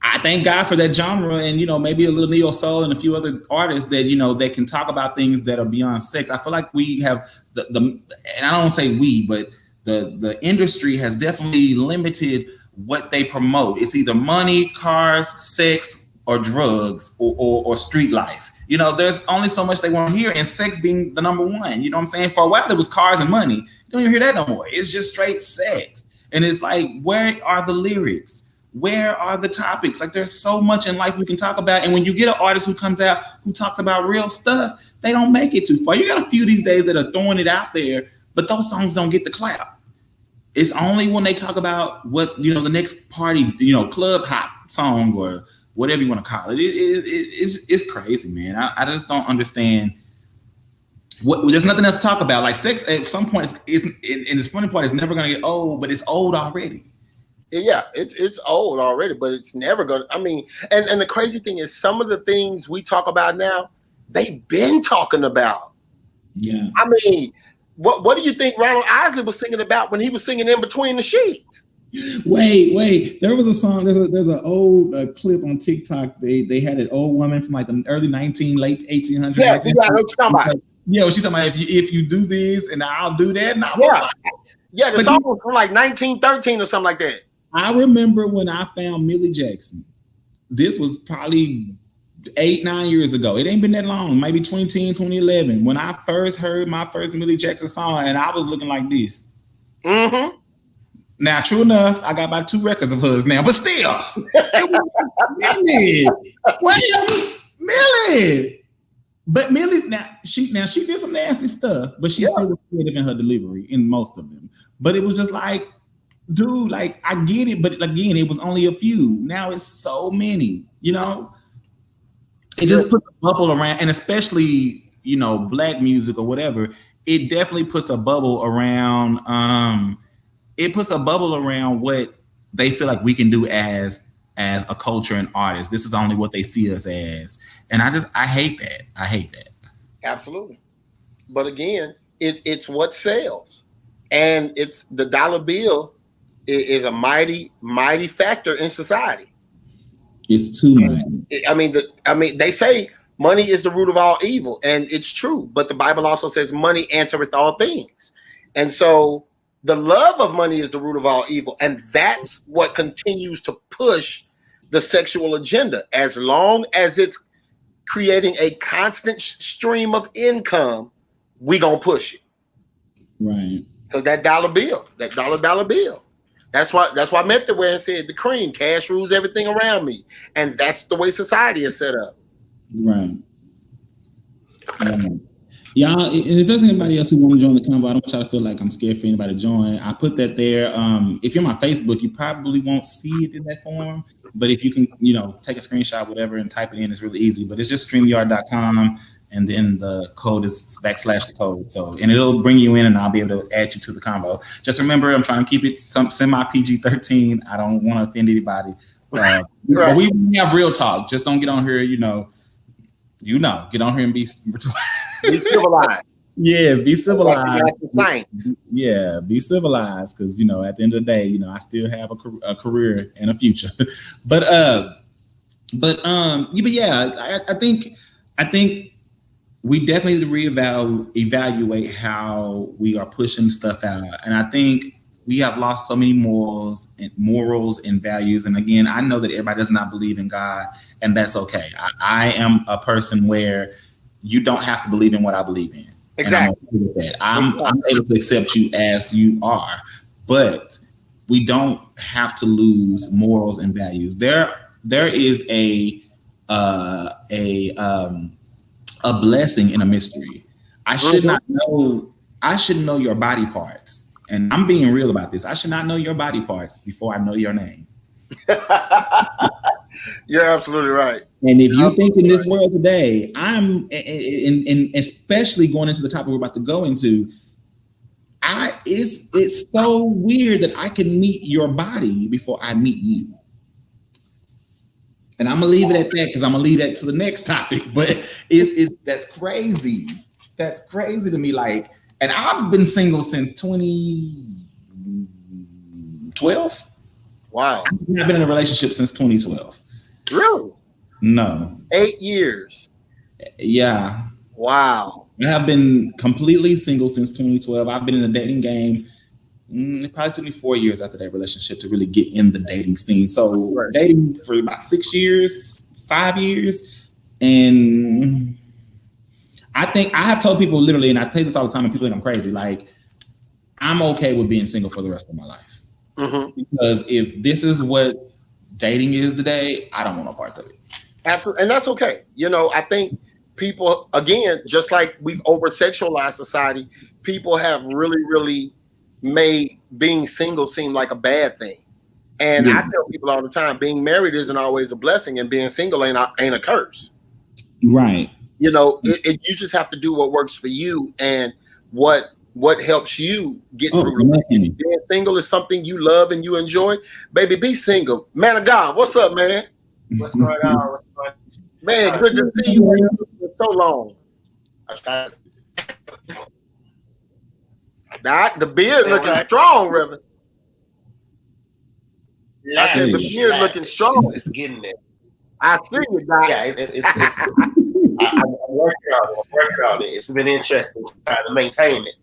I thank God for that genre, and maybe a little neo soul and a few other artists that that can talk about things that are beyond sex. I feel like we have the and I don't say we, but the industry has definitely limited what they promote. It's either money, cars, sex, or drugs or street life. You know, there's only so much they want to hear, and sex being the number one. You know what I'm saying? For a while, it was cars and money. You don't even hear that no more. It's just straight sex. And it's like, where are the lyrics? Where are the topics? Like, there's so much in life we can talk about. And when you get an artist who comes out who talks about real stuff, they don't make it too far. You got a few these days that are throwing it out there, but those songs don't get the clout. It's only when they talk about what, you know, the next party, you know, club hop song or whatever you want to call it. It's crazy, man. I just don't understand. There's nothing else to talk about. Like, sex at some point is and this funny part is never going to get old, but it's old already. Yeah, it's old already, but it's never gonna. I mean, and the crazy thing is, some of the things we talk about now, they've been talking about. Yeah. I mean, what do you think Ronald Isley was singing about when he was singing In Between the Sheets? Wait. There was a song. There's an old clip on TikTok. They had an old woman from like the early late 1800s. Yeah, what you talking about? Yeah, she's talking about if you do this and I'll do that. And I Yeah, was like, yeah, the song was from like 1913 or something like that. I remember when I found Millie Jackson. This was probably 8-9 years ago. It ain't been that long, maybe 2010, 2011. When I first heard my first Millie Jackson song, and I was looking like this. Mm-hmm. Now, true enough, I got about 2 records of hers now, but still, Millie, Millie. But Millie, now she did some nasty stuff, but she still was creative in her delivery in most of them. But it was just like, dude, like, I get it, but again, it was only a few. Now it's so many, you know. It just puts a bubble around, and especially, you know, Black music or whatever. It definitely puts a bubble around. It puts a bubble around what they feel like we can do as a culture and artists. This is only what they see us as, and I hate that. I hate that. Absolutely. But again, it's what sells, and it's the dollar bill is a mighty factor in society. It's too much. I mean, they say money is the root of all evil, and it's true. But the Bible also says money answereth all things, and so the love of money is the root of all evil, and that's what continues to push the sexual agenda. As long as it's creating a constant stream of income, we gonna push it, right? Because that dollar bill. That's why Method Man said the cream, cash rules everything around me. And that's the way society is set up. Right. Y'all, and if there's anybody else who want to join the convo, I don't want y'all to feel like I'm scared for anybody to join. I put that there. If you're on my Facebook, you probably won't see it in that form. But if you can, you know, take a screenshot, whatever, and type it in, it's really easy. But it's just StreamYard.com. And then the code is / the code. So, and it'll bring you in, and I'll be able to add you to the combo. Just remember, I'm trying to keep it semi PG-13. I don't want to offend anybody. Right. But we have real talk. Just don't get on here, get on here and be civilized. Yes, be civilized. Yeah, be civilized, because at the end of the day, I still have a career and a future. I think we definitely need to evaluate how we are pushing stuff out. And I think we have lost so many morals and values. And again, I know that everybody does not believe in God, and that's okay. I am a person where you don't have to believe in what I believe in. Exactly. I'm able to accept you as you are, but we don't have to lose morals and values. There is a blessing in a mystery. I should not know. I should know your body parts, and I'm being real about this. I should not know your body parts before I know your name. You're absolutely right. And if you think in this world today, and especially going into the topic we're about to go into, it's so weird that I can meet your body before I meet you. And I'm gonna leave it at that, because I'm gonna leave that to the next topic. But that's crazy. That's crazy to me. Like, and I've been single since 2012. Wow. I've been in a relationship since 2012. Really? No. 8 years. Yeah. Wow. I have been completely single since 2012. I've been in the dating game. It probably took me 4 years after that relationship to really get in the dating scene. So dating for about 6 years, 5 years, and I think I have told people literally, and I tell this all the time, and people think I'm crazy. Like, I'm okay with being single for the rest of my life. Because if this is what dating is today, I don't want no parts of it. Absolutely. And that's okay. You know, I think people, again, just like we've over sexualized society, people have really, really made being single seem like a bad thing. And I tell people all the time, being married isn't always a blessing, and being single ain't a curse. Right. You know, you just have to do what works for you and what helps you get through. Being single is something you love and you enjoy. Baby, be single. Man of God, what's up, man? What's going on? Man, good to see you for so long. The beard looking strong, Reverend. Yeah, I said the beard looking strong. It's getting there. I see you, Doc. Yeah, I'm working on it. It's been interesting trying to maintain it.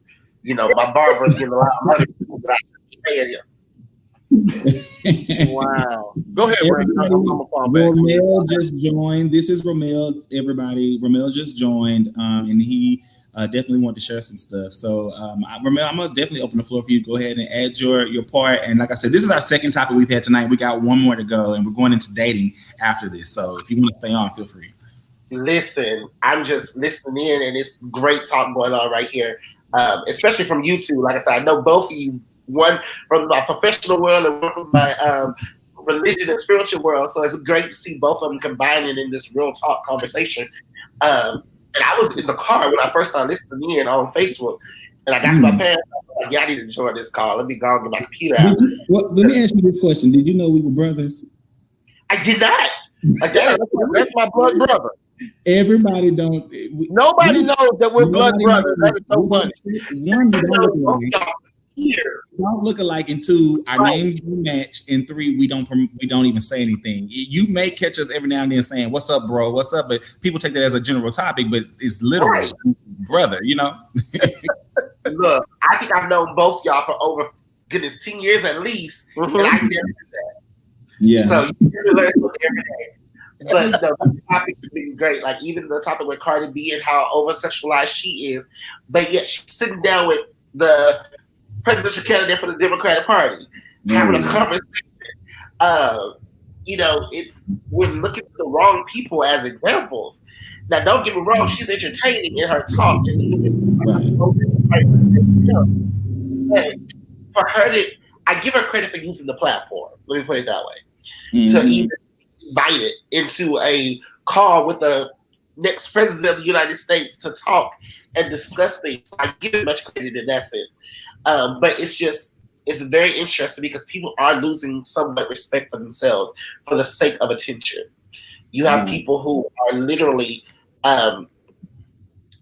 You know, my barber's getting a lot of money, but I can't pay it. Wow. Go ahead, Romel just joined. This is Romel, everybody. Romel just joined, and he definitely wanted to share some stuff. So, Romel, I'm going to definitely open the floor for you. Go ahead and add your part. And like I said, this is our second topic we've had tonight. We got one more to go, and we're going into dating after this. So if you want to stay on, feel free. Listen, I'm just listening in, and it's great talk going on right here, especially from you two. Like I said, I know both of you, one from my professional world and one from my religion and spiritual world. So it's great to see both of them combining in this real talk conversation. And I was in the car when I first started listening in on Facebook, and I got to my parents. I was like, yeah, I need to join this call. Let me go and get my computer out. Let me ask you this question. Did you know we were brothers? I did not. Like, that's my blood brother. Everybody don't. Nobody knows that we're blood brothers. That is so funny. One, don't look alike, and two, our names don't match, and three, we don't even say anything. You may catch us every now and then saying, "What's up, bro? What's up?" But people take that as a general topic, but it's literally brother, you know. Look, I think I've known both y'all for over 10 years at least, and I never did that. Yeah. So you learn something every day. But the topic has been great. Like even the topic with Cardi B and how over sexualized she is, but yet she's sitting down with the presidential candidate for the Democratic Party, having a conversation. You know, we're looking at the wrong people as examples. Now, don't get me wrong; she's entertaining in her talk, and for her I give her credit for using the platform. Let me put it that way. To even invite it into a call with the next president of the United States to talk and discuss things. I give it much credit in that sense. But it's very interesting because people are losing somewhat respect for themselves for the sake of attention. You have people who are literally,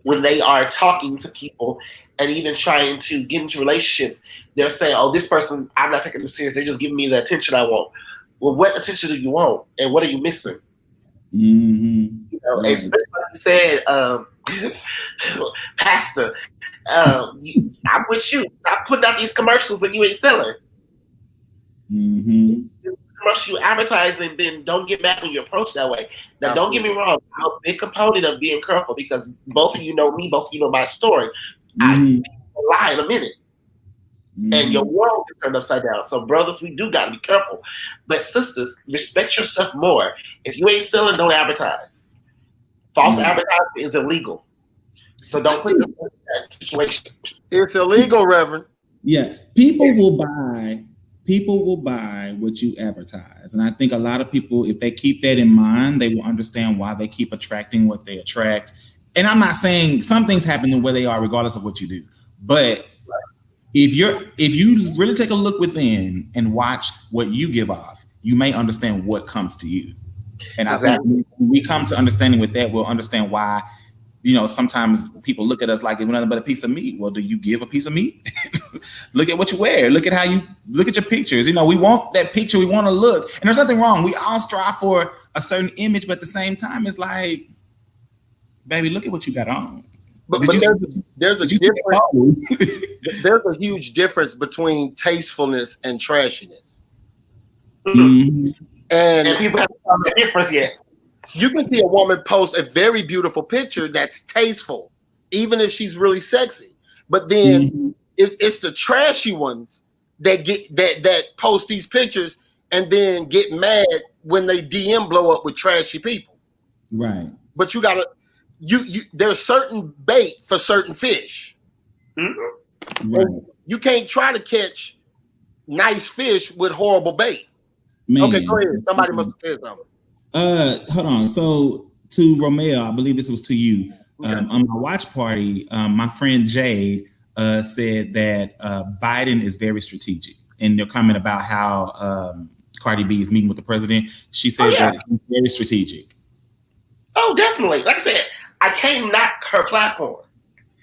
when they are talking to people and even trying to get into relationships, they're saying, "Oh, this person, I'm not taking them serious. They're just giving me the attention I want." Well, what attention do you want, and what are you missing? You know, especially like you said, Pastor. I'm with you. Stop putting out these commercials that you ain't selling. Commercial you advertising, then don't get back when you approach that way. Now, don't get me wrong. I'm a big component of being careful because both of you know me, both of you know my story. I lie in a minute. And your world is turned upside down. So, brothers, we do got to be careful. But sisters, respect yourself more. If you ain't selling, don't advertise. False advertising is illegal. So don't put yourself in that situation. It's illegal, Reverend. Yeah, people will buy what you advertise, and I think a lot of people, if they keep that in mind, they will understand why they keep attracting what they attract. And I'm not saying some things happen the way they are, regardless of what you do, but if you really take a look within and watch what you give off, you may understand what comes to you. And I think when we come to understanding with that, we'll understand why, you know, sometimes people look at us like it's nothing but a piece of meat. Well, do you give a piece of meat? Look at what you wear. Look at how you look at your pictures. You know, we want that picture. We want to look. And there's nothing wrong. We all strive for a certain image, but at the same time, it's like, baby, look at what you got on. But there's a huge difference between tastefulness and trashiness. And people haven't found the difference yet. You can see a woman post a very beautiful picture that's tasteful, even if she's really sexy. But then it's the trashy ones that get that post these pictures and then get mad when they DM blow up with trashy people. Right. But you gotta there's certain bait for certain fish. Right. You can't try to catch nice fish with horrible bait. Man. Okay, go ahead. Somebody must have said something. Hold on. So to Romeo, I believe this was to you. Okay. On my watch party, my friend Jade said that Biden is very strategic. And your comment about how Cardi B is meeting with the president, she said that he's very strategic. Oh, definitely. Like I said, I can't knock her platform.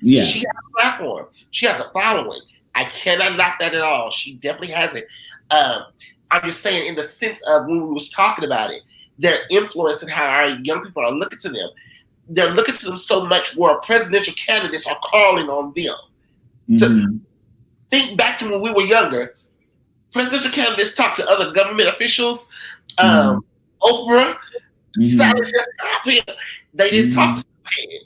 Yeah. She has a platform. She has a following. I cannot knock that at all. She definitely has it. I'm just saying in the sense of when we was talking about it, their influence and how our young people are looking to them. They're looking to them so much where presidential candidates are calling on them. To think back to when we were younger, presidential candidates talk to other government officials, Oprah, Sarah Jessica. They didn't talk to somebody.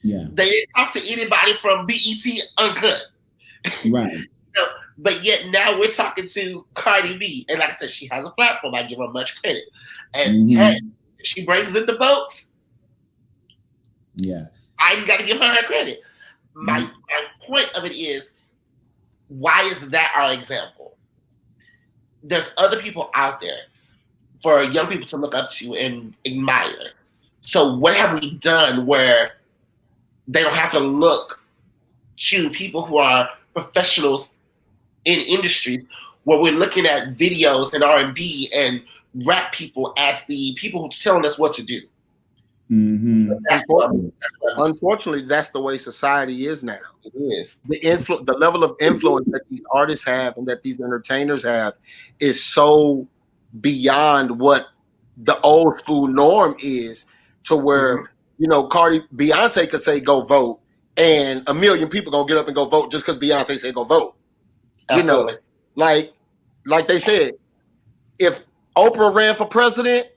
Yeah. They didn't talk to anybody from BET Uncut. Right. But yet now we're talking to Cardi B. And like I said, she has a platform. I give her much credit. And hey, she brings in the votes. Yeah. I got to give her credit. My point of it is, why is that our example? There's other people out there for young people to look up to and admire. So what have we done where they don't have to look to people who are professionals in industries, where we're looking at videos and R&B and rap people as the people who are telling us what to do? Unfortunately, that's the way society is now. It is. The level of influence that these artists have and that these entertainers have is so beyond what the old school norm is, to where Beyonce could say go vote, and a million people gonna get up and go vote just because Beyonce said go vote. Absolutely. Like they said, if Oprah ran for president,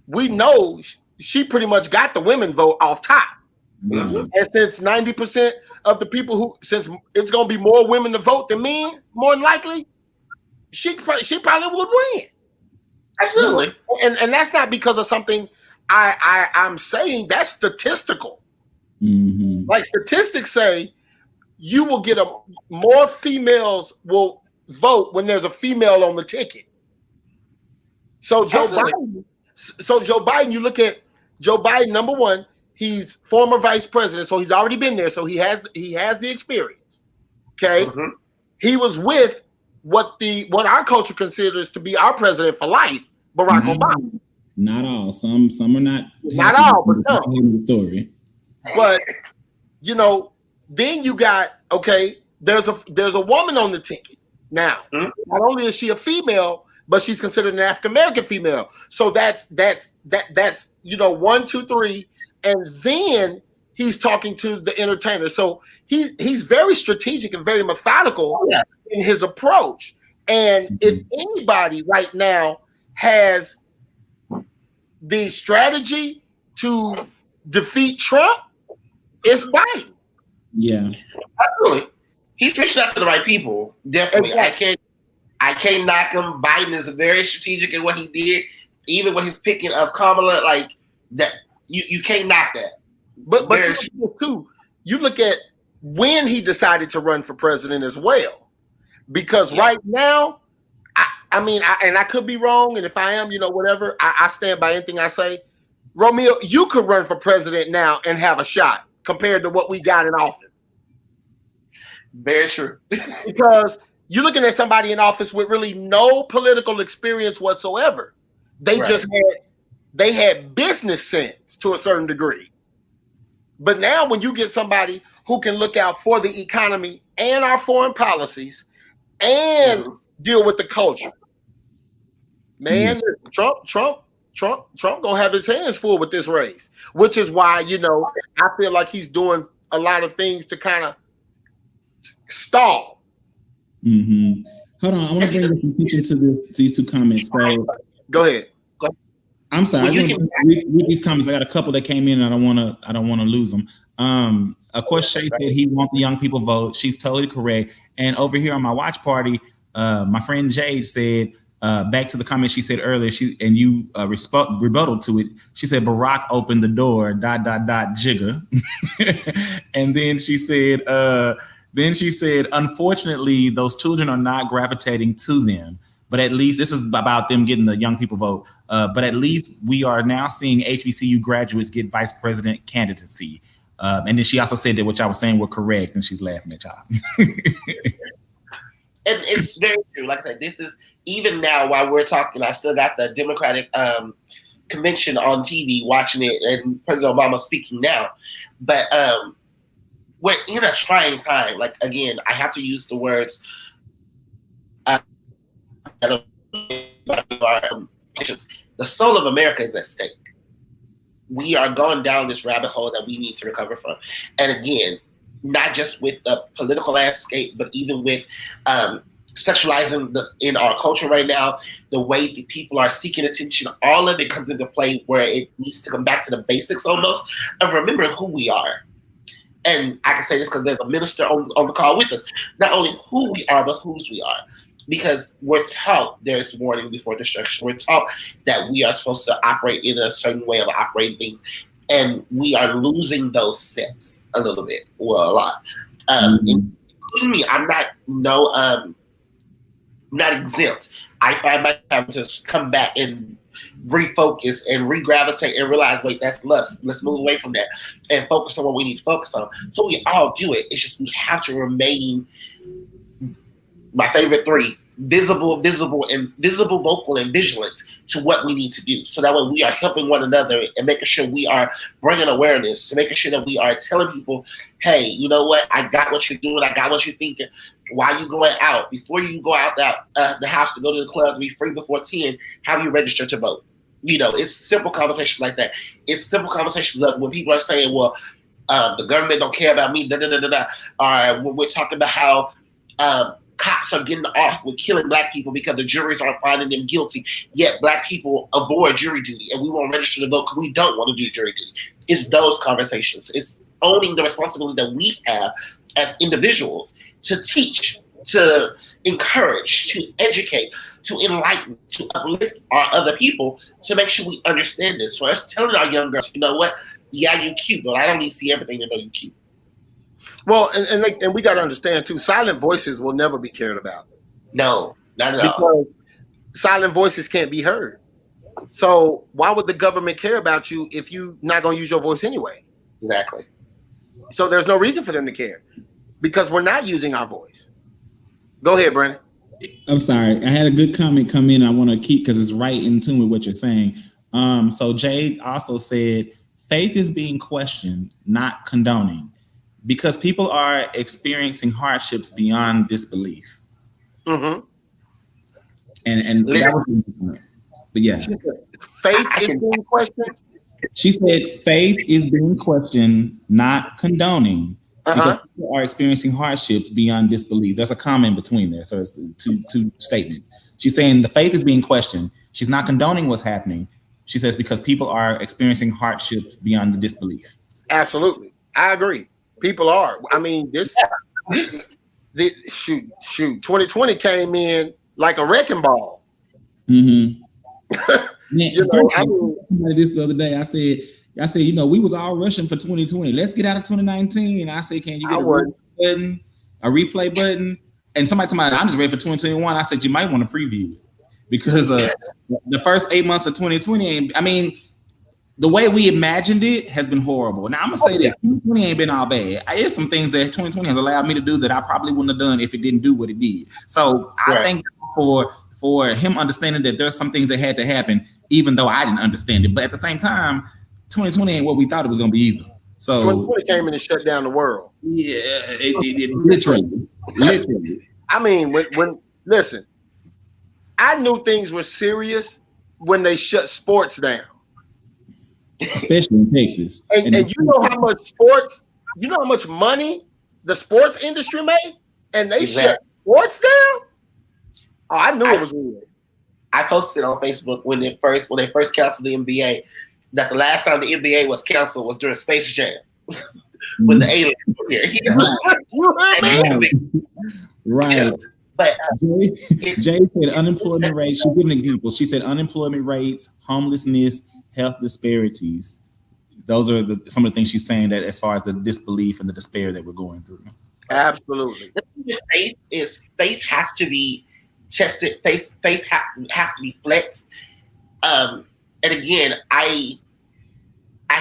we know she pretty much got the women vote off top. And since 90% of the people since it's gonna be more women to vote than men, more than likely, she probably would win. Absolutely. And that's not because of something I'm saying. That's statistical. Like statistics say, you will get more females will vote when there's a female on the ticket. So Joe Biden, you look at Joe Biden, number one, he's former vice president, so he's already been there, so he has the experience. Okay. He was with what our culture considers to be our president for life, Barack Obama. Not all. Some are not. Not all, but some. The story. But then you got there's a woman on the ticket now. Not only is she a female, but she's considered an African American female. So that's 1, 2, 3, and then he's talking to the entertainer. So he's very strategic and very methodical in his approach. And if anybody right now has the strategy to defeat Trump, it's Biden. Yeah, absolutely. He's reaching out to the right people. Definitely, exactly. I can't knock him. Biden is very strategic in what he did, even when he's picking up Kamala. Like that, you can't knock that. But you look at when he decided to run for president as well, because right now, I could be wrong, and if I am, whatever, I stand by anything I say. Romeo, you could run for president now and have a shot compared to what we got in office. Very true. Because you're looking at somebody in office with really no political experience whatsoever. They just had business sense to a certain degree. But now when you get somebody who can look out for the economy and our foreign policies and deal with the culture, man, Trump gonna have his hands full with this race, which is why, I feel like he's doing a lot of things to kind of stall. Hold on, I want to bring some attention to these two comments. So, go ahead. I'm sorry. Well, I just want to read these comments. I got a couple that came in, and I don't want to lose them. Of course, Shay said he wants the young people vote. She's totally correct. And over here on my watch party, my friend Jade said, back to the comment she said earlier, you rebuttal to it. She said Barack opened the door. ... Jigger. And then she said, unfortunately, those children are not gravitating to them. But at least this is about them getting the young people vote. But at least we are now seeing HBCU graduates get vice president candidacy. And then she also said that what y'all was saying were correct, and she's laughing at y'all. And it's very true. Like I said, this is even now while we're talking, I still got the Democratic convention on TV watching it, and President Obama speaking now. But we're in a trying time. Like, again, I have to use the words. The soul of America is at stake. We are going down this rabbit hole that we need to recover from. And again, not just with the political landscape, but even with sexualizing in our culture right now, the way that people are seeking attention, all of it comes into play where it needs to come back to the basics almost of remembering who we are. And I can say this because there's a minister on the call with us. Not only who we are, but whose we are. Because we're taught there's warning before destruction. We're taught that we are supposed to operate in a certain way of operating things. And we are losing those steps a little bit. Well, a lot. Including me, I'm not exempt. I find myself having to come back and refocus and regravitate and realize, wait, that's lust. Let's move away from that and focus on what we need to focus on. So we all do it. It's just we have to remain, my favorite three, visible, vocal, and vigilant to what we need to do. So that way we are helping one another and making sure we are bringing awareness, making sure that we are telling people, hey, you know what? I got what you're doing. I got what you're thinking. Why you going out? Before you go out the house to go to the club to be free before 10, have you registered to vote? You know, it's simple conversations like that. It's simple conversations of when people are saying, well, the government don't care about me, Or when we're talking about how cops are getting off with killing Black people because the juries aren't finding them guilty, yet Black people avoid jury duty and we won't register to vote because we don't want to do jury duty. It's those conversations. It's owning the responsibility that we have as individuals to teach, to encourage, to educate, to enlighten, to uplift our other people, to make sure we understand this. For us telling our young girls, you know what? Yeah, you cute, but I don't need to see everything to know you cute. Well, and we got to understand too, silent voices will never be cared about. No, not at all. Because silent voices can't be heard. So why would the government care about you if you're not going to use your voice anyway? Exactly. So there's no reason for them to care because we're not using our voice. Go ahead, Brandon. I'm sorry. I had a good comment come in. I want to keep because it's right in tune with what you're saying. So Jade also said, faith is being questioned, not condoning, because people are experiencing hardships beyond disbelief. Mm-hmm. And that was, but yeah, faith is being questioned. She said faith is being questioned, not condoning, because people are experiencing hardships beyond disbelief. There's a comma in between there, so it's two statements. She's saying the faith is being questioned. She's not condoning what's happening. She says because people are experiencing hardships beyond the disbelief. Absolutely, I agree. People are. I mean, shoot. 2020 came in like a wrecking ball. Mm-hmm. Man, you know, I mean, this the other day. I said, you know, we was all rushing for 2020. Let's get out of 2019. I said, can you get a replay button? And somebody told me, I'm just ready for 2021. I said, you might want to preview it because the first 8 months of 2020. I mean, the way we imagined it has been horrible. Now I'm gonna say that 2020 ain't been all bad. There's some things that 2020 has allowed me to do that I probably wouldn't have done if it didn't do what it did. So I thank for him understanding that there's some things that had to happen, even though I didn't understand it. But at the same time, 2020 ain't what we thought it was gonna be either. So 2020 came in and shut down the world. Yeah, it literally. I mean, when listen, I knew things were serious when they shut sports down. Especially in Texas. And you know how much money the sports industry made? And they shut sports down? Oh, I knew it was weird. I posted on Facebook when they first canceled the NBA that the last time the NBA was canceled was during Space Jam when the aliens were here. Right. But Jay said unemployment rate. She gave an example. She said unemployment rates, homelessness, health disparities. Those are some of the things she's saying that as far as the disbelief and the despair that we're going through. Absolutely. Faith has to be tested. Faith has to be flexed. And again, I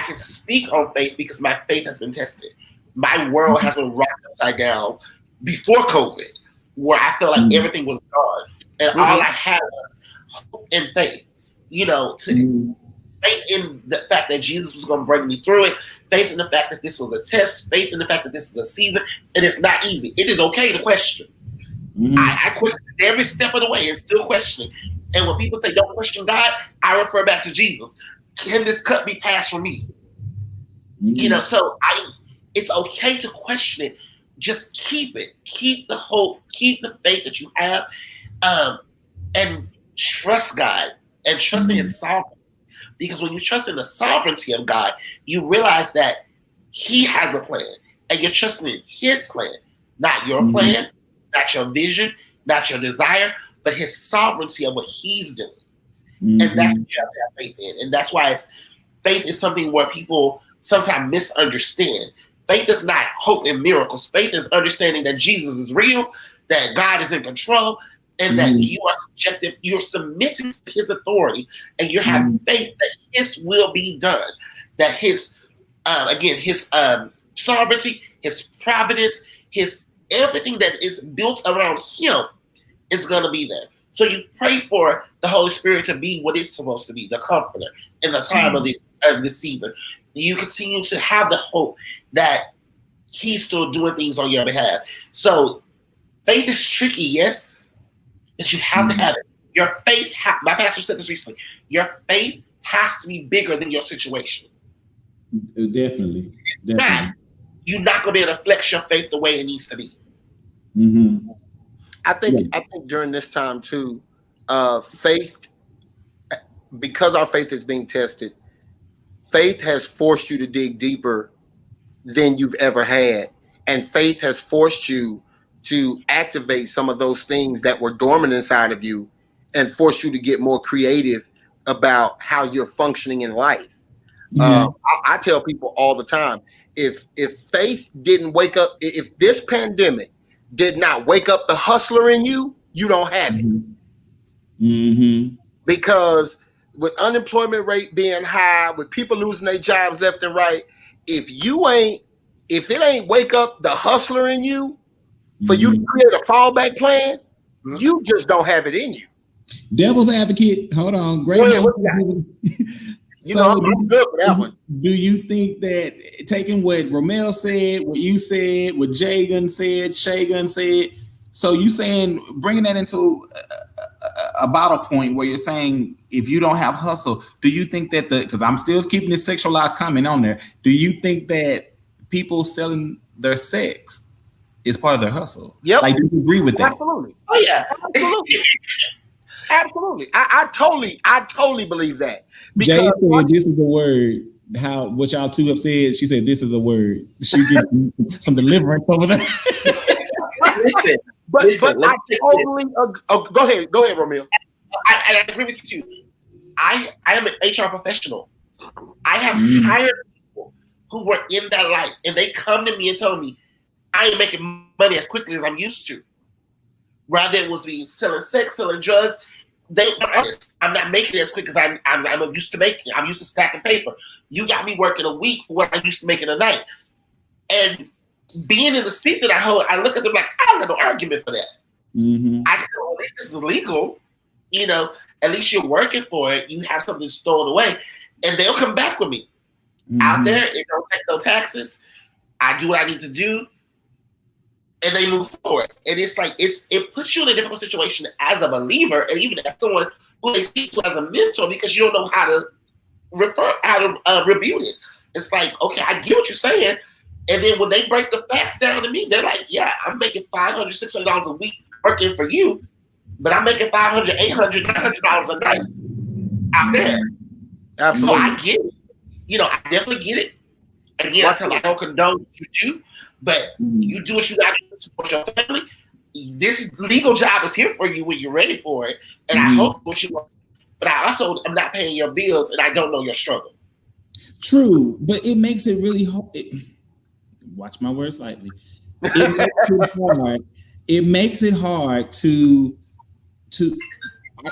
can speak on faith because my faith has been tested. My world has been rocked upside down before COVID, where I felt like everything was gone, and all I had was hope and faith. Faith in the fact that Jesus was going to bring me through it, faith in the fact that this was a test, faith in the fact that this is a season, and it's not easy. It is okay to question. I question every step of the way and still questioning. And when people say don't question God, I refer back to Jesus. Can this cup be passed from me? So it's okay to question it. Just keep it. Keep the hope. Keep the faith that you have, and trust God and trust in His sovereignty. Because when you trust in the sovereignty of God, you realize that He has a plan, and you're trusting in His plan, not your plan, not your vision, not your desire, but His sovereignty of what He's doing. And that's what you have to have faith in. And that's why faith is something where people sometimes misunderstand. Faith is not hope in miracles. Faith is understanding that Jesus is real, that God is in control, and that you are subjective. You're submitting to His authority, and you have faith that His will be done. That His sovereignty, His providence, His everything that is built around Him is going to be there. So you pray for the Holy Spirit to be what it's supposed to be, the comforter in the time of this season. You continue to have the hope that He's still doing things on your behalf. So faith is tricky, yes, but you have to have it. Your faith, my pastor said this recently, your faith has to be bigger than your situation. Definitely. You're not going to be able to flex your faith the way it needs to be. I think during this time too, faith, because our faith is being tested, faith has forced you to dig deeper than you've ever had, and faith has forced you to activate some of those things that were dormant inside of you, and force you to get more creative about how you're functioning in life. I tell people all the time, if faith didn't wake up, if this pandemic did not wake up the hustler in you, you don't have it. Because with unemployment rate being high, with people losing their jobs left and right, if it ain't wake up the hustler in you for you to create a fallback plan, you just don't have it in you. Devil's advocate, hold on. Great. I'm good for that one. Do you think that taking what Romel said, what you said, what Jay Gunn said, Shay Gunn said, so you saying bringing that into about a point where you're saying if you don't have hustle, do you think that because I'm still keeping this sexualized comment on there, do you think that people selling their sex is part of their hustle? Yep. Like, do you agree with that? Absolutely. Oh yeah, absolutely. Absolutely. I totally believe that. Jay said this is the word. What y'all two have said, she said this is a word. She gets some deliverance over there. Listen, but I totally go ahead, Romeo. I agree with you too. I am an HR professional. I have hired people who were in that life, and they come to me and tell me I ain't making money as quickly as I'm used to. Rather than was me selling sex, selling drugs. They're honest. I'm not making it as quick as I'm used to making. I'm used to stacking paper. You got me working a week for what I used to make in a night. And being in the seat that I hold, I look at them like, I don't have no argument for that. I can go, at least this is legal. At least you're working for it. You have something stored away. And they'll come back with me. Out there, it don't take no taxes. I do what I need to do. And they move forward. And it's like, it puts you in a difficult situation as a believer, and even as someone who they speak to as a mentor, because you don't know how to rebuke it. It's like, okay, I get what you're saying. And then when they break the facts down to me, they're like, yeah, I'm making $500, $600 a week working for you. but I'm making $500, $800, $900 a night out there. Absolutely. So I get it. I definitely get it. Again, I don't condone what you do, but you do what you got to support your family. This legal job is here for you when you're ready for it, and I hope what you want. But I also am not paying your bills, and I don't know your struggle. True, but it makes it really hard. Watch my words lightly. It makes it hard. It makes it hard to.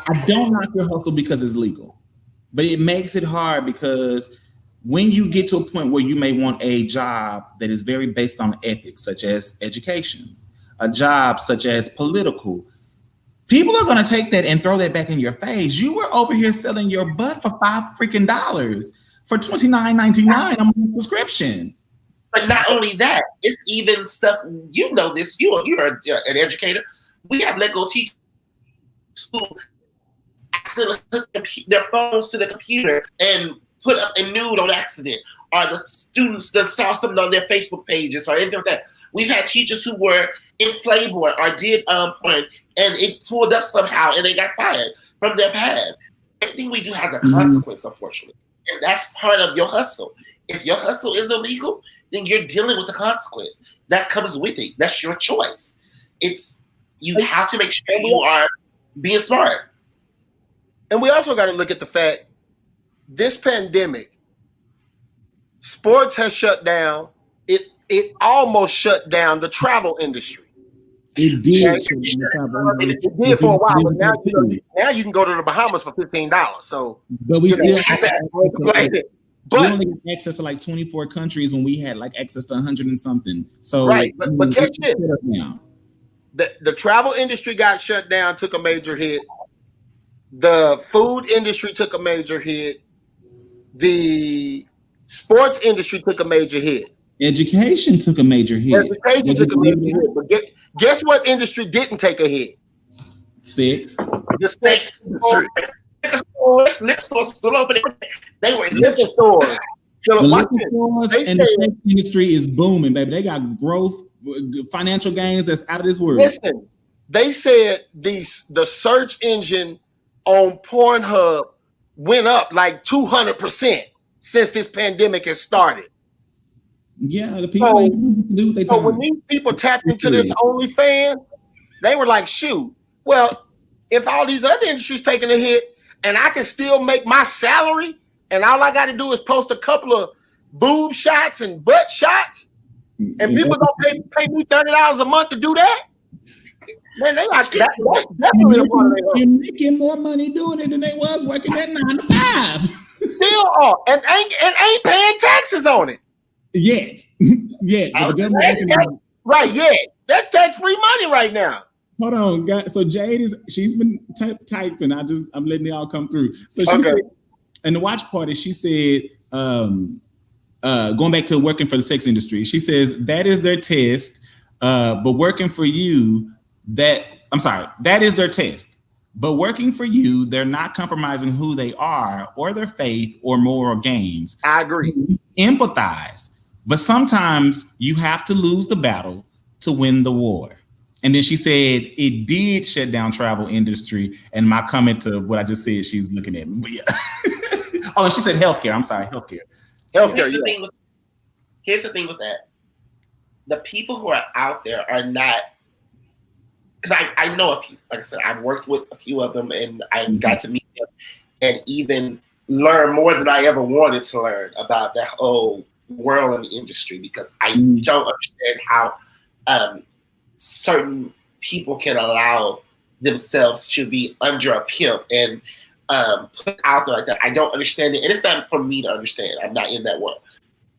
I don't knock your hustle because it's legal, but it makes it hard because when you get to a point where you may want a job that is very based on ethics, such as education, a job such as political, people are going to take that and throw that back in your face. You were over here selling your butt for $5 for $29.99 a month subscription. But not only that, it's even stuff, this, you're an educator. We have let go teachers who accidentally hook their phones to the computer and put up a nude on accident, or the students that saw something on their Facebook pages or anything like that. We've had teachers who were in Playboy or did porn, and it pulled up somehow and they got fired from their past. Everything we do has a consequence, unfortunately. And that's part of your hustle. If your hustle is illegal, then you're dealing with the consequence that comes with it. That's your choice. You have to make sure you are being smart. And we also got to look at the fact, this pandemic, sports has shut down. It almost shut down the travel industry. It did. It did for a while, but now you can go to the Bahamas for $15. So, but we still but we only had access to like 24 countries when we had like access to 100 and something. So right, but catch it. Now. The travel industry got shut down, took a major hit. The food industry took a major hit. The sports industry took a major hit. Education took a major hit. Education took a major hit. But guess what industry didn't take a hit? Sex. The sex industry. Liquor stores still open. They were liquor stores. The liquor stores and the sex industry is booming, baby. They got growth, financial gains that's out of this world. Listen, they said the search engine on Pornhub went up like 200% since this pandemic has started. Yeah, the people do what they so when these people tapped into this OnlyFans, they were like, shoot, well, if all these other industries taking a hit and I can still make my salary and all I got to do is post a couple of boob shots and butt shots and people gonna pay me $30 a month to do that? Man, they like definitely you're making more money doing it than they was working that 9 to 5. Still are, and ain't paying taxes on it. Yet. Right, yet. That's tax-free money right now. Hold on, guys. So Jade she's been typing. I'm letting it all come through. So she said in the watch party, she said, going back to working for the sex industry, she says that is their test, but working for you, that is their test. But working for you, they're not compromising who they are or their faith or moral gains. I agree. Empathize. But sometimes you have to lose the battle to win the war. And then she said it did shut down travel industry. And my comment to what I just said, she's looking at me. But yeah. Oh, and she said healthcare. I'm sorry, healthcare. Here's the thing with that. The people who are out there are not, because I know a few. Like I said, I've worked with a few of them, and I got to meet them and even learn more than I ever wanted to learn about that whole world and the industry, because I don't understand how certain people can allow themselves to be under a pimp and put out there like that. I don't understand it, and it's not for me to understand. I'm not in that world.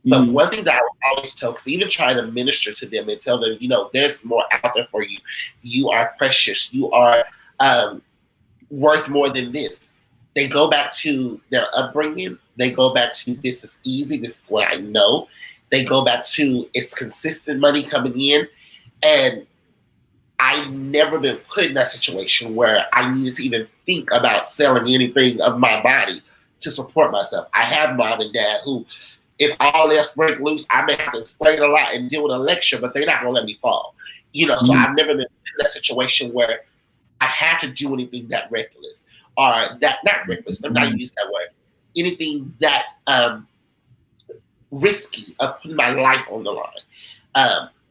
But one thing that I would always tell, because even trying to minister to them and tell them, there's more out there for you. You are precious. You are worth more than this. They go back to their upbringing. They go back to, this is easy. This is what I know. They go back to, it's consistent money coming in. And I've never been put in that situation where I needed to even think about selling anything of my body to support myself. I have mom and dad who, if all else break loose, I may have to explain a lot and deal with a lecture, but they're not going to let me fall. So I've never been in that situation where I had to do anything that reckless or that not reckless. I'm not use that word. Anything that risky of putting my life on the line.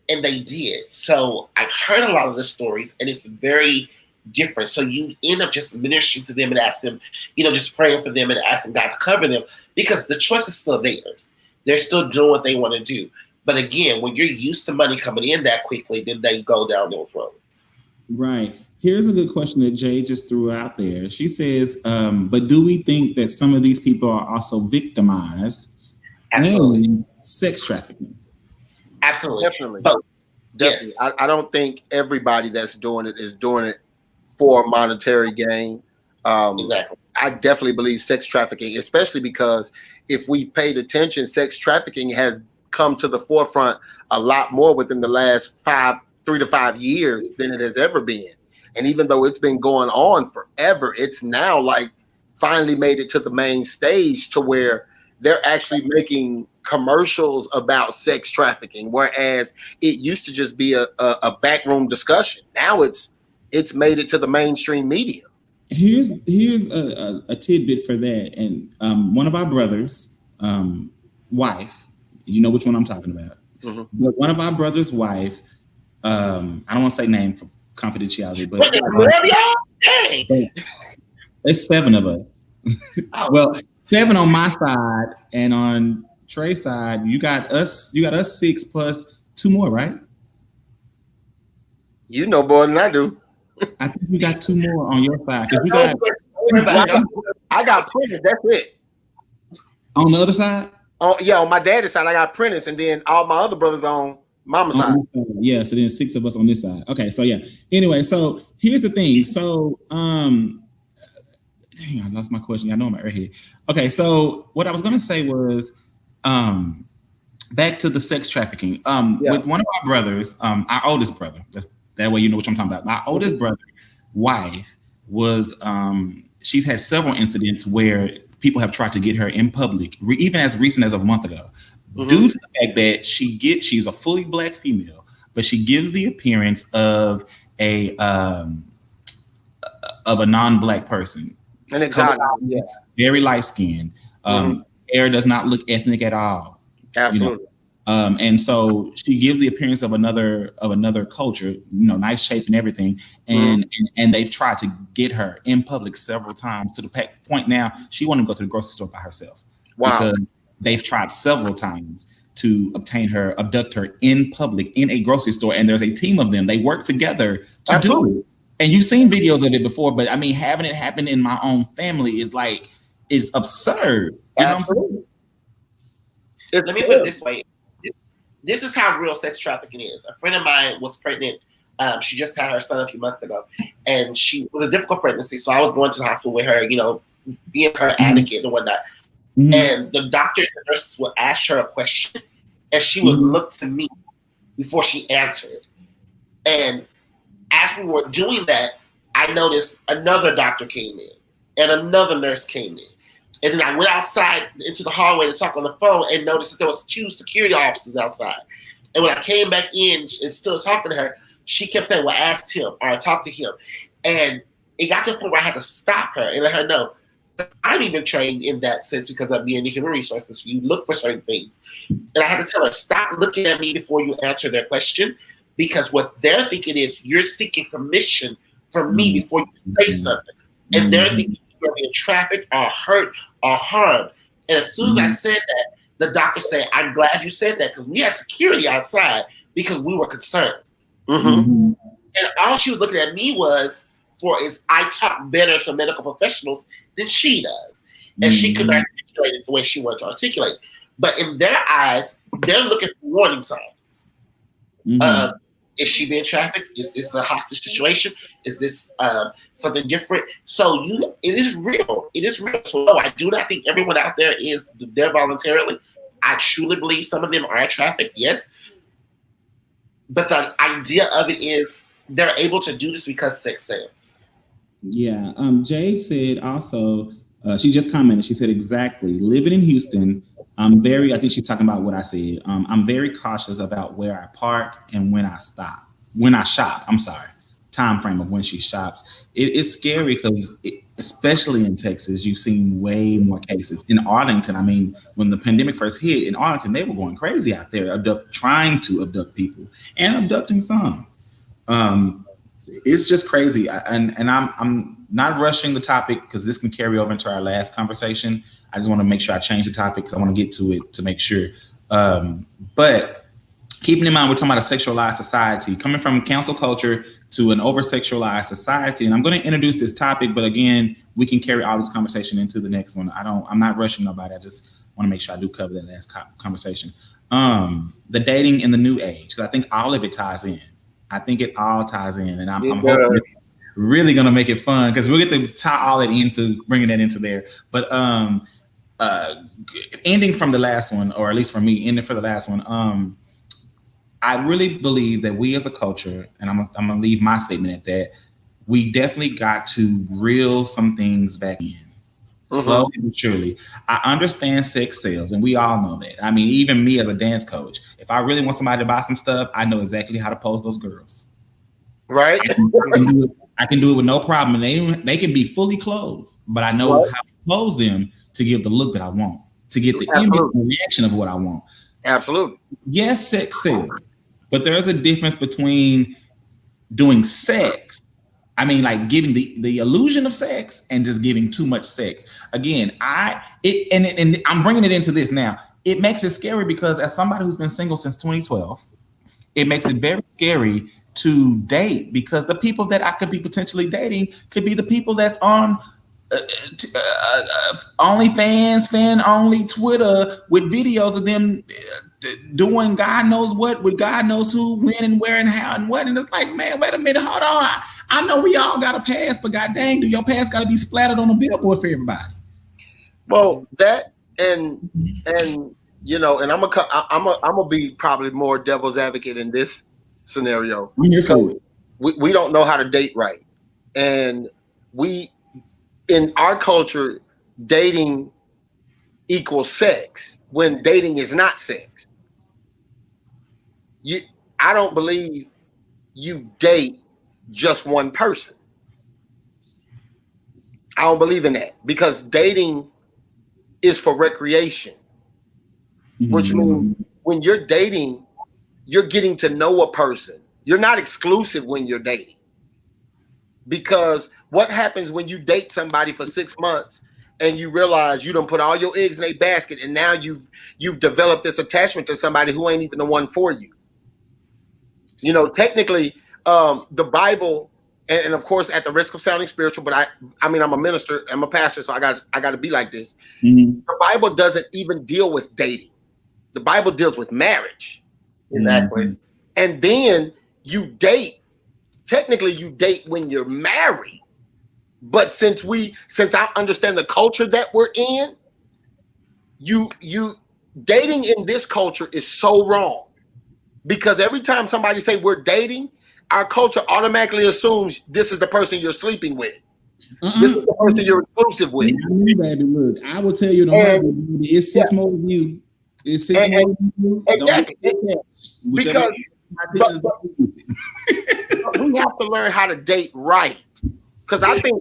And they did. So I've heard a lot of the stories, and it's very different. So you end up just ministering to them and ask them, just praying for them and asking God to cover them, because the choice is still theirs. They're still doing what they want to do. But again, when you're used to money coming in that quickly, then they go down those roads. Right. Here's a good question that Jay just threw out there. She says, but do we think that some of these people are also victimized in sex trafficking? Absolutely. Definitely. Both. Definitely. Yes. I don't think everybody that's doing it is doing it for monetary gain. Exactly. I definitely believe sex trafficking, especially because if we've paid attention, sex trafficking has come to the forefront a lot more within the last 3 to 5 years than it has ever been. And even though it's been going on forever, it's now like finally made it to the main stage to where they're actually making commercials about sex trafficking, whereas it used to just be a backroom discussion. Now it's made it to the mainstream media. Here's a tidbit for that. And one of our brothers' wife, you know which one I'm talking about. Mm-hmm. But one of our brother's wife, I don't want to say name for confidentiality, but there's 7 of us. Well, 7 on my side, and on Trey's side, you got us 6 plus 2 more, right? You know more than I do. I think we got 2 more on your side. I got Prentice, that's it. On the other side? Oh yeah, on my daddy's side, I got Prentice, and then all my other brothers on mama's side. Yeah, so then 6 of us on this side. Okay, so yeah. Anyway, so here's the thing. So dang, I lost my question. I know I'm right here. Okay, so what I was gonna say was back to the sex trafficking. With one of our brothers, our oldest brother, that way you know what I'm talking about. My oldest brother, wife, was she's had several incidents where people have tried to get her in public, even as recent as a month ago, due to the fact that she's a fully Black female, but she gives the appearance of a non-Black person. And exotic, very light skinned. Hair does not look ethnic at all. Absolutely. And so she gives the appearance of another culture, nice shape and everything. And they've tried to get her in public several times, to the point now she won't even go to the grocery store by herself. Wow. Because they've tried several times to abduct her in public in a grocery store. And there's a team of them. They work together to do it. And you've seen videos of it before, but I mean, having it happen in my own family is it's absurd. You know what I'm saying? Let me put it this way. This is how real sex trafficking is. A friend of mine was pregnant. She just had her son a few months ago, and she was a difficult pregnancy. So I was going to the hospital with her, being her advocate and whatnot. Mm-hmm. And the doctors and nurses would ask her a question, and she would look to me before she answered it. And as we were doing that, I noticed another doctor came in and another nurse came in. And then I went outside into the hallway to talk on the phone and noticed that there was 2 security officers outside. And when I came back in and still talking to her, she kept saying, well, ask him or talk to him. And it got to the point where I had to stop her and let her know I'm even trained in that sense because of being in human resources. You look for certain things. And I had to tell her, stop looking at me before you answer their question. Because what they're thinking is you're seeking permission from me before you say something. And they're thinking you're going to be trafficked or hurt or harmed. And as soon as I said that, the doctor said, I'm glad you said that because we had security outside because we were concerned. And all she was looking at me is I talk better to medical professionals than she does. And she could articulate it the way she wanted to articulate. But in their eyes, they're looking for warning signs. Is she being trafficked? Is this a hostage situation? Is this something different? So it is real. It is real. So no, I do not think everyone out there is there voluntarily. I truly believe some of them are trafficked, yes. But the idea of it is they're able to do this because sex sells. Yeah. Jade said also, she just commented, she said, exactly. Living in Houston, I think she's talking about what I said. I'm very cautious about where I park and when I shop. I'm sorry. time frame of when she shops. It's scary because, especially in Texas, you've seen way more cases. In Arlington, I mean, when the pandemic first hit in Arlington, they were going crazy out there, trying to abduct people and abducting some. It's just crazy, and I'm not rushing the topic because this can carry over into our last conversation. I just want to make sure I change the topic because I want to get to it to make sure. But keeping in mind, we're talking about a sexualized society, coming from cancel culture to an over sexualized society. And I'm going to introduce this topic, but again, we can carry all this conversation into the next one. I'm not rushing nobody. I just want to make sure I do cover that last conversation. The dating in the new age, because I think all of it ties in. I think it all ties in, and I'm hoping it's really going to make it fun because we'll get to tie all it into bringing that into there. But ending from the last one, or at least for me, ending for the last one, I really believe that we as a culture, and I'm gonna leave my statement at that, we definitely got to reel some things back in. Slowly but surely. I understand sex sales, and we all know that. I mean, even me as a dance coach, if I really want somebody to buy some stuff, I know exactly how to pose those girls. Right? I can do it with no problem. And they can be fully clothed, but I know how to pose them to give the look that I want, to get the image and reaction of what I want. Absolutely. Yes, sex sells, but there's a difference between doing sex. I mean, like giving the illusion of sex and just giving too much sex. Again, and I'm bringing it into this now. It makes it scary because as somebody who's been single since 2012, it makes it very scary to date because the people that I could be potentially dating could be the people that's on OnlyFans, fan only, Twitter with videos of them doing God knows what with God knows who, when, and where, and how, and what. And it's like, man, wait a minute, hold on. I know we all got a pass, but god dang, do your pass got to be splattered on a billboard for everybody? Well, that and you know, and I'm gonna be probably more devil's advocate in this scenario. I'm here for it. We don't know how to date right, and we in our culture dating equals sex when dating is not sex. I don't believe you date just one person. I don't believe in that because dating is for recreation, which means when you're dating, you're getting to know a person. You're not exclusive when you're dating. Because what happens when you date somebody for 6 months and you realize you don't put all your eggs in a basket and now you've developed this attachment to somebody who ain't even the one for you? You know, technically, the Bible, and of course, at the risk of sounding spiritual, but I mean, I'm a minister, I'm a pastor, so I got to be like this. The Bible doesn't even deal with dating. The Bible deals with marriage. Exactly. And then you date. Technically, you date when you're married. But since I understand the culture that we're in, you dating in this culture is so wrong. Because every time somebody say we're dating, our culture automatically assumes this is the person you're sleeping with. This is the person you're exclusive with. Baby, look, I will tell you, it's 6 more of you. It's 6 more of you. Exactly. Because we have to learn how to date right. Because I think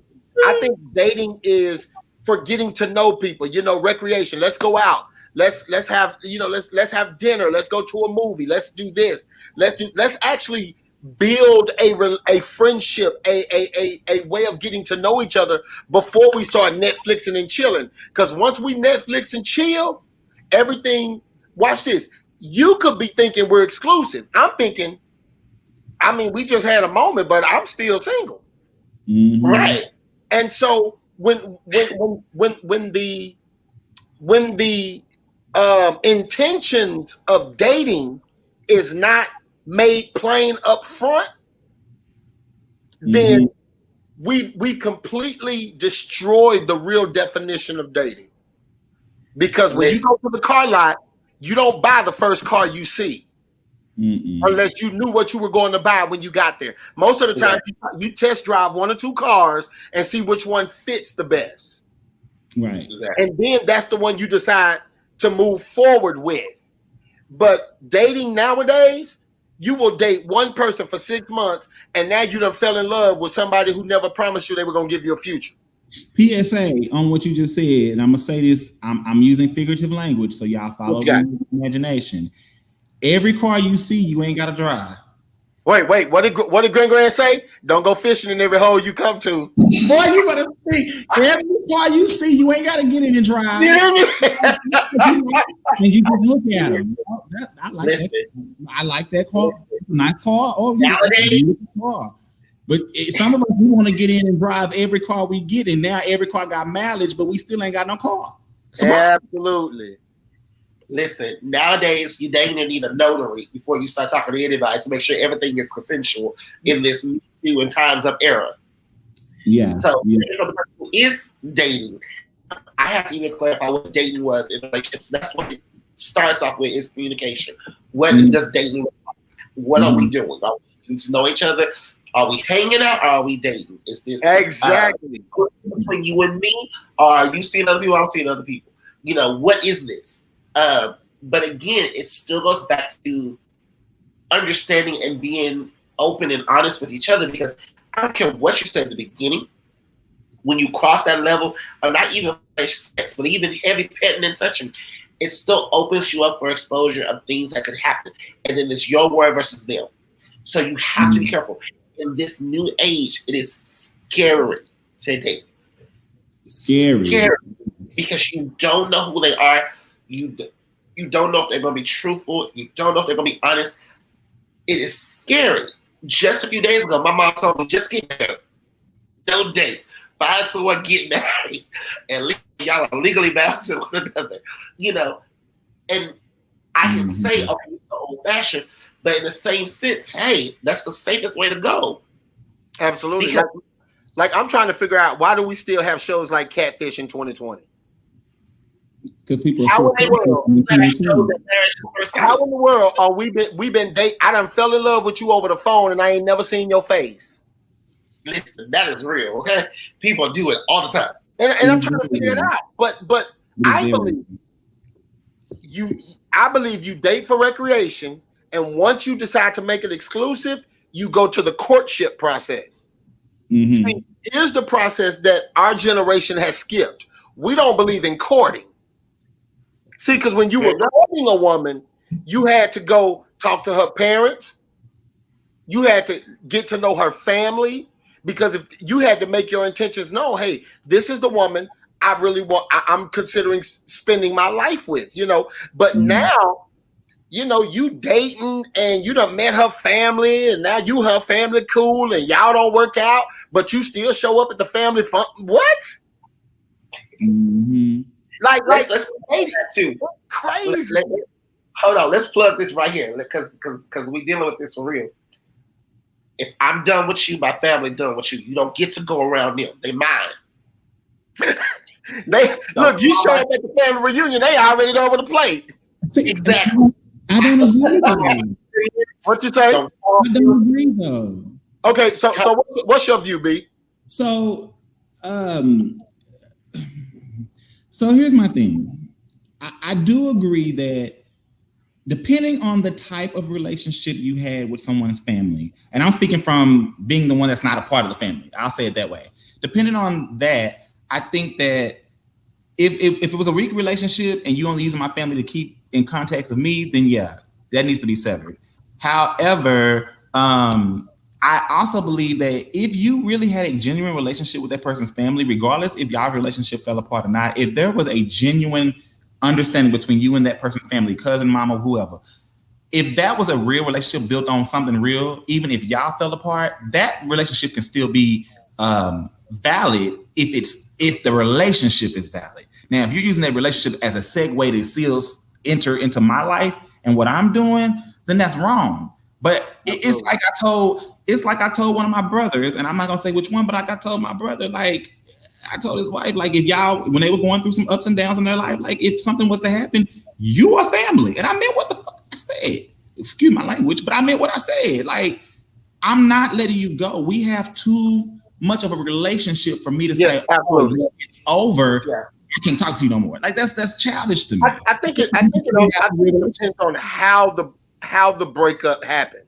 dating is for getting to know people. You know, recreation. Let's go out. Let's have let's have dinner. Let's go to a movie. Let's do this. Let's actually build a friendship, a way of getting to know each other before we start Netflixing and chilling. Because once we Netflix and chill, everything. Watch this. You could be thinking we're exclusive. I'm thinking, I mean, we just had a moment, but I'm still single, right? And so when the intentions of dating is not made plain up front, then we've completely destroyed the real definition of dating. Because when you go to the car lot, you don't buy the first car you see unless you knew what you were going to buy when you got there. Most of the time, you test drive 1 or 2 cars and see which one fits the best. Right. And then that's the one you decide to move forward with. But dating nowadays, you will date one person for 6 months, and now you done fell in love with somebody who never promised you they were gonna give you a future. PSA on what you just said, and I'm gonna say this. I'm using figurative language, so y'all follow me with imagination. Every car you see, you ain't gotta drive. Wait. What did Grand say? Don't go fishing in every hole you come to. Boy, you better see every car you see, you ain't gotta get in and drive. And you just look at them. I like that. I like that car. Nice car. Oh yeah, that's a beautiful car. But some of us, we want to get in and drive every car we get, and now every car got mileage, but we still ain't got no car. Absolutely. Listen, nowadays you dating need a notary before you start talking to anybody to make sure everything is consensual in this new and times of era. Yeah. So for the person who is dating, I have to even clarify what dating was in relationships. That's what it starts off with, is communication. What does dating look like? What are we doing? Are we getting to know each other? Are we hanging out or are we dating? Is this exactly between you and me? Or are you seeing other people? I'm seeing other people. You know, what is this? But again, it still goes back to understanding and being open and honest with each other, because I don't care what you said at the beginning. When you cross that level of not even sex, but even heavy petting and touching, it still opens you up for exposure of things that could happen. And then it's your word versus them. So you have to be careful. In this new age, it is scary to date. Scary. Because you don't know who they are. You don't know if they're going to be truthful. You don't know if they're going to be honest. It is scary. Just a few days ago, my mom told me, just get married. Don't date. Find someone, get married. And y'all are legally bound to one another. You know, and I can say, okay, it's so old-fashioned, but in the same sense, hey, that's the safest way to go. Absolutely. Because, like I'm trying to figure out, why do we still have shows like Catfish in 2020? Because people how in the world are we been dating? I done fell in love with you over the phone and I ain't never seen your face. Listen, that is real, okay? People do it all the time. And I'm trying to figure it out. But I believe you date for recreation, and once you decide to make it exclusive, you go to the courtship process. See, here's the process that our generation has skipped. We don't believe in courting. See, because when you were courting a woman, you had to go talk to her parents. You had to get to know her family, because if you had to make your intentions known, hey, this is the woman I really want, I'm considering spending my life with, you know. But now, you know, you dating and you done met her family, and now you her family cool, and y'all don't work out, but you still show up at the family fun. What? Like let's say that too. Crazy. Hold on, let's plug this right here, because we dealing with this for real. If I'm done with you, my family done with you. You don't get to go around them. They mine. They look. You show up at the family reunion, they already over the plate. Exactly. I don't agree. What you say? I don't agree though. Okay, so what's your view, B? So here's my thing. I do agree that depending on the type of relationship you had with someone's family, and I'm speaking from being the one that's not a part of the family, I'll say it that way. Depending on that, I think that if it was a weak relationship and you only using my family to keep in context of me, then yeah, that needs to be severed. However, I also believe that if you really had a genuine relationship with that person's family, regardless if y'all relationship fell apart or not, if there was a genuine understanding between you and that person's family, cousin, mama, whoever, if that was a real relationship built on something real, even if y'all fell apart, that relationship can still be valid if the relationship is valid. Now, if you're using that relationship as a segue to still enter into my life and what I'm doing, then that's wrong. But it's like I told one of my brothers, and I'm not gonna say which one, but I told my brother, like, I told his wife, like, if y'all, when they were going through some ups and downs in their life, like, if something was to happen, you are family. And I meant what the fuck I said. Excuse my language, but I meant what I said. Like, I'm not letting you go. We have too much of a relationship for me to say, oh, it's over. Yeah. I can't talk to you no more. Like, that's childish to me. I think it depends on how the breakup happens.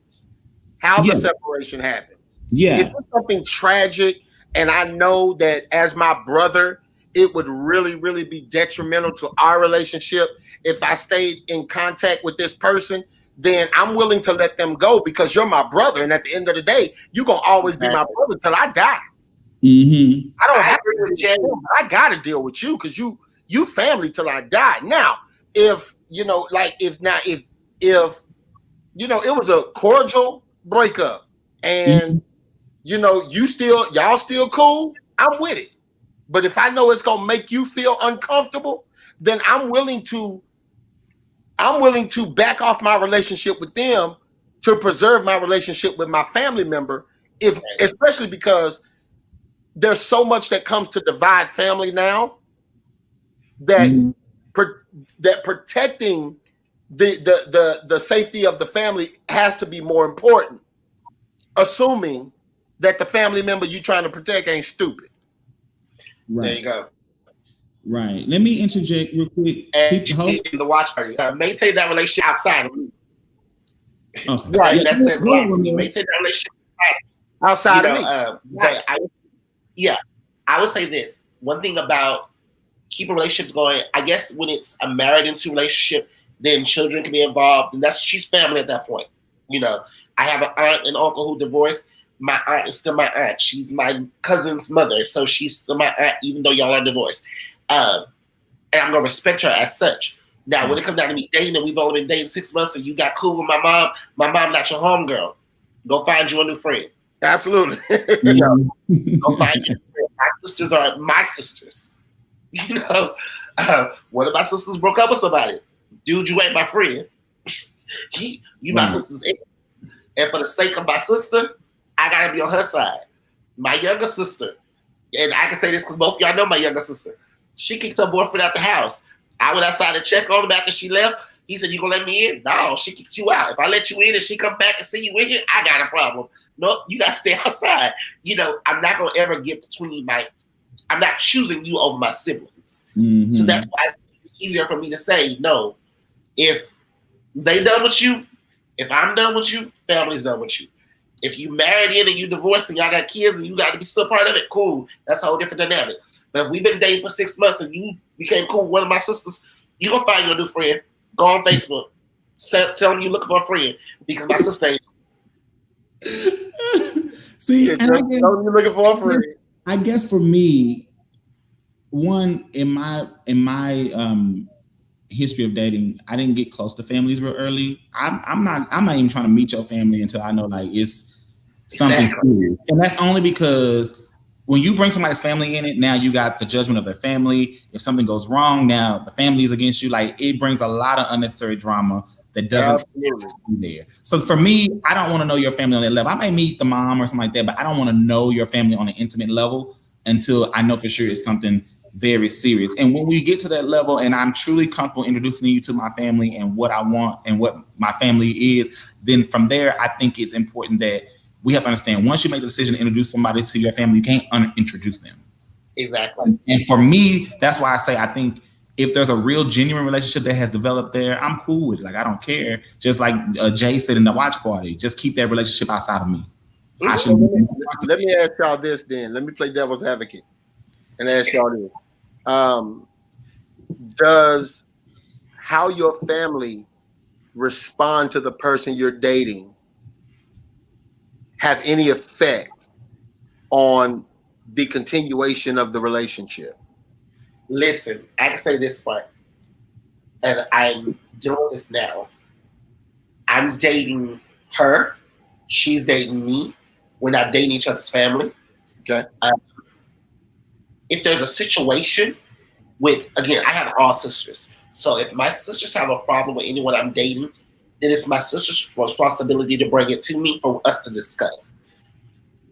how the Yeah. separation happens. If Yeah. it's something tragic, and I know that as my brother, it would really, really be detrimental to our relationship if I stayed in contact with this person, then I'm willing to let them go because you're my brother. And at the end of the day, you're going to always be my brother till I die. Mm-hmm. I don't I have agree to with deal with Jay. him, but I got to deal with you because you family till I die. Now, if, you know, like if you know, it was a cordial breakup and, you know, y'all still cool, I'm with it. But if I know it's going to make you feel uncomfortable, then I'm willing to back off my relationship with them to preserve my relationship with my family member, if especially because there's so much that comes to divide family now that that protecting the safety of the family has to be more important, assuming that the family member you trying to protect ain't stupid. Right. There you go. Right. Let me interject real quick. And in the watch party, maintain that relationship outside of me. Okay. Right. Yeah, That says a lot to me. yeah. Maintain that relationship Outside of me. But I would say this. One thing about keeping relationships going, I guess when it's a married into relationship, then children can be involved, and she's family at that point. You know, I have an aunt and uncle who divorced. My aunt is still my aunt. She's my cousin's mother, so she's still my aunt, even though y'all are divorced. And I'm gonna respect her as such. Now, when it comes down to me dating, and we've only been dating 6 months, and you got cool with my mom not your homegirl. Go find you a new friend. Absolutely. Go find you a new friend. My sisters are my sisters. You know, one of my sisters broke up with somebody. Dude, you ain't my friend. You my sister's ex. And for the sake of my sister, I gotta be on her side. My younger sister, and I can say this because both of y'all know my younger sister. She kicked her boyfriend out the house. I went outside to check on him after she left. He said, "You gonna let me in?" No, she kicked you out. If I let you in and she come back and see you in here, I got a problem. No, you gotta stay outside. You know, I'm not gonna ever get between I'm not choosing you over my siblings. Mm-hmm. So that's why it's easier for me to say no. If they done with you, if I'm done with you, family's done with you. If you married in and you divorced and y'all got kids and you got to be still part of it, cool. That's a whole different dynamic. But if we've been dating for 6 months and you became cool with one of my sisters, you gonna find your new friend. Go on Facebook. Tell them you looking for a friend because my sister ain't. See, and you're looking for a friend. I guess for me, one in my history of dating, I didn't get close to families real early. I'm not even trying to meet your family until I know like it's something serious. And that's only because when you bring somebody's family in it, now you got the judgment of their family. If something goes wrong, now the family is against you. Like it brings a lot of unnecessary drama that doesn't have to be there. So for me, I don't want to know your family on that level. I may meet the mom or something like that, but I don't want to know your family on an intimate level until I know for sure it's something very serious. And when we get to that level and I'm truly comfortable introducing you to my family and what I want and what my family is, then from there, I think it's important that we have to understand once you make the decision to introduce somebody to your family, you can't unintroduce them. Exactly. And for me, that's why I say I think if there's a real genuine relationship that has developed there, I'm cool with it. Like I don't care. Just like Jay said in the watch party, just keep that relationship outside of me. I shouldn't. Let me ask y'all this then. Let me play devil's advocate and ask y'all this. Does how your family respond to the person you're dating have any effect on the continuation of the relationship? Listen, I can say this part, and I'm doing this now. I'm dating her. She's dating me. We're not dating each other's family. Okay. If there's a situation with, again, I have all sisters. So if my sisters have a problem with anyone I'm dating, then it's my sister's responsibility to bring it to me for us to discuss.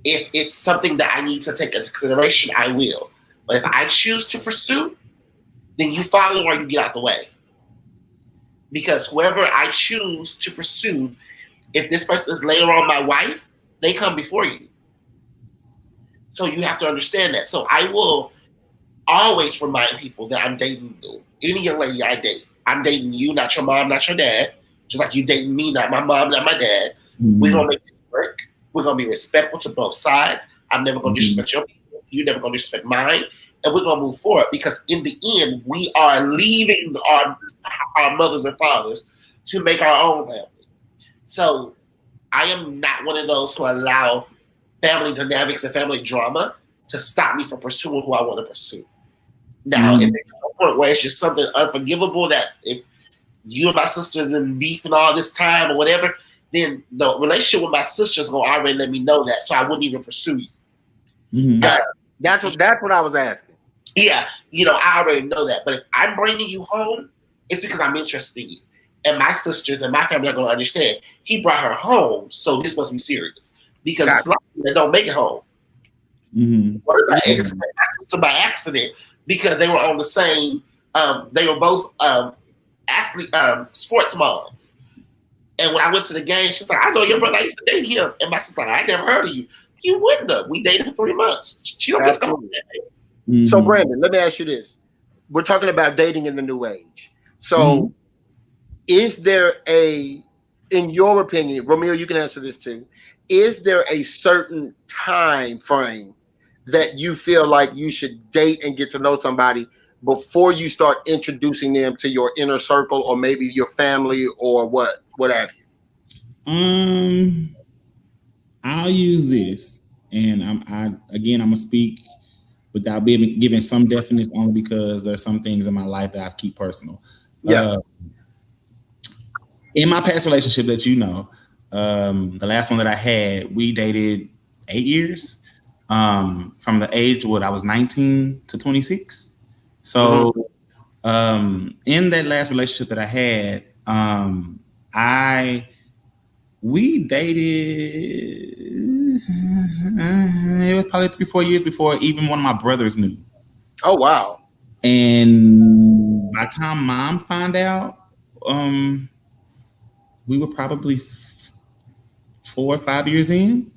If it's something that I need to take into consideration, I will. But if I choose to pursue, then you follow or you get out the way. Because whoever I choose to pursue, if this person is later on my wife, they come before you. So you have to understand that. So I will always remind people that I'm dating any young lady I date. I'm dating you, not your mom, not your dad. Just like you dating me, not my mom, not my dad. Mm-hmm. We're gonna make this work. We're gonna be respectful to both sides. I'm never gonna disrespect your people. You're never gonna disrespect mine, and we're gonna move forward because in the end, we are leaving our mothers and fathers to make our own family. So I am not one of those who allow family dynamics and family drama to stop me from pursuing who I want to pursue. Now, if there's a point where it's just something unforgivable that if you and my sister have been beefing all this time or whatever, then the relationship with my sister's gonna already let me know that, so I wouldn't even pursue you. That's what I was asking. Yeah, I already know that. But if I'm bringing you home, it's because I'm interested in you. And my sisters and my family are gonna understand. He brought her home, so this must be serious. Because it's likely they don't make it home. What if I accident my sister by accident because they were on the same? They were both sports moms. And when I went to the game, she's like, "I know your brother. I used to date him." And my sister's like, "I never heard of you. You wouldn't have. We dated for 3 months. She don't get to come home that day." So, Brandon, let me ask you this: we're talking about dating in the new age. So, is there in your opinion, Romeo, you can answer this too? Is there a certain time frame that you feel like you should date and get to know somebody before you start introducing them to your inner circle or maybe your family or what have you? I'll use this, and I'm gonna speak without giving some definition only because there's some things in my life that I keep personal. In my past relationship that the last one that I had, we dated 8 years. From the age I was 19 to 26. So in that last relationship that I had, we dated. It was probably 3-4 years before even one of my brothers knew. Oh wow! And by the time Mom found out, we were probably 4 or 5 years in.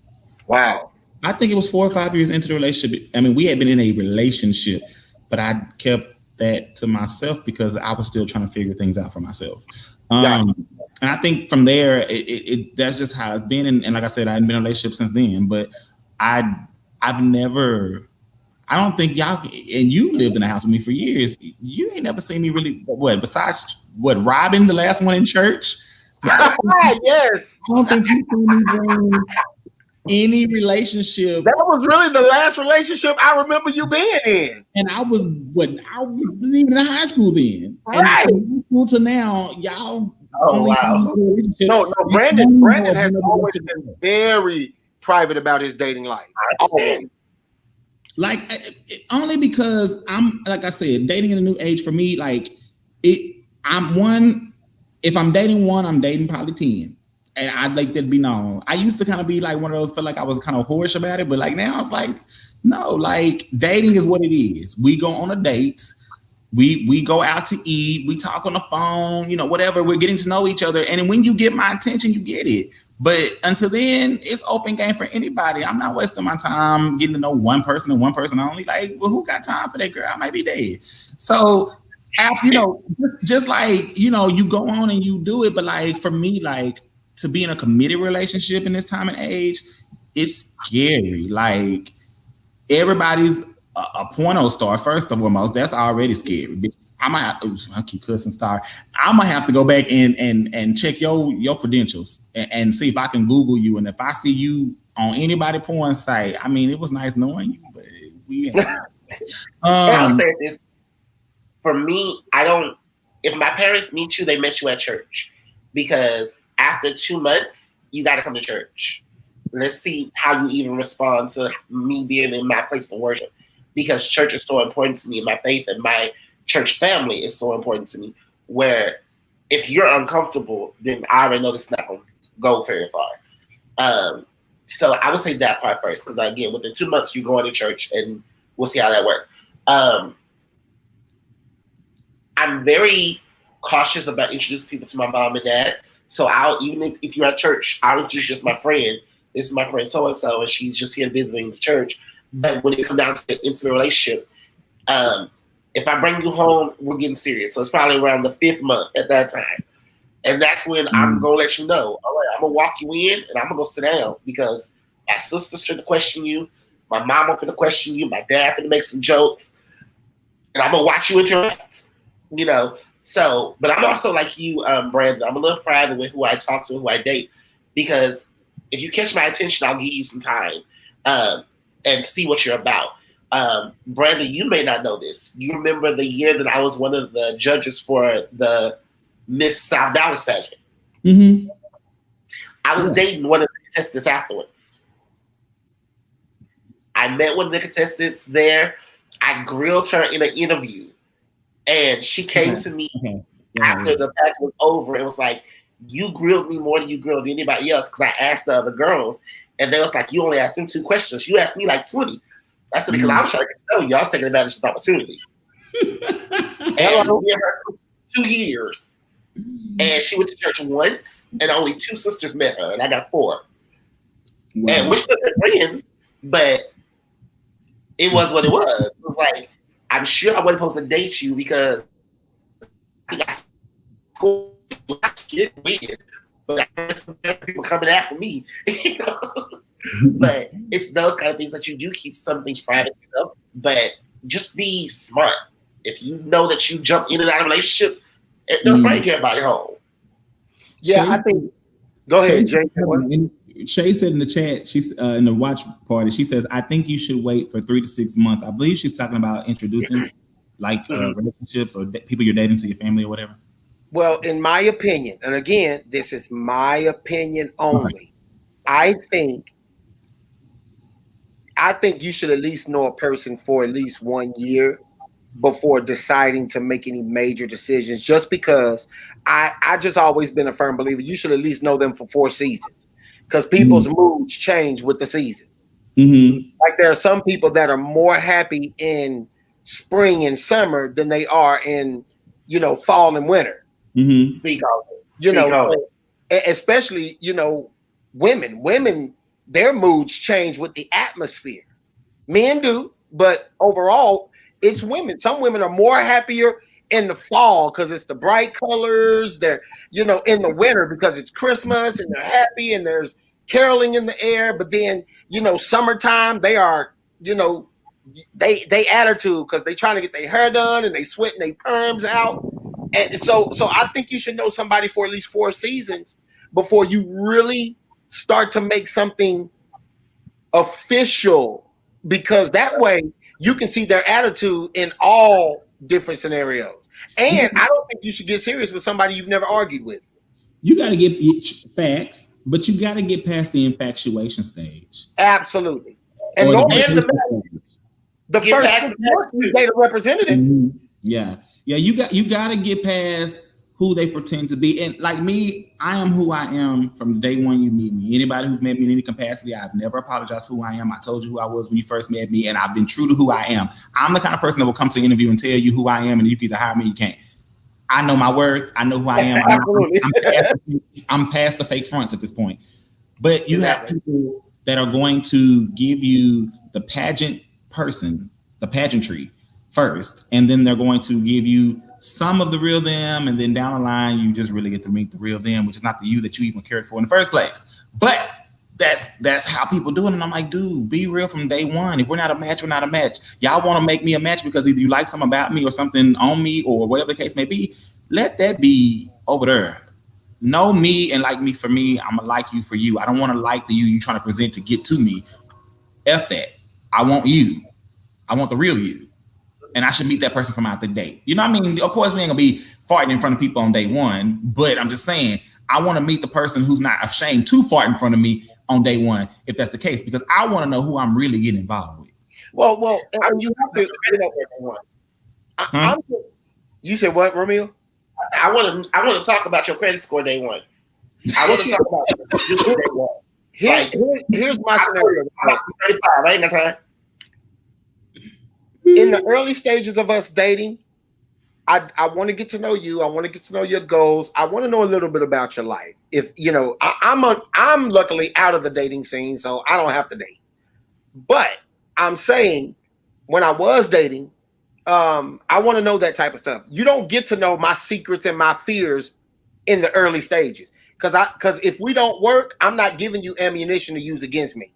Wow. I think it was 4 or 5 years into the relationship. I mean, we had been in a relationship, but I kept that to myself because I was still trying to figure things out for myself. And I think from there, that's just how it's been. And like I said, I hadn't been in a relationship since then. But I've never. I don't think y'all. And you lived in the house with me for years. You ain't never seen me really. Besides robbing the last one in church. Yes. I don't think you seen me bring any relationship. That was really the last relationship I remember you being in. And I wasn't even in high school then. Right. And from high school to now, y'all. Oh wow! No, Brandon has always been very private about his dating life. Always. Like only because I'm like I said, dating in a new age for me, like I'm one. If I'm dating one, I'm dating probably 10. And I'd like that to be known. I used to kind of be like one of those, felt like I was kind of whorish about it, but like now it's like, no, like dating is what it is. We go on a date, we go out to eat, we talk on the phone, whatever. We're getting to know each other. And when you get my attention, you get it. But until then, it's open game for anybody. I'm not wasting my time getting to know one person and one person only. Like, well, who got time for that girl? I might be dead. So just like, you go on and you do it. But like, for me, like to be in a committed relationship in this time and age, it's scary. Like everybody's a porno star, first and foremost. That's already scary. I keep cussing star. I'm gonna have to go back and check your credentials and see if I can Google you. And if I see you on anybody porn site, I mean, it was nice knowing you, but we ain't. I'll say this. For me, if my parents meet you, they met you at church. Because after 2 months, you got to come to church. Let's see how you even respond to me being in my place of worship. Because church is so important to me, my faith and my church family is so important to me. Where if you're uncomfortable, then I already know this is not going to go very far. So I would say that part first. Because again, within 2 months, you go into church and we'll see how that works. I'm very cautious about introducing people to my mom and dad. So even if you're at church, I'll introduce just my friend. This is my friend so-and-so, and she's just here visiting the church. But when it comes down to intimate relationships, if I bring you home, we're getting serious. So it's probably around the 5th month at that time. And that's when I'm gonna let you know. All right, I'm gonna walk you in, and I'm gonna go sit down because my sister's gonna question you, my mama gonna question you, my dad gonna make some jokes, and I'm gonna watch you interact. You know. So, but I'm also like you, Brandon. I'm a little private with who I talk to, who I date, because if you catch my attention, I'll give you some time and see what you're about. Brandon, you may not know this. You remember the year that I was one of the judges for the Miss South Dallas pageant? Mm-hmm. I was dating one of the contestants afterwards. I met one of the contestants there. I grilled her in an interview, and she came to me after the pageant was over. It was like, you grilled me more than you grilled anybody else, because I asked the other girls, and they was like, you only asked them 2 questions. You asked me like 20. That's because I was trying to tell you, y'all taking advantage of the opportunity. And I was with her 2 years. And she went to church once, and only 2 sisters met her, and I got 4. Wow. And we're still friends, but it was what it was. It was like, I'm sure I wasn't supposed to date you because I got weird, but people coming after me. You know? But it's those kind of things that you do keep some things private, you know? But just be smart. If you know that you jump in and out of relationships, don't bring everybody home. Yeah, I think. Go ahead, Jay. Shay said in the chat, she's in the watch party. She says, "I think you should wait for 3 to 6 months." I believe she's talking about introducing like relationships or people you're dating to your family or whatever. Well, in my opinion, and again, this is my opinion only. I think you should at least know a person for at least 1 year before deciding to make any major decisions. Just because I just always been a firm believer, you should at least know them for 4 seasons, because people's moods change with the season. Like there are some people that are more happy in spring and summer than they are in, fall and winter. Speak on it. Especially, women, their moods change with the atmosphere. Men do, but overall, it's women. Some women are more happier in the fall because it's the bright colors. They're, in the winter because it's Christmas and they're happy and there's caroling in the air. But then, summertime, they are, they attitude because they trying to get their hair done and they sweating their perms out. And so I think you should know somebody for at least 4 seasons before you really start to make something official, because that way you can see their attitude in all different scenarios. And I don't think you should get serious with somebody you've never argued with. You got to get facts, but you got to get past the infatuation stage. Absolutely. And the first you date a representative. Yeah, you got to get past who they pretend to be. And like me, I am who I am from day one you meet me. Anybody who's met me in any capacity, I've never apologized for who I am. I told you who I was when you first met me, and I've been true to who I am. I'm the kind of person that will come to an interview and tell you who I am, and you can either hire me or you can't. I know my worth. I know who I am. I'm past the fake fronts at this point. But you have people that are going to give you the pageant person, the pageantry first, and then they're going to give you some of the real them, and then down the line, you just really get to meet the real them, which is not the you that you even cared for in the first place. But that's how people do it. And I'm like, dude, be real from day one. If we're not a match, we're not a match. Y'all want to make me a match because either you like something about me or something on me or whatever the case may be. Let that be over there. Know me and like me for me. I'm gonna like you for you. I don't want to like the you trying to present to get to me. F that. I want you. I want the real you. And I should meet that person from out the date. You know what I mean? Of course, we ain't gonna be farting in front of people on day one, but I'm just saying, I want to meet the person who's not ashamed to fart in front of me on day one, if that's the case, because I want to know who I'm really getting involved with. Well, you have to. You said what, Romeo? I want to talk about your credit score day one. I want to talk about your day one. Here's my scenario. I'm 35. I ain't got time. In the early stages of us dating, I want to get to know you. I want to get to know your goals. I want to know a little bit about your life. If I'm luckily out of the dating scene, so I don't have to date. But I'm saying, when I was dating, I want to know that type of stuff. You don't get to know my secrets and my fears in the early stages. Because if we don't work, I'm not giving you ammunition to use against me.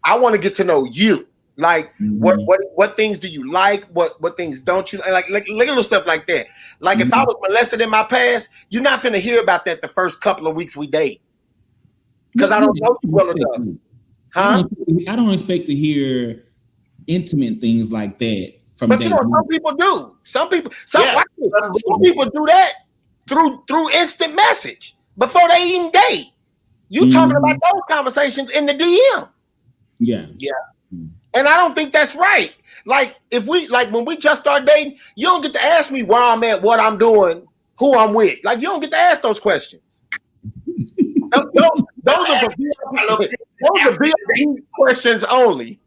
I want to get to know you. Like what things do you like? What things don't you like little stuff like that. Like if I was molested in my past, you're not finna hear about that the first couple of weeks we date. Because I don't know you well enough. Huh? I don't expect to hear intimate things like that from. But you know, some people do. Some people do that through instant message before they even date. You talking about those conversations in the DM. Yeah. And I don't think that's right. Like when we just start dating, you don't get to ask me where I'm at, what I'm doing, who I'm with. Like you don't get to ask those questions. those are VIP questions only.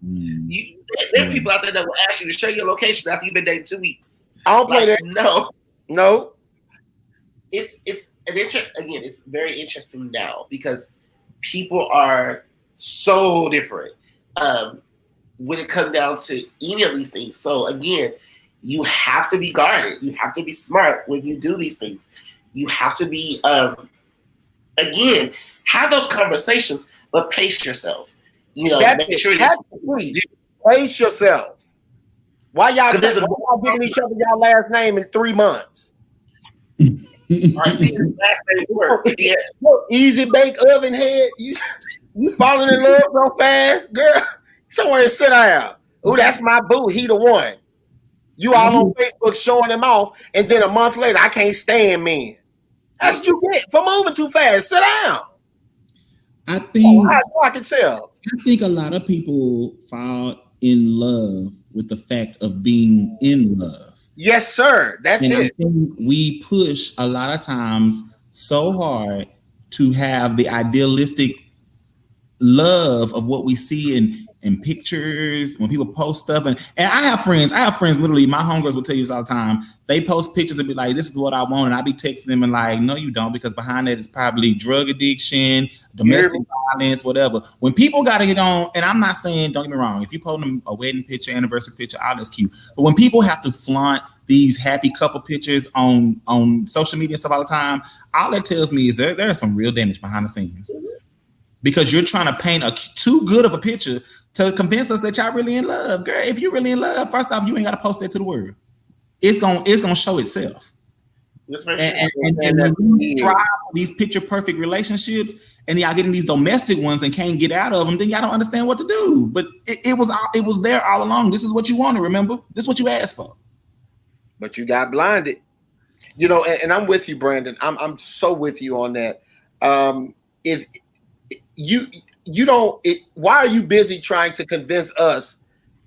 There's people out there that will ask you to share your location after you've been dating 2 weeks. I don't play that. No. It's an interest. Again, it's very interesting now because people are so different when it comes down to any of these things. So again, you have to be guarded. You have to be smart when you do these things. You have to be again, have those conversations, but pace yourself. You know, make sure pace yourself. Why y'all giving each other y'all last name in 3 months? I see his last name work. Yeah. Easy bake oven head. You falling in love so fast, girl. Somewhere sit down. Oh, that's my boo. He the one. You all on Facebook showing him off, and then a month later, I can't stand men. That's what you get for moving too fast. Sit down. I think I can tell. I think a lot of people fall in love with the fact of being in love. Yes, sir. That's it. I think we push a lot of times so hard to have the idealistic love of what we see in pictures when people post stuff. And I have friends literally, my homegirls will tell you this all the time. They post pictures and be like, this is what I want. And I be texting them and like, no, you don't, because behind that is probably drug addiction, domestic violence, whatever. When people got to get on, and I'm not saying, don't get me wrong, if you post them a wedding picture, anniversary picture, all that's cute. But when people have to flaunt these happy couple pictures on social media and stuff all the time, all that tells me is there's some real damage behind the scenes. Because you're trying to paint too good of a picture to convince us that y'all really in love. Girl, if you're really in love, first off, you ain't got to post that to the world. It's gonna show itself. And when you try these picture perfect relationships and y'all getting these domestic ones and can't get out of them, then y'all don't understand what to do. But it was there all along. This is what you wanted, remember? This is what you asked for. But you got blinded. You know, and I'm with you, Brandon. I'm so with you on that. If you don't, why are you busy trying to convince us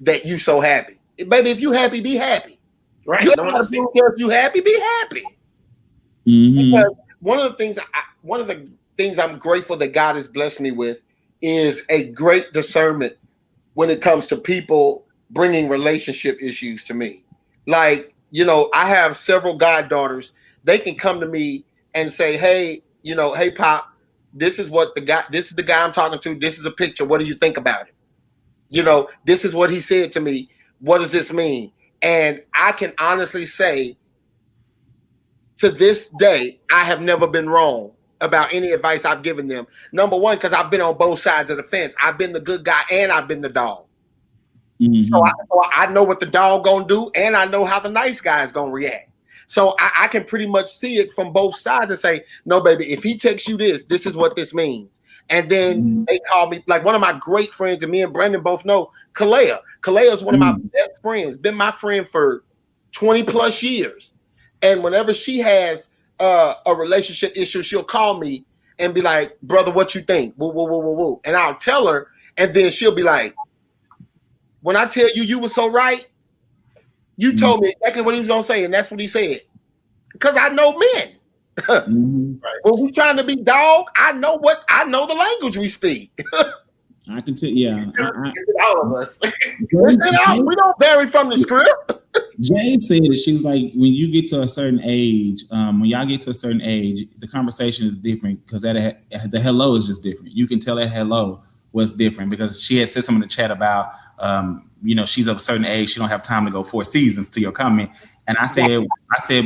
that you so happy? Baby, if you happy, be happy. Right. You happy, be happy. Because one of the things I'm grateful that God has blessed me with is a great discernment when it comes to people bringing relationship issues to me. Like, you know, I have several goddaughters. They can come to me and say, hey, hey, Pop, this is the guy I'm talking to. This is a picture. What do you think about it? This is what he said to me. What does this mean? And I can honestly say, to this day, I have never been wrong about any advice I've given them. Number one, because I've been on both sides of the fence. I've been the good guy and I've been the dog. So I know what the dog gonna do, and I know how the nice guy is gonna react. So I can pretty much see it from both sides and say, no, baby, if he texts you this is what this means. And then they call me, like one of my great friends, and me and Brandon both know, Kalea. Kalea is one of my best friends, been my friend for 20 plus years. And whenever she has a relationship issue, she'll call me and be like, brother, what you think? Woo, woo, woo, woo, woo. And I'll tell her, and then she'll be like, when I tell you were so right, you told me exactly what he was going to say, and that's what he said. Because I know men. When we're trying to be dog, I know the language we speak. I can tell, yeah. All of us. We don't vary from the script. Jane said that she was like, when you get to a certain age, when y'all get to a certain age, the conversation is different because the hello is just different. You can tell that hello was different because she had said something in the chat about, she's of a certain age, she don't have time to go 4 seasons to your comment. And I said,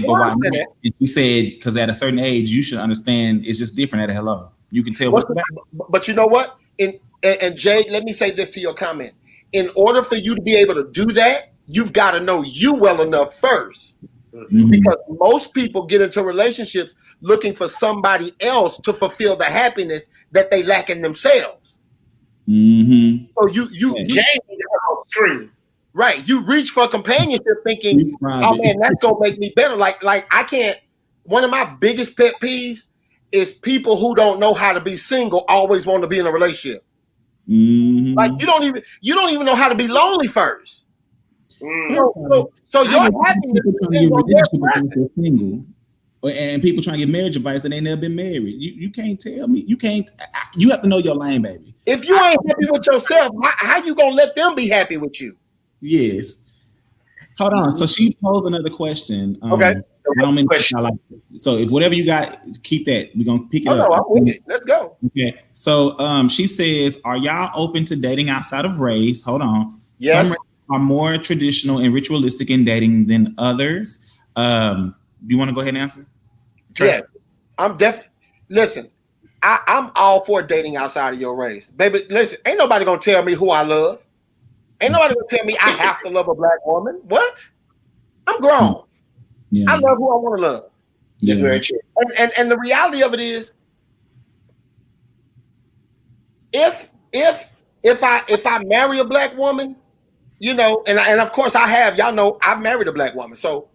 but why not? And she said, because at a certain age, you should understand it's just different at a hello. You can tell what's back. But you know what? And Jade, let me say this to your comment. In order for you to be able to do that, you've got to know you well enough first. Mm-hmm. Because most people get into relationships looking for somebody else to fulfill the happiness that they lack in themselves. Mm-hmm. So you right? You reach for companionship thinking, "Oh man, that's gonna make me better." Like I can't. One of my biggest pet peeves is people who don't know how to be single always want to be in a relationship. Mm-hmm. Like you don't even know how to be lonely first. So your happiness depends on their presence. Single, and people trying to get marriage advice and they never been married. You can't tell me. You can't. You have to know your lane, baby. If you ain't happy with yourself, how you gonna let them be happy with you? Yes. Hold on. So she posed another question. Okay. So if whatever you got, keep that. We're gonna pick it up. No, I'm with it. Let's go. Okay. So she says, "Are y'all open to dating outside of race?" Hold on. Yes. Some are more traditional and ritualistic in dating than others. Do you want to go ahead and answer? Yeah, I'm definitely. Listen, I'm all for dating outside of your race, baby. Listen, ain't nobody gonna tell me who I love. Ain't nobody gonna tell me I have to love a black woman. What? I'm grown. Yeah. I love who I want to love. Yeah. It's very true. And the reality of it is, if I marry a black woman, and of course I have, y'all know I've married a black woman, so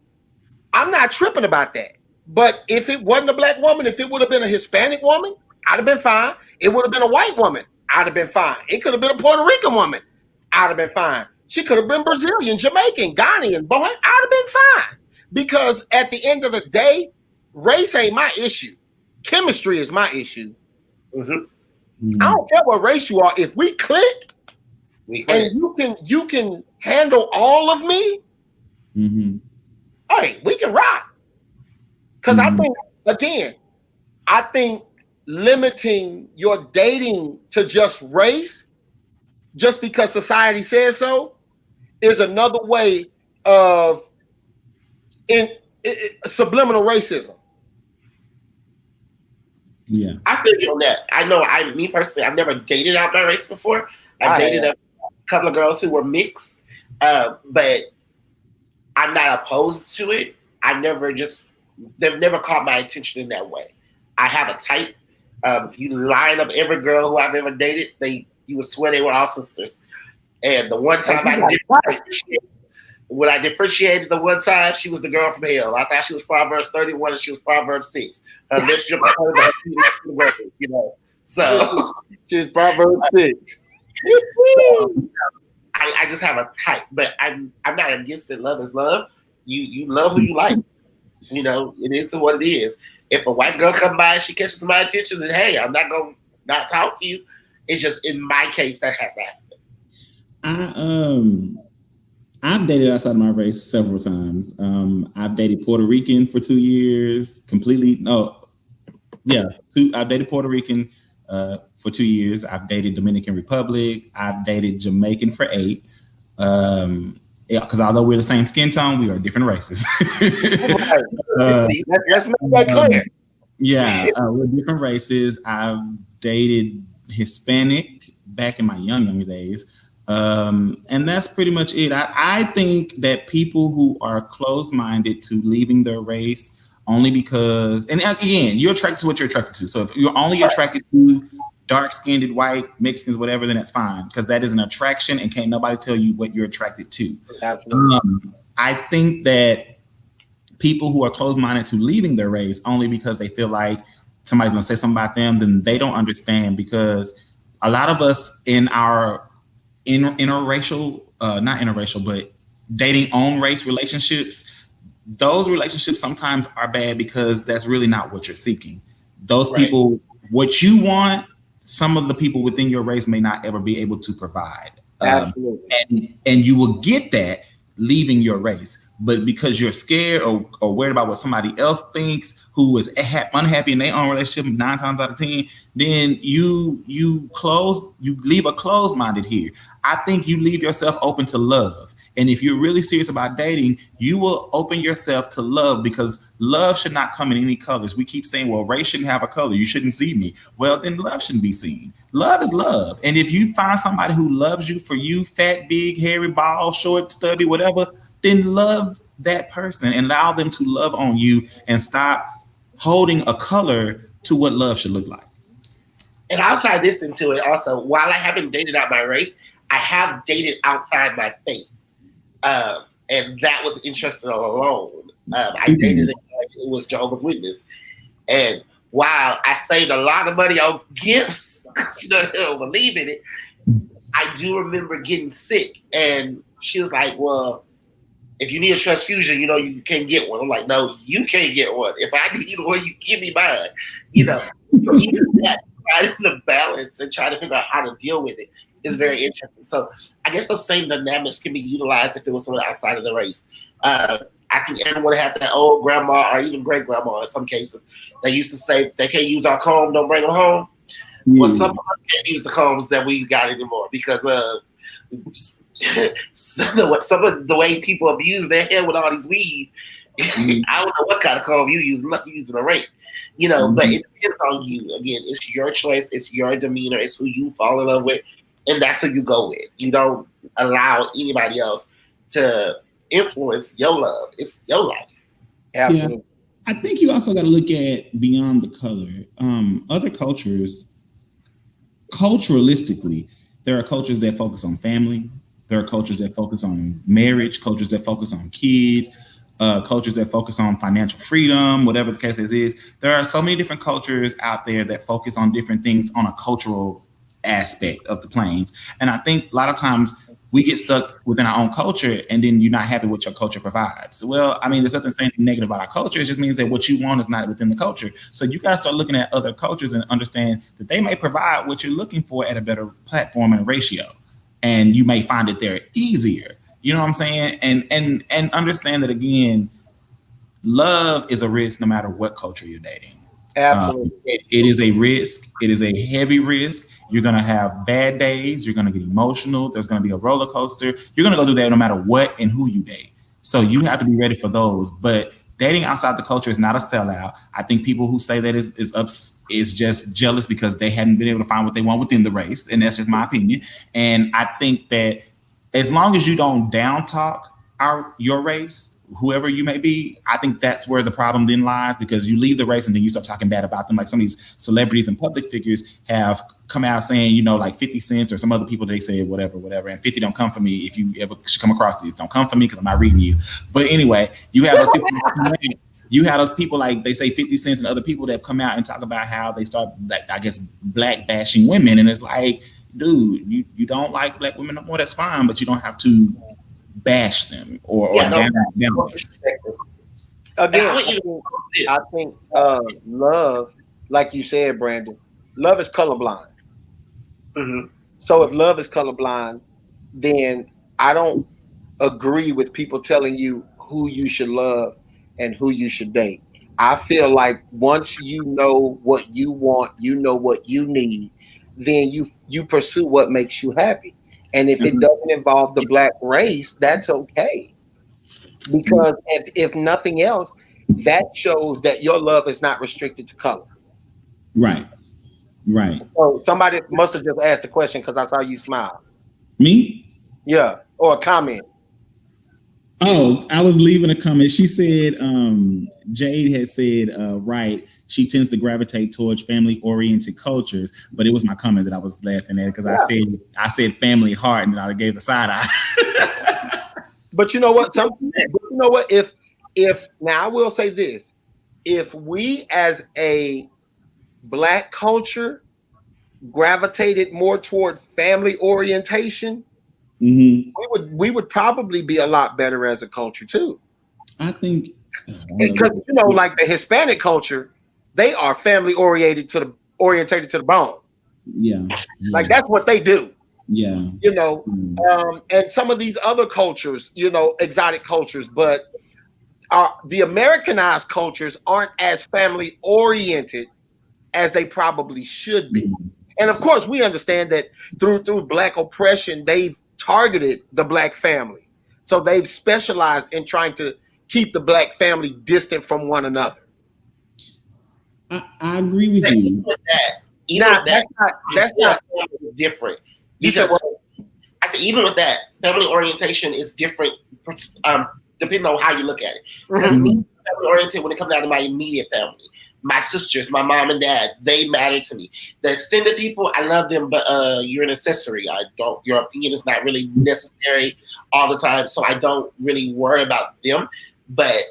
I'm not tripping about that. But if it wasn't a black woman, if it would have been a Hispanic woman, I'd have been fine. It would have been a white woman, I'd have been fine. It could have been a Puerto Rican woman, I'd have been fine. She could have been Brazilian, Jamaican, Ghanaian, boy, I'd have been fine. Because at the end of the day, race ain't my issue. Chemistry is my issue. Mm-hmm. I don't care what race you are. If we click, and you can handle all of me, mm-hmm. Hey, we can rock. Because I think limiting your dating to just race, just because society says so, is another way of subliminal racism. Yeah, I feel you on that. I know. Me personally, I've never dated out my race before. I've dated a couple of girls who were mixed, but I'm not opposed to it. They've never caught my attention in that way. I have a type. If you line up every girl who I've ever dated, you would swear they were all sisters. And the one time when I differentiated the one time, she was the girl from hell. I thought she was Proverbs 31 and she was Proverbs 6. Her lips dripped, So she's Proverbs 6. So, I just have a type, but I'm not against it. Love is love. You love who you like. It is what it is. If a white girl come by and she catches my attention, then hey, I'm not gonna not talk to you. It's just in my case that has to happen. I've dated outside of my race several times. I've dated Puerto Rican for 2 years. I've dated Puerto Rican for 2 years. I've dated Dominican Republic. I've dated Jamaican for 8. Because although we're the same skin tone, we are different races. Let's make that clear. Yeah, we're different races. I've dated Hispanic back in my young days. And that's pretty much it. I think that people who are close-minded to leaving their race only because, and again, you're attracted to what you're attracted to. So if you're only attracted to dark-skinned, white, Mexicans, whatever, then that's fine, because that is an attraction and can't nobody tell you what you're attracted to. Absolutely. I think that people who are closed-minded to leaving their race only because they feel like somebody's going to say something about them, then they don't understand, because a lot of us in our interracial, not interracial, but dating on race relationships, those relationships sometimes are bad because that's really not what you're seeking. Those people, what you want, some of the people within your race may not ever be able to provide. Absolutely. And you will get that leaving your race, but because you're scared or worried about what somebody else thinks who is unhappy in their own relationship 9 times out of 10, then you leave a closed-minded here. I think you leave yourself open to love. And if you're really serious about dating, you will open yourself to love, because love should not come in any colors. We keep saying, well, race shouldn't have a color. You shouldn't see me. Well, then love shouldn't be seen. Love is love. And if you find somebody who loves you for you, fat, big, hairy, bald, short, stubby, whatever, then love that person and allow them to love on you, and stop holding a color to what love should look like. And I'll tie this into it also. While I haven't dated out my race, I have dated outside my faith. And that was interesting alone. I dated it was Jehovah's Witness. And while I saved a lot of money on gifts, you know, they don't believe in it, I do remember getting sick. And she was like, well, if you need a transfusion, you know, you can't get one. I'm like, no, you can't get one. If I need one, you give me mine. You know, even that, finding the balance and trying to figure out how to deal with it is very interesting. So I guess those same dynamics can be utilized if it was someone outside of the race. I think everyone had that old grandma or even great grandma in some cases. They used to say they can't use our comb, don't bring them home. Well, some of us can't use the combs that we got anymore because some of the way people abuse their hair with all these weed. I don't know what kind of comb you use. I'm not using a rake. You know, but it depends on you. Again, it's your choice. It's your demeanor. It's who you fall in love with. And that's who you go with. You don't allow anybody else to influence your love. It's your life. Absolutely. Yeah. I think you also got to look at beyond the color. Other cultures, culturalistically, there are cultures that focus on family. There are cultures that focus on marriage, cultures that focus on kids, cultures that focus on financial freedom, whatever the case is. There are so many different cultures out there that focus on different things on a cultural aspect of the planes. And I think a lot of times we get stuck within our own culture, and then you're not happy what your culture provides. Well, I mean, there's nothing saying negative about our culture. It just means that what you want is not within the culture. So you got to start looking at other cultures and understand that they may provide what you're looking for at a better platform and ratio. And you may find it there easier. You know what I'm saying? And understand that, again, love is a risk no matter what culture you're dating. Absolutely. It is a risk. It is a heavy risk. You're going to have bad days. You're going to get emotional. There's going to be a roller coaster. You're going to go through that no matter what and who you date. So you have to be ready for those. But dating outside the culture is not a sellout. I think people who say that is just jealous because they hadn't been able to find what they want within the race. And that's just my opinion. And I think that as long as you don't down talk your race, whoever you may be, I think that's where the problem then lies, because you leave the race and then you start talking bad about them. Like some of these celebrities and public figures have come out saying, you know, like 50 Cent or some other people, they say whatever. And 50 don't come for me. If you ever come across these, don't come for me because I'm not reading you. But anyway, you have those people like they say 50 Cent and other people that come out and talk about how they start, like, I guess, black bashing women. And it's like, dude, you don't like black women no more. That's fine, but you don't have to bash them or down. Again, I think love, like you said, Brandon, love is colorblind. Mm-hmm. So if love is colorblind, then I don't agree with people telling you who you should love and who you should date. I feel like once you know what you want, you know what you need, then you pursue what makes you happy. And if it doesn't involve the black race, that's okay. Because if nothing else, that shows that your love is not restricted to color. Right. So somebody must have just asked the question because I saw you smile. Me? Yeah. Or a comment. Oh, I was leaving a comment. She said, Jade had said, right, she tends to gravitate towards family-oriented cultures, but it was my comment that I was laughing at because I said family heart, and then I gave the side eye. But you know what? If now I will say this, if we as a black culture gravitated more toward family orientation, we would probably be a lot better as a culture too. I think because you know, like the Hispanic culture, they are family orientated to the bone. Yeah. Like that's what they do. Yeah. You know, and some of these other cultures, you know, exotic cultures, but the Americanized cultures aren't as family oriented as they probably should be. Mhm. And of course, we understand that through Black oppression, they've targeted the Black family. So they've specialized in trying to keep the Black family distant from one another. I agree with But even you. with that, even Now, with that, that's not. is different You said, because well, I said even with that, family orientation is different, depending on how you look at it. Because me, Mhm. family oriented when it comes down to my immediate family, my sisters, my mom and dad, they matter to me. The extended people, I love them, but you're an accessory. I don't. Your opinion is not really necessary all the time, so I don't really worry about them. But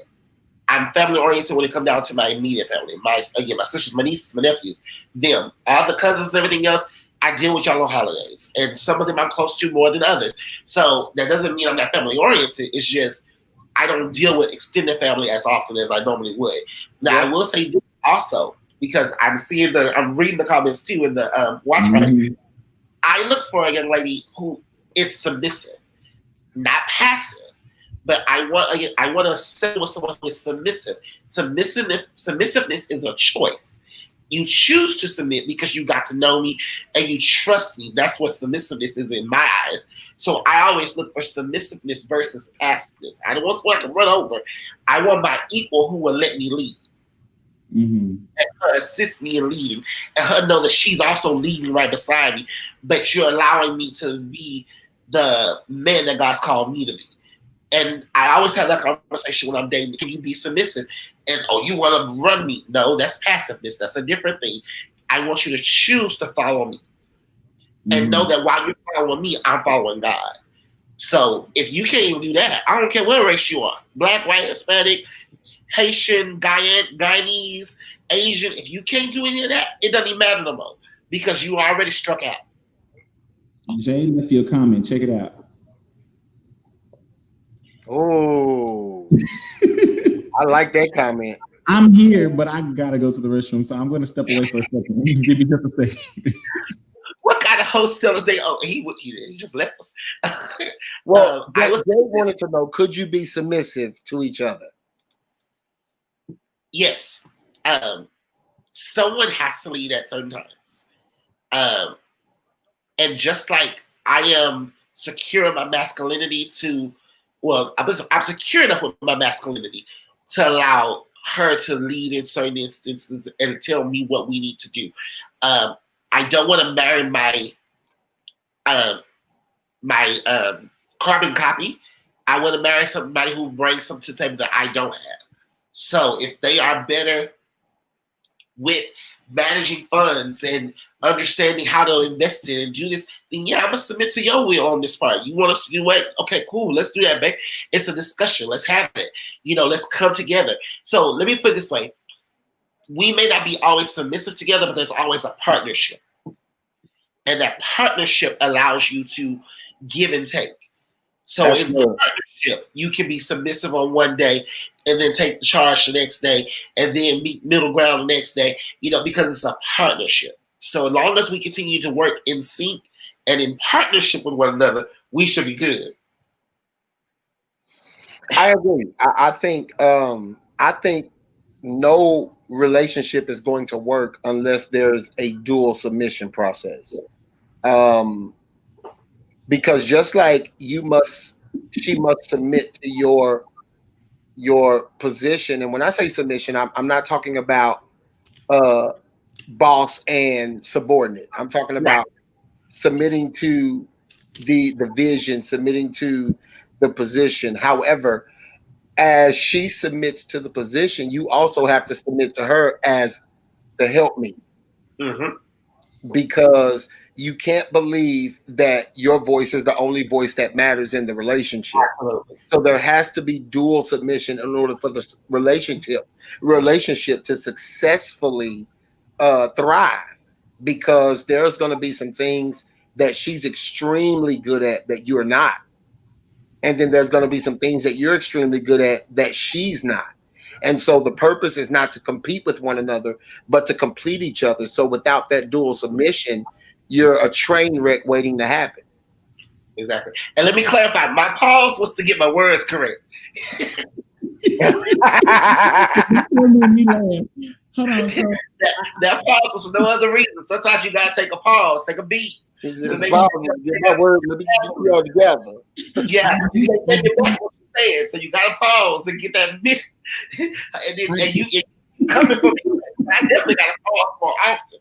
I'm family oriented when it comes down to my immediate family. My sisters, my nieces, my nephews, them, all the cousins, everything else. I deal with y'all on holidays, and some of them I'm close to more than others. So that doesn't mean I'm not family oriented. It's just I don't deal with extended family as often as I normally would. Now I will say this also because I'm reading the comments too in the watch party. Mhm. I look for a young lady who is submissive, not passive. But I want to settle with someone who is submissive. Submissiveness is a choice. You choose to submit because you got to know me and you trust me. That's what submissiveness is in my eyes. So I always look for submissiveness versus passiveness. I don't want someone I can run over. I want my equal who will let me lead Mhm. and her assist me in leading and her know that she's also leading right beside me. But you're allowing me to be the man that God's called me to be. And I always have that conversation when I'm dating. Can you be submissive? And oh, you want to run me? No, that's passiveness. That's a different thing. I want you to choose to follow me and know Mhm. that while you're following me, I'm following God. So if you can't even do that, I don't care what race you are, black, white, Hispanic, Haitian, Guyanese, Asian. If you can't do any of that, it doesn't even matter no more because you already struck out. Jay left you a comment. Check it out. oh, I like that comment. I'm here, but I gotta go to the restroom, so I'm gonna step away for a second. Give me just a second. What kind of host tell us they? Oh, he just left us. Well, I Jay was wanted to know: could you be submissive to each other? yes. Um, Someone has to lead at certain times. Um, and just like I am secure in my masculinity I'm secure enough with my masculinity to allow her to lead in certain instances and tell me what we need to do. Um, I don't want to marry um, my carbon copy. I want to marry somebody who brings something to the table that I don't have. So if they are better with managing funds and understanding how to invest it and do this, then yeah, I'm gonna submit to your will on this part. You want us to do it? Okay, cool. Let's do that, babe. It's a discussion. Let's have it. Let's come together. So let me put it this way: we may not be always submissive together, but there's always a partnership, and that partnership allows you to give and take. So That's in good. partnership, you can be submissive on one day and then take the charge the next day and then meet middle ground the next day, because it's a partnership. So as long as we continue to work in sync and in partnership with one another, we should be good. I agree. I think no relationship is going to work unless there's a dual submission process. Um, because just like she must submit to your position. And when I say submission, I'm not talking about uh, boss and subordinate. I'm talking Right. about submitting to the vision, submitting to the position. However, as she submits to the position, you also have to submit to her as the helpmeet, Mm-hmm. because you can't believe that your voice is the only voice that matters in the relationship. Absolutely. So there has to be dual submission in order for the relationship to successfully thrive, because there's going to be some things that she's extremely good at that you're not, and then there's going to be some things that you're extremely good at that she's not. And so the purpose is not to compete with one another, but to complete each other. So without that dual submission, you're a train wreck waiting to happen. Exactly. And let me clarify. My pause was to get my words correct. Hold on. So that pause was for no other reason. Sometimes you gotta take a pause, take a beat. Get my word, let me get you all together. Yeah, you gotta take it back what you're saying. So you gotta pause and get that bit. and you coming from me. I definitely gotta pause more often.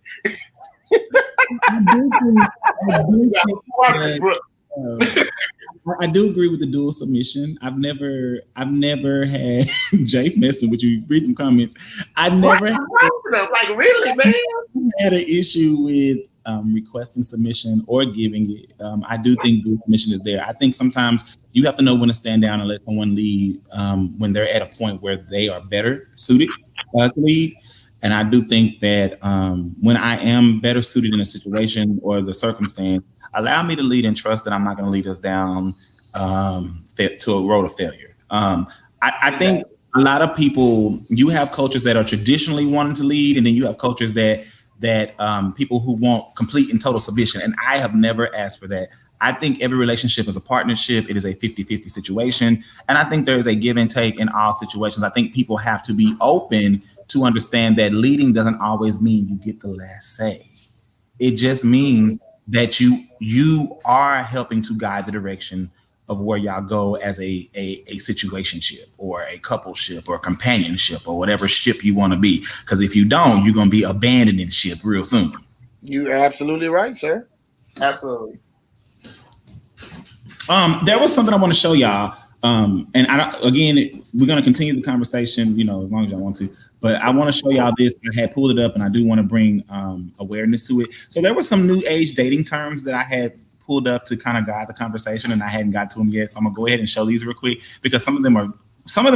I do agree with the dual submission. I've never had Jake messing with you. Read some comments. I never like really, man. had an issue with requesting submission or giving it. I do think dual submission is there. I think sometimes you have to know when to stand down and let someone lead when they're at a point where they are better suited to lead. And I do think that when I am better suited in a situation or the circumstance, allow me to lead and trust that I'm not going to lead us down to a road of failure. I think a lot of people, you have cultures that are traditionally wanting to lead, and then you have cultures that people who want complete and total submission. And I have never asked for that. I think every relationship is a partnership. It is a 50-50 situation. And I think there is a give and take in all situations. I think people have to be open to understand that leading doesn't always mean you get the last say. It just means that you are helping to guide the direction of where y'all go as a situationship or a coupleship or companionship or whatever ship you want to be. Because if you don't, you're going to be abandoning ship real soon. You're absolutely right, sir. Absolutely. There was something I want to show y'all. And again, we're going to continue the conversation, as long as y'all want to. But I want to show y'all this. I had pulled it up, and I do want to bring awareness to it. So there were some new age dating terms that I had pulled up to kind of guide the conversation, and I hadn't got to them yet. So I'm gonna go ahead and show these real quick because some of them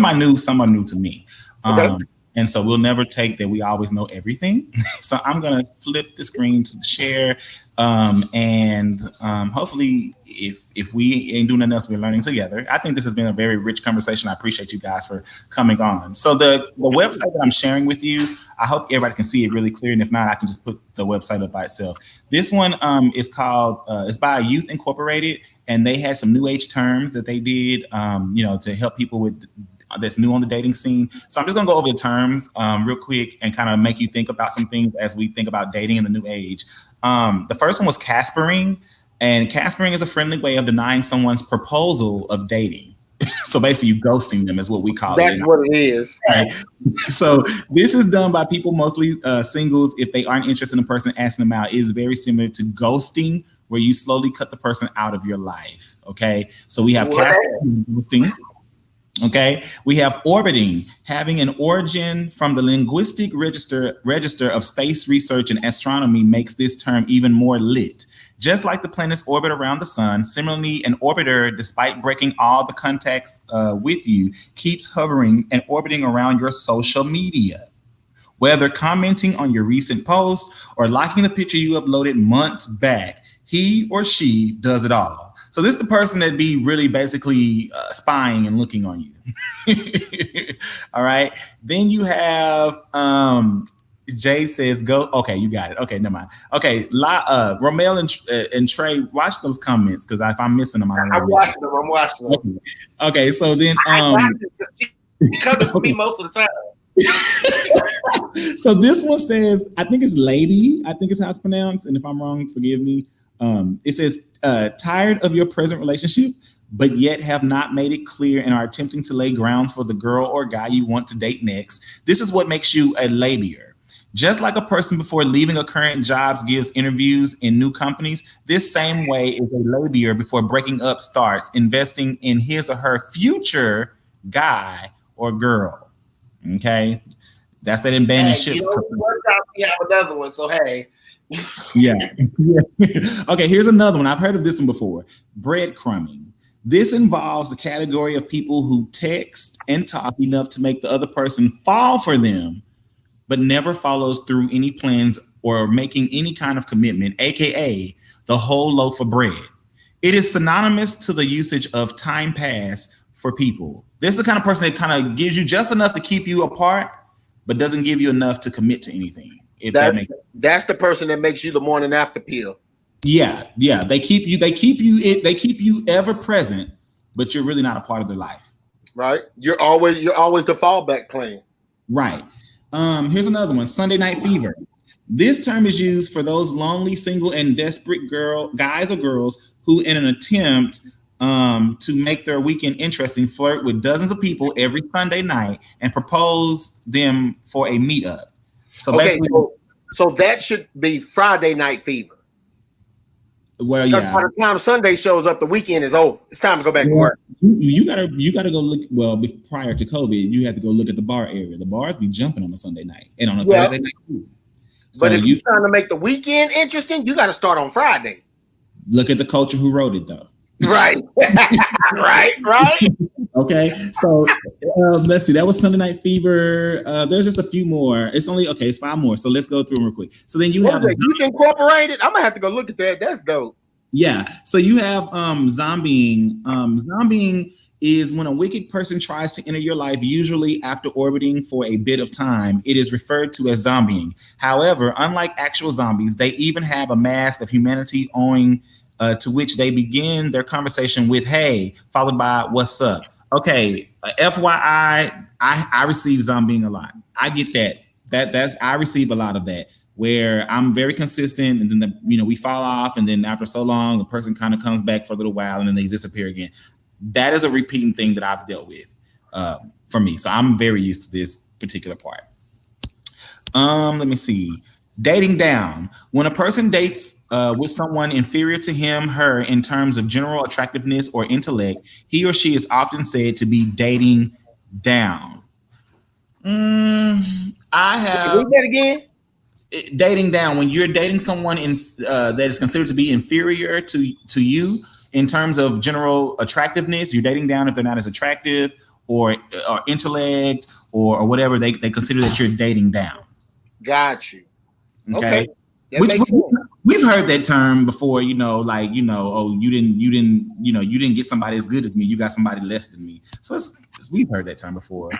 I knew, some are new to me. Okay. And so we'll never take that we always know everything. So I'm gonna flip the screen to share, and hopefully, if we ain't doing nothing else, we're learning together. I think this has been a very rich conversation. I appreciate you guys for coming on. So the website that I'm sharing with you, I hope everybody can see it really clear. And if not, I can just put the website up by itself. This one is called, it's by Youth Incorporated, and they had some new age terms that they did, to help people with that's new on the dating scene. So I'm just gonna go over the terms real quick and kind of make you think about some things as we think about dating in the new age. The first one was caspering. And caspering is a friendly way of denying someone's proposal of dating. So basically, you ghosting them is what we call it. That's what it is. Right. So this is done by people, mostly singles, if they aren't interested in a person asking them out. It is very similar to ghosting, where you slowly cut the person out of your life. Okay. So we have caspering and ghosting. Okay, we have orbiting, having an origin from the linguistic register of space research and astronomy makes this term even more lit. Just like the planets orbit around the sun, similarly, an orbiter, despite breaking all the contacts with you, keeps hovering and orbiting around your social media. Whether commenting on your recent post or liking the picture you uploaded months back, he or she does it all. So this is the person that be really basically spying and looking on you. All right. Then you have Jay says go. Okay, you got it. Okay, never mind. Okay, Romel and Trey, watch those comments because if I'm missing them, I'm watching them. Okay, so then he comes to me most of the time. So this one says, I think it's lady. I think it's how it's pronounced, and if I'm wrong, forgive me. It says, tired of your present relationship, but yet have not made it clear and are attempting to lay grounds for the girl or guy you want to date next. This is what makes you a labier. Just like a person before leaving a current job gives interviews in new companies, this same way is a labier before breaking up starts investing in his or her future guy or girl. Okay? That's that abandoned ship. We have another one, so hey. Yeah. Okay, here's another one. I've heard of this one before. Breadcrumbing. This involves the category of people who text and talk enough to make the other person fall for them, but never follows through any plans or making any kind of commitment, aka the whole loaf of bread. It is synonymous to the usage of time pass for people. This is the kind of person that kind of gives you just enough to keep you apart, but doesn't give you enough to commit to anything. That's the person that makes you the morning after pill. Yeah, they keep you ever present, but you're really not a part of their life. Right. You're always the fallback plan. Right. Here's another one: Sunday night fever. This term is used for those lonely, single, and desperate guys or girls who, in an attempt to make their weekend interesting, flirt with dozens of people every Sunday night and propose them for a meetup. So Okay, basically, so that should be Friday night fever. well, yeah. By the time Sunday shows up, the weekend is over. It's time to go back to Well, work. you gotta go look. Well, prior to COVID, you had to go look at the bar area. The bars be jumping on a Sunday night and on a Thursday night too. So But if you're trying to make the weekend interesting, you got to start on Friday. look at the culture who wrote it, though. Right. right. Okay, so let's see. That was Sunday Night Fever. There's just a few more. It's 5 more. So let's go through them real quick. So then you have Youth Incorporated. I'm gonna have to go look at that. That's dope. Yeah. So you have zombieing. Zombieing is when a wicked person tries to enter your life, usually after orbiting for a bit of time. It is referred to as zombieing. However, unlike actual zombies, they even have a mask of humanity owing to which they begin their conversation with "Hey," followed by "What's up?" Okay, FYI, I receive zombieing a lot. I get that. I receive a lot of that, where I'm very consistent, and then we fall off, and then after so long, the person kind of comes back for a little while, and then they disappear again. That is a repeating thing that I've dealt with for me, so I'm very used to this particular part. Let me see. Dating down. When a person dates with someone inferior to him, her in terms of general attractiveness or intellect, he or she is often said to be dating down. I have. Read that again. Dating down, when you're dating someone that is considered to be inferior to you in terms of general attractiveness, you're dating down if they're not as attractive or intellect or whatever. They consider that you're dating down. Got you. Okay. Which we've heard that term before, oh, you didn't get somebody as good as me, you got somebody less than me. So we've heard that term before.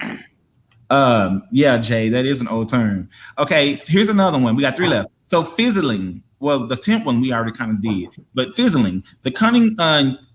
Yeah, Jay, that is an old term. Okay, here's another one. We got 3 left. So fizzling. Well, the 10th one we already kind of did, but fizzling, the cunning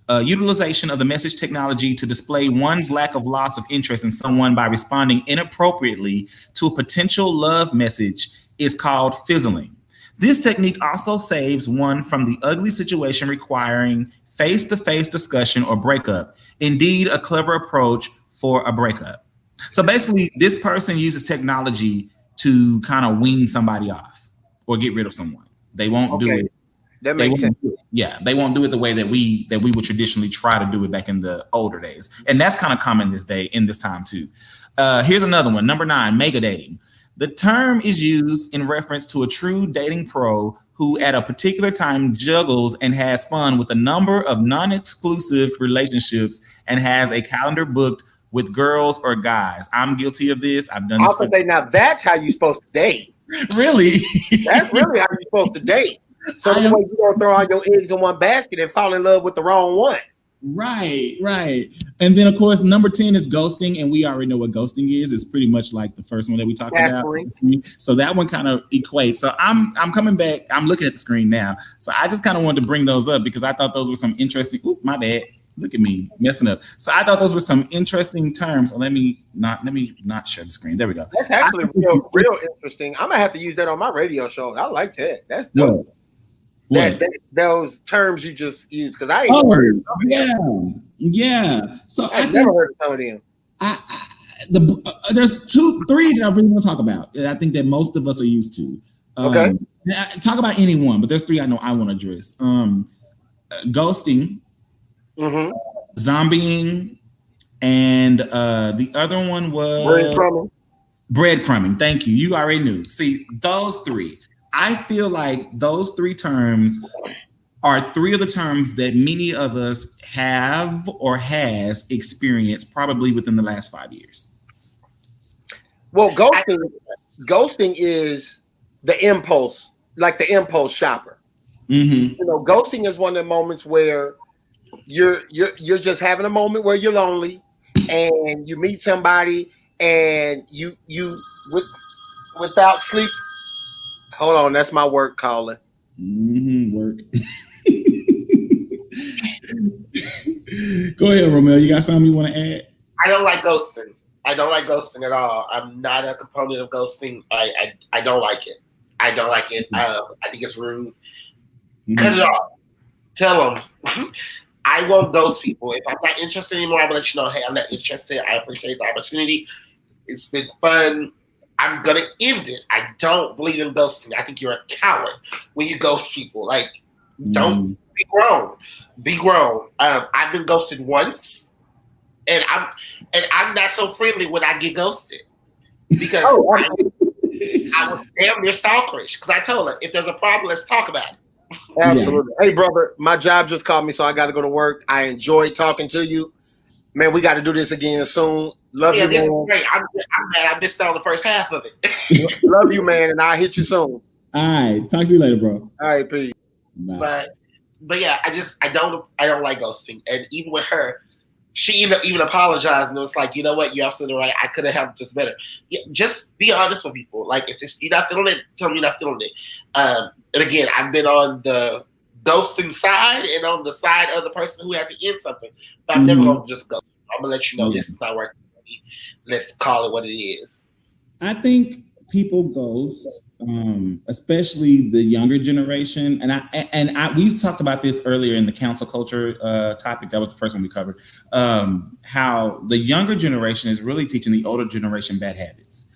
utilization of the message technology to display one's lack of loss of interest in someone by responding inappropriately to a potential love message is called fizzling. This technique also saves one from the ugly situation requiring face-to-face discussion or breakup. Indeed, a clever approach for a breakup. So basically, this person uses technology to kind of wean somebody off or get rid of someone. They won't do it. That makes sense. Yeah, they won't do it the way that we would traditionally try to do it back in the older days, and that's kind of common in this time too. Here's another one, number 9, mega dating. The term is used in reference to a true dating pro who at a particular time juggles and has fun with a number of non-exclusive relationships and has a calendar booked with girls or guys. I'm guilty of this. I've done this. I'll say now that's how you're supposed to date. Really? That's really how you're supposed to date. So the way you don't throw all your eggs in one basket and fall in love with the wrong one. Right. And then, of course, number 10 is ghosting, and we already know what ghosting is. It's pretty much like the first one that we talked about. So that one kind of equates. So I'm coming back. I'm looking at the screen now. So I just kind of wanted to bring those up because I thought those were some interesting. Oop, my bad. Look at me messing up. So I thought those were some interesting terms. Let me not share the screen. There we go. That's actually real interesting. I'm gonna have to use that on my radio show. I like that. That's dope. Those terms you just used, because I ain't heard of yeah. So I've never heard of some of them. There's 3 that I really want to talk about that I think that most of us are used to. Okay. Talk about any one, but there's 3 I know I want to address. Ghosting, zombieing, and the other one was breadcrumbing. Thank you. You already knew. See, those 3. I feel like those 3 terms are 3 of the terms that many of us have or has experienced probably within the last 5 years. Well, ghosting is the impulse, like the impulse shopper. Ghosting is one of the moments where you're just having a moment where you're lonely and you meet somebody and you without sleep. Hold on, that's my work calling. Work. Go ahead, Romeo. You got something you want to add? I don't like ghosting. I don't like ghosting at all. I'm not a component of ghosting. I don't like it. I don't like it. I think it's rude. Cut it off. Tell them. I won't ghost people. If I'm not interested anymore, I'm gonna let you know, hey, I'm not interested. I appreciate the opportunity. It's been fun. I'm gonna end it. I don't believe in ghosting. I think you're a coward when you ghost people. Like, don't be grown. Be grown. I've been ghosted once, and I'm not so friendly when I get ghosted because I was damn near stalkerish. Because I told her, if there's a problem, let's talk about it. Absolutely. Yeah. Hey, brother, my job just called me, so I got to go to work. I enjoyed talking to you. Man, we got to do this again soon. Love you, this man. Is great. I'm mad I missed out on the first half of it. Love you, man, and I'll hit you soon. All right. Talk to you later, bro. All right, peace. Bye. But yeah, I don't like ghosting. And even with her, she even apologized and it was like, you know what, you're absolutely right. I could have handled this better. Yeah, just be honest with people. Like, if you're not feeling it, tell me you're not feeling it. And again, I've been on the ghosting side and on the side of the person who had to end something. But I'm never going to just go. I'm going to let you know this is not working for me. Let's call it what it is. I think people ghost, especially the younger generation. And we talked about this earlier in the council culture topic. That was the first one we covered. How the younger generation is really teaching the older generation bad habits.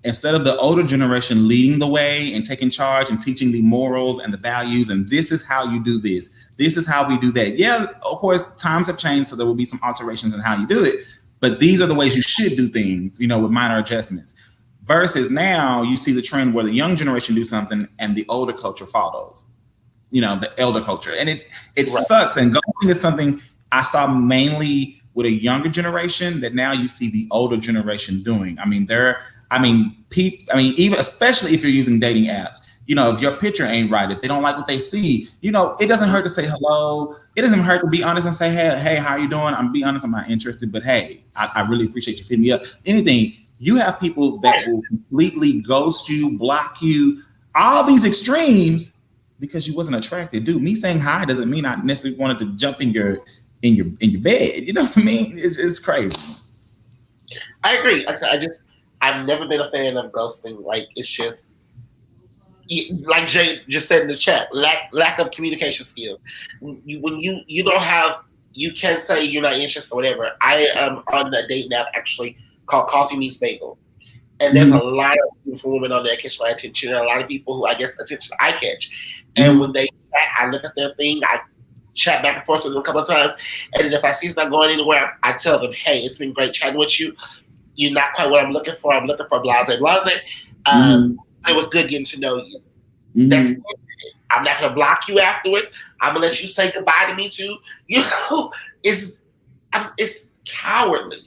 Instead of the older generation leading the way and taking charge and teaching the morals and the values, and this is how you do this. This is how we do that. Yeah, of course, times have changed, so there will be some alterations in how you do it. But these are the ways you should do things, with minor adjustments. Versus now, you see the trend where the young generation do something and the older culture follows. The elder culture, and it right. Sucks. And ghosting is something I saw mainly with a younger generation that now you see the older generation doing. Even especially if you're using dating apps, if your picture ain't right, if they don't like what they see, it doesn't hurt to say hello. It doesn't hurt to be honest and say, hey, how are you doing? I'm be honest, I'm not interested, but hey, I really appreciate you fitting me up. Anything. You have people that will completely ghost you, block you, all these extremes because you wasn't attracted. Dude, me saying hi doesn't mean I necessarily wanted to jump in your bed. You know what I mean? It's crazy. I agree. I've never been a fan of ghosting. Like, it's just, like Jay just said in the chat, lack of communication skills. When you don't have, you can say you're not interested or whatever. I am on a dating app actually called Coffee Meets Bagel. And there's a lot of beautiful women on there catch my attention, and a lot of people who I guess attention I catch. And when they chat, I look at their thing, I chat back and forth with them a couple of times, and if I see it's not going anywhere, I tell them, hey, it's been great chatting with you. You're not quite what I'm looking for. I'm looking for blase. It was good getting to know you. That's it. I'm not going to block you afterwards. I'm going to let you say goodbye to me too. It's cowardly.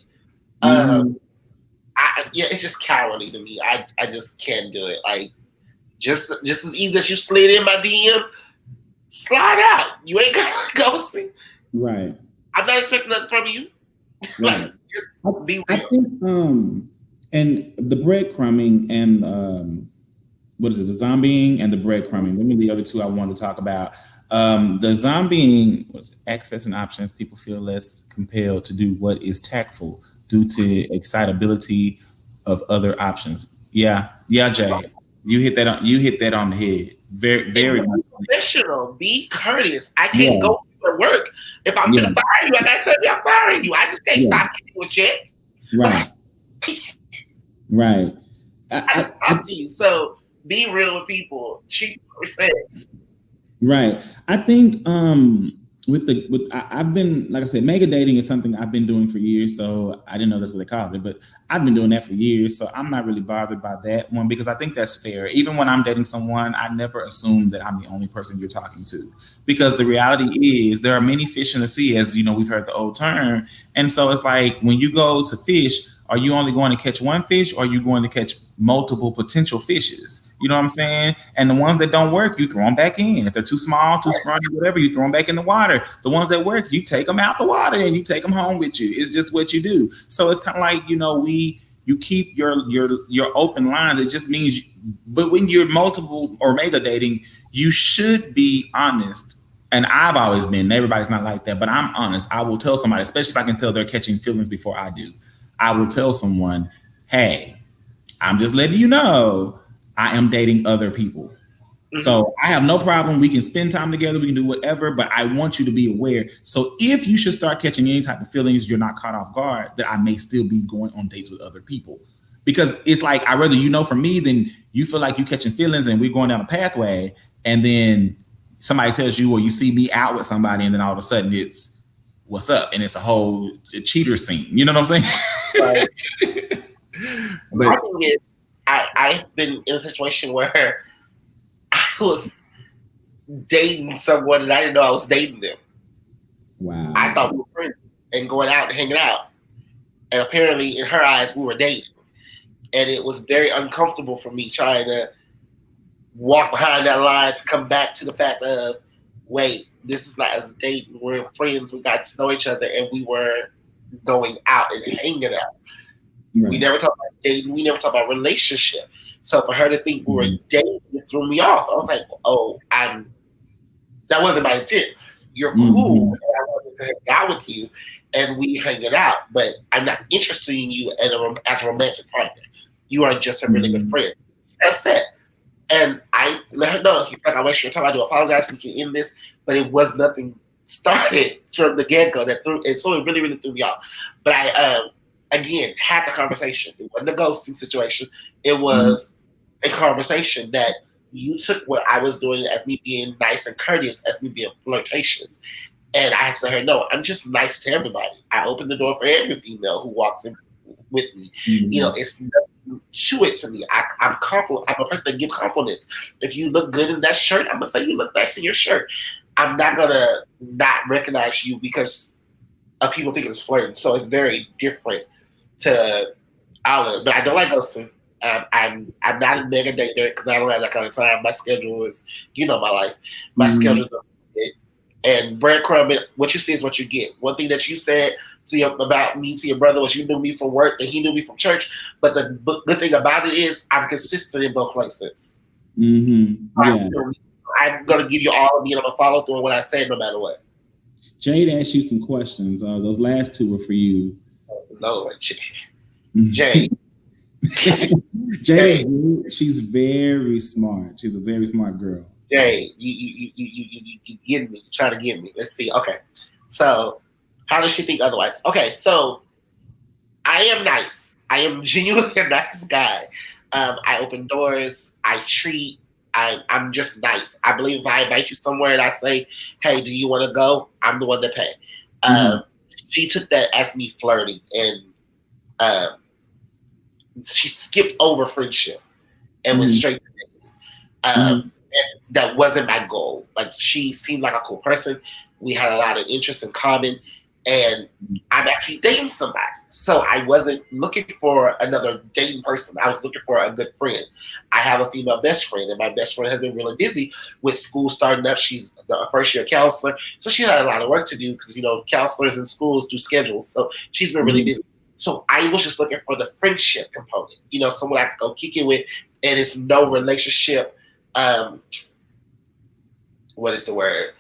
It's just cowardly to me. I just can't do it. Like, just as easy as you slid in my DM, slide out. You ain't gonna ghost me. Right. I'm not expecting nothing from you. Right. Like, just be real. I think and the breadcrumbing and what is it, the zombieing and the breadcrumbing. Them are the other two I wanted to talk about. The zombieing was access and options. People feel less compelled to do what is tactful due to excitability of other options. Yeah, Jay, you hit that on the head. Very, very professional. Be courteous. I can't go to work. If I'm gonna fire you, I gotta tell you I'm firing you. I just can't stop getting with you. Right. Right. I talk to you. So be real with people. Treat respect. Right. I think I've been, like I said, mega dating is something I've been doing for years. So I didn't know that's what they called it, but I've been doing that for years. So I'm not really bothered by that one because I think that's fair. Even when I'm dating someone, I never assume that I'm the only person you're talking to, because the reality is there are many fish in the sea, as we've heard the old term. And so it's like when you go to fish, are you only going to catch one fish, or are you going to catch multiple potential fishes? You know what I'm saying? And the ones that don't work, you throw them back in. If they're too small, too scrawny, whatever, you throw them back in the water. The ones that work, you take them out the water and you take them home with you. It's just what you do. So it's kind of like, you keep your open lines. It just means, but when you're multiple or mega dating, you should be honest and I've always been, everybody's not like that, but I'm honest. I will tell somebody, especially if I can tell they're catching feelings before I do. I will tell someone, hey, I'm just letting you know I am dating other people. So I have no problem. We can spend time together. We can do whatever, but I want you to be aware. So if you should start catching any type of feelings, you're not caught off guard, that I may still be going on dates with other people. Because it's like, I'd rather you know from me than you feel like you catching feelings and we're going down a pathway. And then somebody tells you, or you see me out with somebody, and then all of a sudden it's what's up. And it's a whole cheater scene. You know what I'm saying? Right. My But thing is, I've been in a situation where I was dating someone and I didn't know I was dating them. wow. I thought we were friends and going out and hanging out. And apparently, in her eyes, we were dating. And it was very uncomfortable for me trying to walk behind that line to come back to the fact of, wait, this is not as a date. We're friends. We got to know each other, and we were going out and hanging out. Right. We never talked about dating. We never talked about relationship. So for her to think we were dating, it threw me off. I was like, oh, that wasn't my intent. You're cool. And I wanted to hang out with you, and we hanging out. But I'm not interested in you as a romantic partner. You are just a really good friend. That's it. And I let her know. He's like, I waste your time. I do apologize. We can end this. But it was nothing started from the get-go that threw it. So it really, really threw me off. But I, again, had the conversation. It wasn't a ghosting situation. It was a conversation that you took what I was doing as me being nice and courteous, as me being flirtatious. And I had to let her know, I'm just nice to everybody. I open the door for every female who walks in with me. You know, it's nothing to it to me. I'm a person that gives compliments. If you look good in that shirt, I'm gonna say you look nice in your shirt. I'm not gonna not recognize you because of people thinking it's flirting. So it's very different to Olive. But I don't like ghosting. I'm not a mega dater because I don't have that kind of time. My schedule is, my life. My schedule is and breadcrumb. What you see is what you get. One thing that you said about me to your brother was you knew me from work and he knew me from church. But the good thing about it is I'm consistent in both places. Yeah. I'm going to give you all of me and I'm going to follow through on what I said no matter what. Jade asked you some questions. Those last two were for you. No, Jade. Jade, she's very smart. She's a very smart girl. Jade, you getting me. You're trying to get me. Let's see. Okay. So, how does she think otherwise? Okay, so I am nice. I am genuinely a nice guy. I open doors. I treat. I'm just nice. I believe if I invite you somewhere and I say, hey, do you want to go? I'm the one to pay. She took that as me flirting, and she skipped over friendship and went straight to dating. And that wasn't my goal. Like, she seemed like a cool person. We had a lot of interests in common, and I'm actually dating somebody. So I wasn't looking for another dating person. I was looking for a good friend. I have a female best friend, and my best friend has been really busy with school starting up. She's a first-year counselor, so she had a lot of work to do because, counselors in schools do schedules. So she's been really busy. So I was just looking for the friendship component, someone I could go kick it with, and it's no relationship. What is the word?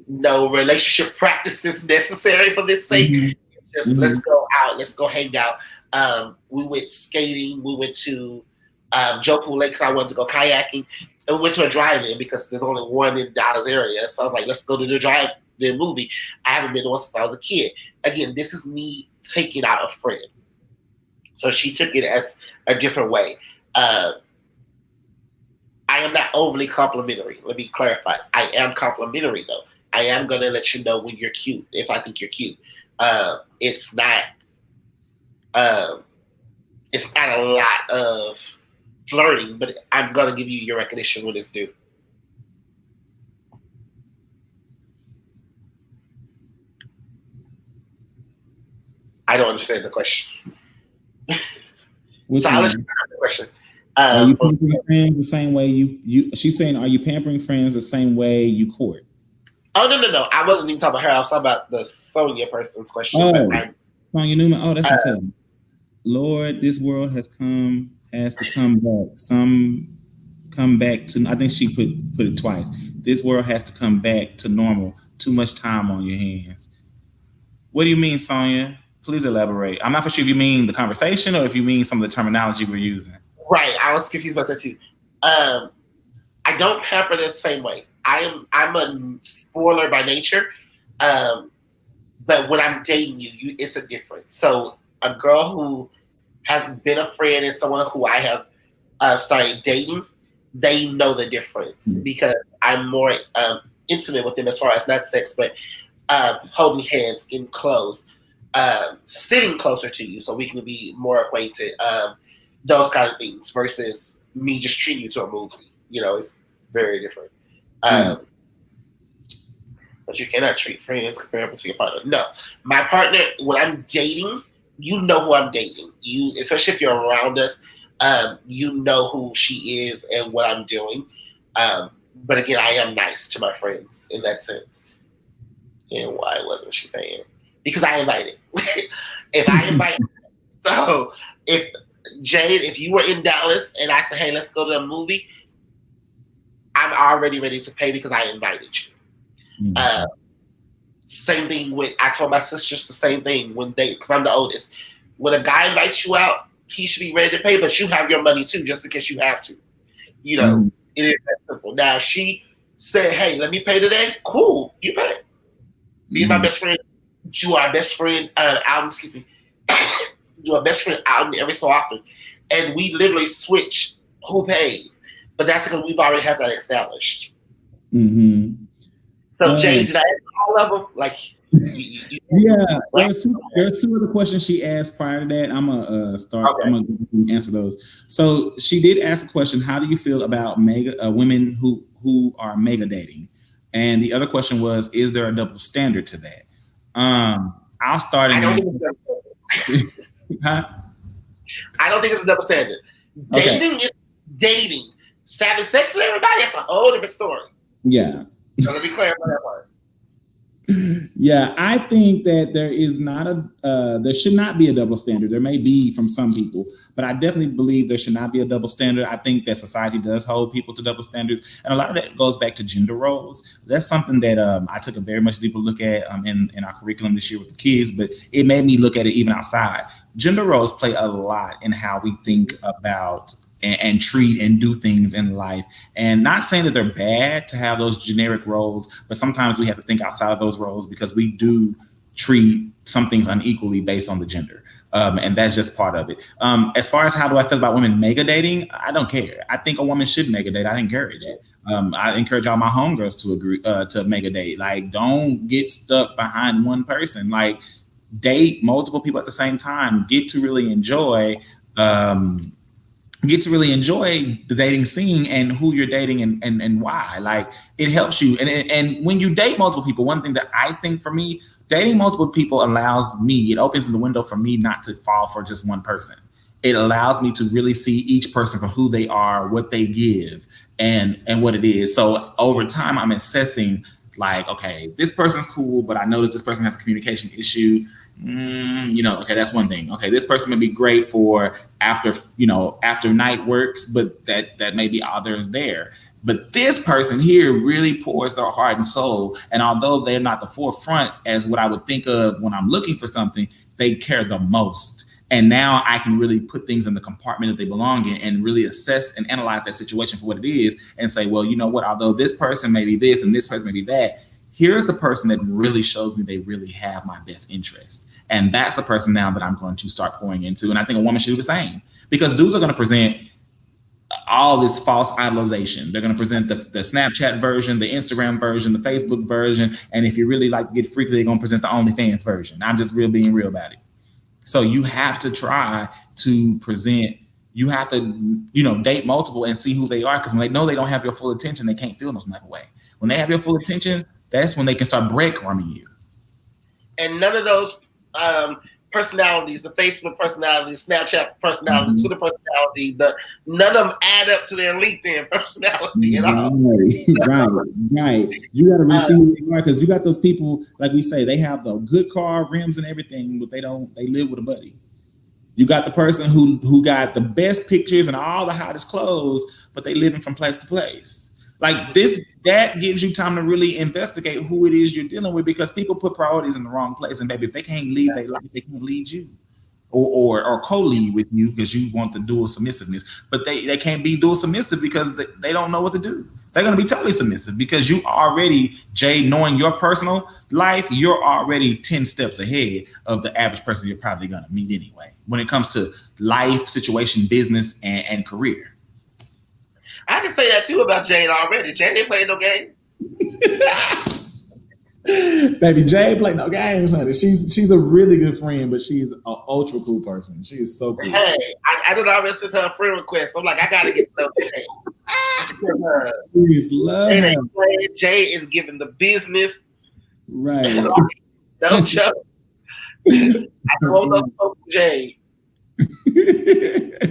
No relationship practices necessary for this sake. It's just let's go out, let's go hang out. We went skating. We went to Joku Lakes. I wanted to go kayaking, and we went to a drive-in because there's only one in Dallas area. So I was like, let's go to the drive-in movie. I haven't been to one since I was a kid. Again, this is me taking out a friend. So she took it as a different way. I am not overly complimentary. Let me clarify. I am complimentary, though. I am going to let you know when you're cute, if I think you're cute. It's not a lot of flirting, but I'm going to give you your recognition when it's due. I don't understand the question. So I'll let you answer the question. Are you pampering friends the same way you? She's saying, are you pampering friends the same way you court? Oh, no. I wasn't even talking about her. I was talking about the Sonia person's question. Oh, Sonia Newman. Oh, that's okay. Lord, this world has to come back. come back to. I think she put it twice. This world has to come back to normal. Too much time on your hands. What do you mean, Sonia? Please elaborate. I'm not for sure if you mean the conversation or if you mean some of the terminology we're using. Right, I was confused about that too. I don't pamper the same way. I'm a spoiler by nature, but when I'm dating you, it's a difference. So a girl who has been a friend and someone who I have started dating, they know the difference because I'm more intimate with them as far as not sex, but holding hands, getting close, sitting closer to you so we can be more acquainted. Those kind of things versus me just treating you to a movie. It's very different. But you cannot treat friends comparable to your partner. No, my partner, when I'm dating, you know who I'm dating. You, especially if you're around us, you know who she is and what I'm doing. But again, I am nice to my friends in that sense. And why wasn't she paying? Because I invited. If I invite, so if Jade, if you were in Dallas and I said, hey, let's go to a movie, I'm already ready to pay because I invited you. Same thing with, I told my sisters the same thing because I'm the oldest. When a guy invites you out, he should be ready to pay, but you have your money too, just in case you have to. It is that simple. Now, if she said, hey, let me pay today, cool, you pay. Me and my best friend do our best friend album, do our best friend album every so often. And we literally switch who pays. But that's because we've already had that established. So, Jay, did I answer all of them? Like, yeah, there's two other questions she asked prior to that. I'm gonna start. Okay. I'm gonna answer those. So she did ask a question: how do you feel about women who are mega dating? And the other question was: is there a double standard to that? I'll start. I don't think it's a double standard. Dating is dating. Having sex with everybody, that's a whole different story. Yeah. So let me clarify that part. Yeah, I think that there should not be a double standard. There may be from some people, but I definitely believe there should not be a double standard. I think that society does hold people to double standards, and a lot of that goes back to gender roles. That's something that I took a very much deeper look at in our curriculum this year with the kids, but it made me look at it even outside. Gender roles play a lot in how we think about and treat and do things in life. And not saying that they're bad to have those generic roles, but sometimes we have to think outside of those roles because we do treat some things unequally based on the gender. And that's just part of it. As far as how do I feel about women mega dating, I don't care. I think a woman should mega date. I encourage it. I encourage all my homegirls to agree to mega date. Like, don't get stuck behind one person. Like, date multiple people at the same time. Get to really enjoy the dating scene and who you're dating and why. Like, it helps you. And when you date multiple people, one thing that I think for me, dating multiple people it opens the window for me not to fall for just one person. It allows me to really see each person for who they are, what they give, and what it is. So over time, I'm assessing like, okay, this person's cool, but I notice this person has a communication issue. Okay, that's one thing. Okay, this person may be great for after night works, but that may be all there's there. But this person here really pours their heart and soul. And although they're not the forefront as what I would think of when I'm looking for something, they care the most. And now I can really put things in the compartment that they belong in and really assess and analyze that situation for what it is and say, well, you know what, although this person may be this and this person may be that, here's the person that really shows me they really have my best interest. And that's the person now that I'm going to start pouring into. And I think a woman should do the same, because dudes are going to present all this false idolization. They're going to present the Snapchat version, the Instagram version, the Facebook version. And if you really like to get freaky, they're going to present the OnlyFans version. I'm just being real about it. So you have to try to present, you have to, date multiple and see who they are. Because when they know they don't have your full attention, they can't feel no type of way. When they have your full attention, that's when they can start breadcrumbing you. And none of those personalities, the Facebook personality, Snapchat personality, Twitter personality, none of them add up to their LinkedIn personality at all. Right. You got to receive who they are, because you got those people, like we say, they have the good car, rims and everything, but they live with a buddy. You got the person who got the best pictures and all the hottest clothes, but they living from place to place. Like this, that gives you time to really investigate who it is you're dealing with, because people put priorities in the wrong place. And baby, if they can't lead their life, they can't lead you. Or co-lead with you because you want the dual submissiveness, but they can't be dual submissive because they don't know what to do. They're going to be totally submissive because you already, Jay, knowing your personal life, you're already 10 steps ahead of the average person you're probably going to meet anyway when it comes to life, situation, business, and career. I can say that too about Jane already. Jane ain't playing no games. Baby, Jay play no games, honey. She's a really good friend, but she's an ultra cool person. She is so cool. Hey, I did already send her a friend request. I'm like, I gotta get to know Jay. Please love her. Jay is giving the business. Right. Don't joke. I won't know Jay.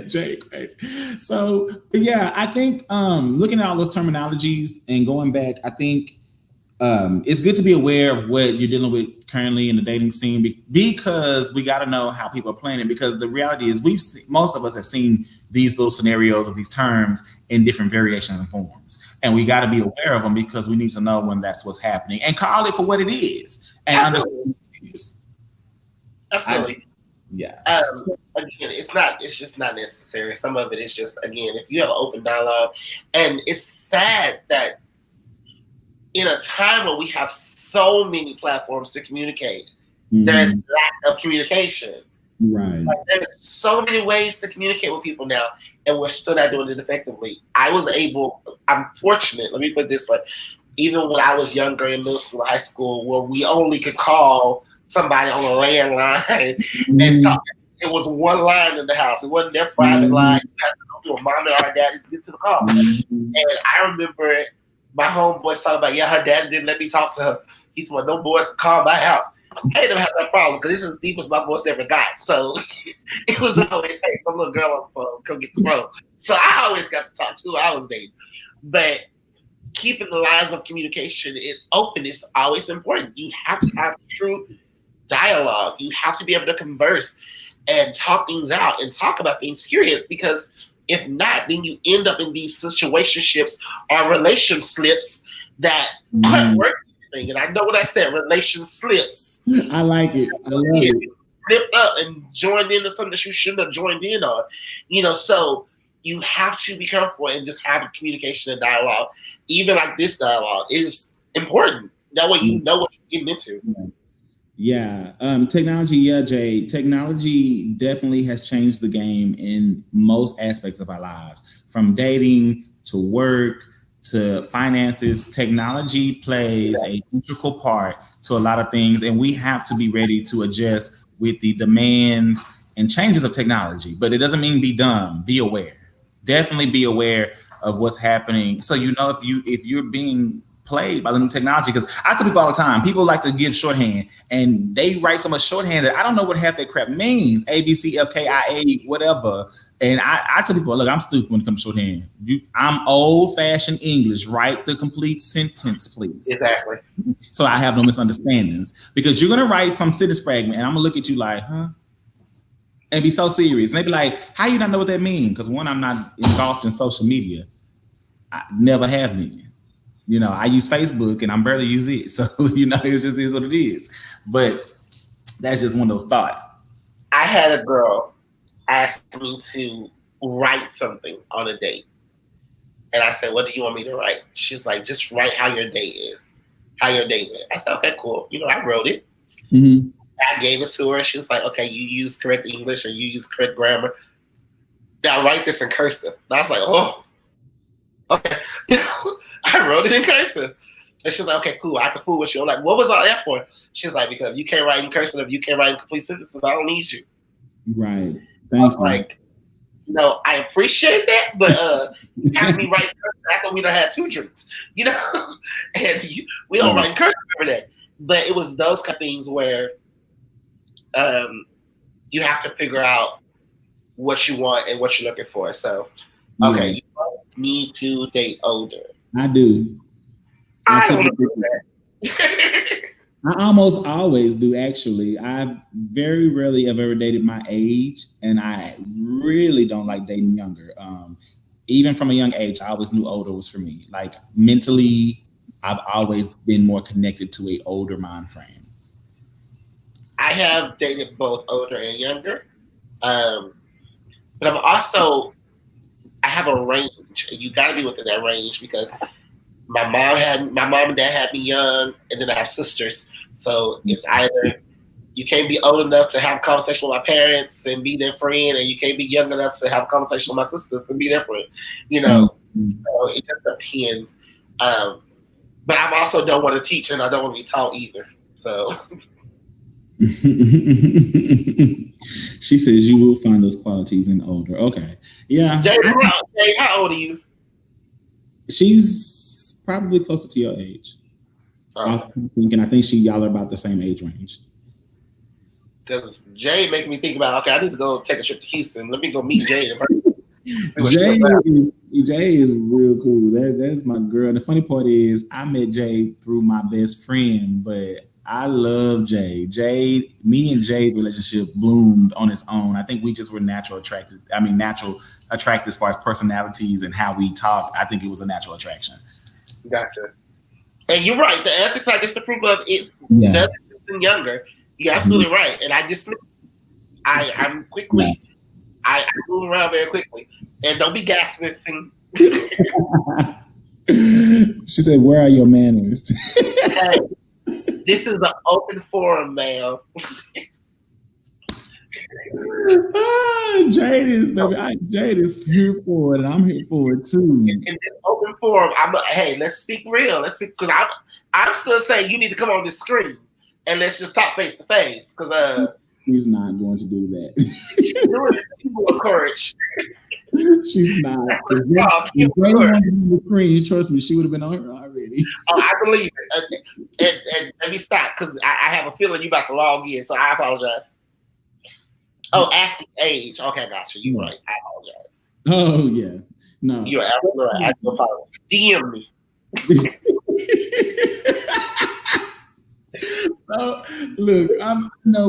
Jay crazy. So, but yeah, I think looking at all those terminologies and going back, I think it's good to be aware of what you're dealing with currently in the dating scene, because we got to know how people are playing it. Because the reality is, most of us have seen these little scenarios of these terms in different variations and forms, and we got to be aware of them because we need to know when that's what's happening and call it for what it is and understand what it is. Absolutely. Yeah. Again, it's just not necessary. Some of it is just, again, if you have an open dialogue, and it's sad that in a time where we have so many platforms to communicate, there's lack of communication. Right. Like, there's so many ways to communicate with people now, and we're still not doing it effectively. I'm fortunate, let me put it this way, even when I was younger in middle school, high school, where we only could call somebody on a landline and talk. It was one line in the house. It wasn't their private line. You had to go to a mom or our daddy to get to the call. And I remember my homeboys talking about, her daddy didn't let me talk to her. He said, no boys call my house. I didn't have that problem because this is as deep as my voice ever got. So it was always, hey, some little girl on the phone, come get the phone. So I always got to talk to who I was dating. But keeping the lines of communication open is always important. You have to have true dialogue. You have to be able to converse and talk things out and talk about things, period. Because if not, then you end up in these situationships or relation slips that aren't working. And I know what I said, relation slips. I like it. I love it. Slipped up and joined into something that you shouldn't have joined in on. So you have to be careful and just have communication and dialogue. Even like this dialogue is important. That way you know what you're getting into. Yeah. Technology, Jay. Technology definitely has changed the game in most aspects of our lives, from dating to work to finances. Technology plays an integral part to a lot of things, and we have to be ready to adjust with the demands and changes of technology. But it doesn't mean be dumb. Be aware. Definitely be aware of what's happening. So if you're being played by the new technology, because I tell people all the time, people like to give shorthand and they write so much shorthand that I don't know what half that crap means. A, B, C, F, K, I, A, whatever. And I tell people, look, I'm stupid when it comes to shorthand. I'm old-fashioned English. Write the complete sentence, please. Exactly. So I have no misunderstandings. Because you're going to write some sentence fragment and I'm going to look at you like, huh? And be so serious. And they be like, how you not know what that means? Because one, I'm not involved in social media. I never have been. I use Facebook and I'm barely use it. So, it just is what it is. But that's just one of those thoughts. I had a girl ask me to write something on a date. And I said, what do you want me to write? She's like, just write how your day is. How your day went. I said, okay, cool. I wrote it. Mm-hmm. I gave it to her. She was like, okay, you use correct English or you use correct grammar. Now write this in cursive. And I was like, oh, okay. I wrote it in cursive. And she's like, okay, cool. I can fool with you. I'm like, what was all that for? She's like, because you can't write in cursive, if you can't write in complete sentences, I don't need you. Right. Thank you. Like, I appreciate that, but you have me write cursive after we done had 2 drinks, and we don't write in cursive every day. But it was those kind of things where you have to figure out what you want and what you're looking for. So, okay, you need to date older. I do. I don't do that. I almost always do, actually. I very rarely have ever dated my age, and I really don't like dating younger. even from a young age, I always knew older was for me. Like mentally, I've always been more connected to a older mind frame. I have dated both older and younger, but I'm also I have a range, and you got to be within that range because my mom and dad had me young, and then I have sisters. So it's either you can't be old enough to have a conversation with my parents and be their friend, and you can't be young enough to have a conversation with my sisters and be their friend. You know, so it just depends. But I also don't want to teach, and I don't want to be taught either. So. She says you will find those qualities in older. Okay, yeah. Jay, how old are you? She's probably closer to your age. I think y'all are about the same age range. Because Jay makes me think about, okay, I need to go take a trip to Houston. Let me go meet Jay. Jay is real cool. That's my girl. And the funny part is, I met Jay through my best friend, but I love Jay. Me and Jay's relationship bloomed on its own. I think we just were natural attracted as far as personalities and how we talk. I think it was a natural attraction. Gotcha. And you're right. The antics I disapprove of is younger. You're absolutely right. And I'm quickly. I move around very quickly. And don't be gas missing. She said, "Where are your manners?" Hey, this is an open forum, man. Jade is here for it, and I'm here for it too. In this open forum, let's speak real. Let's speak, because I'm still saying you need to come on this screen and let's just talk face to face. Because she's not going to do that. She's doing it to people with courage. She's not. You trust me, she would have been on her already. Oh, I believe it. And let me stop, because I have a feeling you about to log in, so I apologize. Oh, asking age. Okay, I got you. You're right. I apologize. Oh, yeah. No. You're absolutely right. I do apologize. DM me. So, look,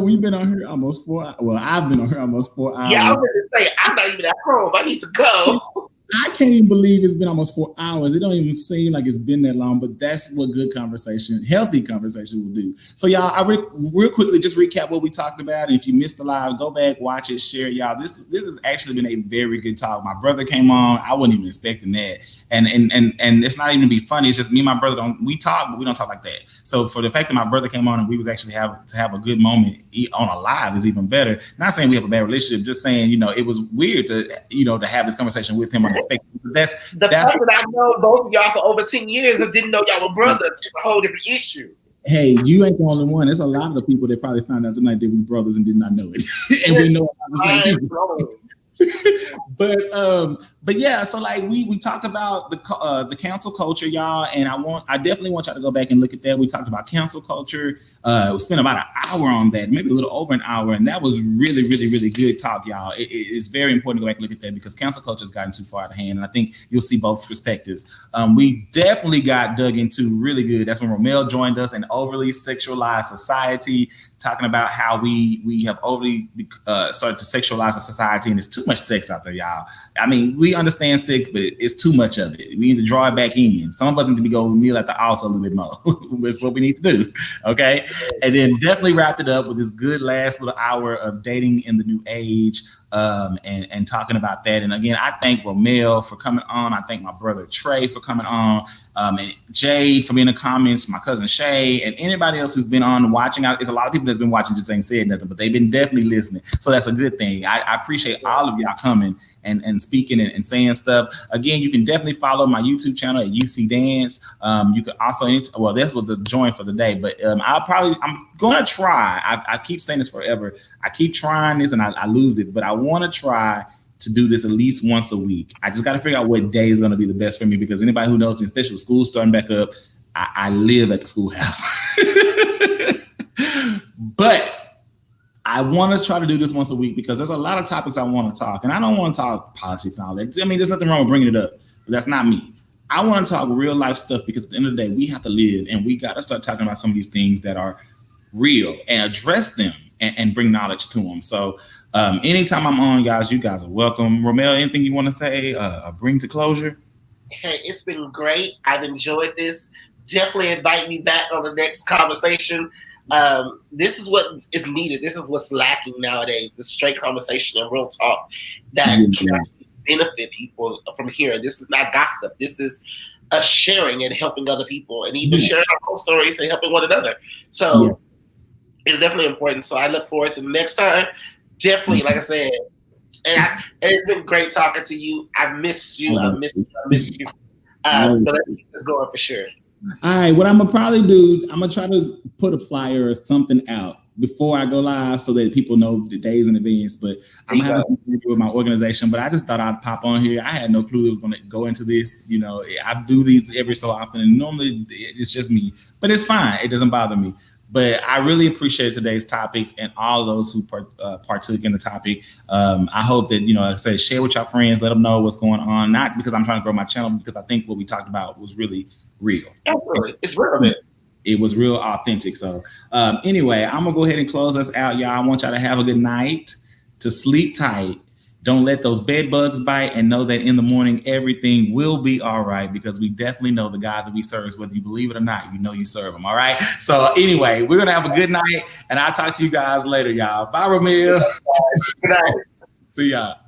we've been on here almost 4 hours. Well, I've been on here almost 4 hours. Yeah, I was going to say, I'm not even at home. I need to go. I can't even believe it's been almost 4 hours. It don't even seem like it's been that long, but that's what good conversation, healthy conversation will do. So y'all, I real quickly just recap what we talked about. And if you missed the live, go back, watch it, share it. Y'all, this has actually been a very good talk. My brother came on. I wasn't even expecting that. And it's not even to be funny. It's just me and my brother we talk, but we don't talk like that. So for the fact that my brother came on and we was actually have a good moment on a live is even better. Not saying we have a bad relationship, just saying, it was weird to have this conversation with him unexpected. That's fact that I know both of y'all for over 10 years and didn't know y'all were brothers is a whole different issue. Hey, you ain't the only one. There's a lot of the people that probably found out tonight that we brothers and did not know it. And we know about the same people. But yeah, so like we talked about the cancel culture, y'all, and I definitely want y'all to go back and look at that. We talked about cancel culture. We spent about an hour on that, maybe a little over an hour, and that was really, really, really good talk, y'all. It's very important to go back and look at that because cancel culture has gotten too far out of hand, and I think you'll see both perspectives. We definitely got dug into really good. That's when Romel joined us, an overly sexualized society, talking about how we have overly started to sexualize a society, and there's too much sex out there, y'all. I mean, we understand sex, but it's too much of it. We need to draw it back in. Some of us need to be going kneel at the altar a little bit more. That's what we need to do, okay? And then definitely wrapped it up with this good last little hour of dating in the new age, and talking about that. And again, I thank Romel for coming on. I thank my brother Trey for coming on, and Jade for being in the comments, my cousin Shay, and anybody else who's been on watching out. There's a lot of people that's been watching, just ain't said nothing, but they've been definitely listening. So that's a good thing. I appreciate all of y'all coming and speaking and saying stuff. Again, you can definitely follow my YouTube channel at UC Dance. You can also, this was the join for the day, but I'm going to try. I keep saying this forever. I keep trying this and I lose it, but I want to try to do this at least once a week. I just got to figure out what day is going to be the best for me, because anybody who knows me, especially with school starting back up, I live at the schoolhouse. But I want to try to do this once a week because there's a lot of topics I want to talk, and I don't want to talk politics and all that. I mean, there's nothing wrong with bringing it up, but that's not me. I want to talk real life stuff because at the end of the day, we have to live, and we got to start talking about some of these things that are real and address them and bring knowledge to them. So Anytime I'm on, guys, you guys are welcome. Romel, anything you want to say? Bring to closure? Hey, it's been great. I've enjoyed this. Definitely invite me back on the next conversation. This is what is needed. This is what's lacking nowadays. This straight conversation and real talk that can actually benefit people from here. This is not gossip. This is us sharing and helping other people, and even sharing our own stories and helping one another. So it's definitely important. So I look forward to the next time. Definitely, like I said, and it's been great talking to you. I miss you. I miss you. I miss you. But let's keep this going for sure. All right, what I'm gonna probably do, I'm gonna try to put a flyer or something out before I go live so that people know the days and events. But I'm having to do with my organization. But I just thought I'd pop on here. I had no clue it was gonna go into this. You know, I do these every so often, and normally it's just me, but it's fine. It doesn't bother me. But I really appreciate today's topics and all those who partook in the topic. I hope that, like I said, share with your friends, let them know what's going on. Not because I'm trying to grow my channel, because I think what we talked about was really real. Absolutely. It's relevant. It was real authentic. So anyway, I'm going to go ahead and close us out, y'all. I want y'all to have a good night, to sleep tight. Don't let those bed bugs bite, and know that in the morning, everything will be all right, because we definitely know the God that we serve, whether you believe it or not, you serve him. All right. So anyway, we're going to have a good night, and I'll talk to you guys later, y'all. Bye, Ramil. Good night. See y'all.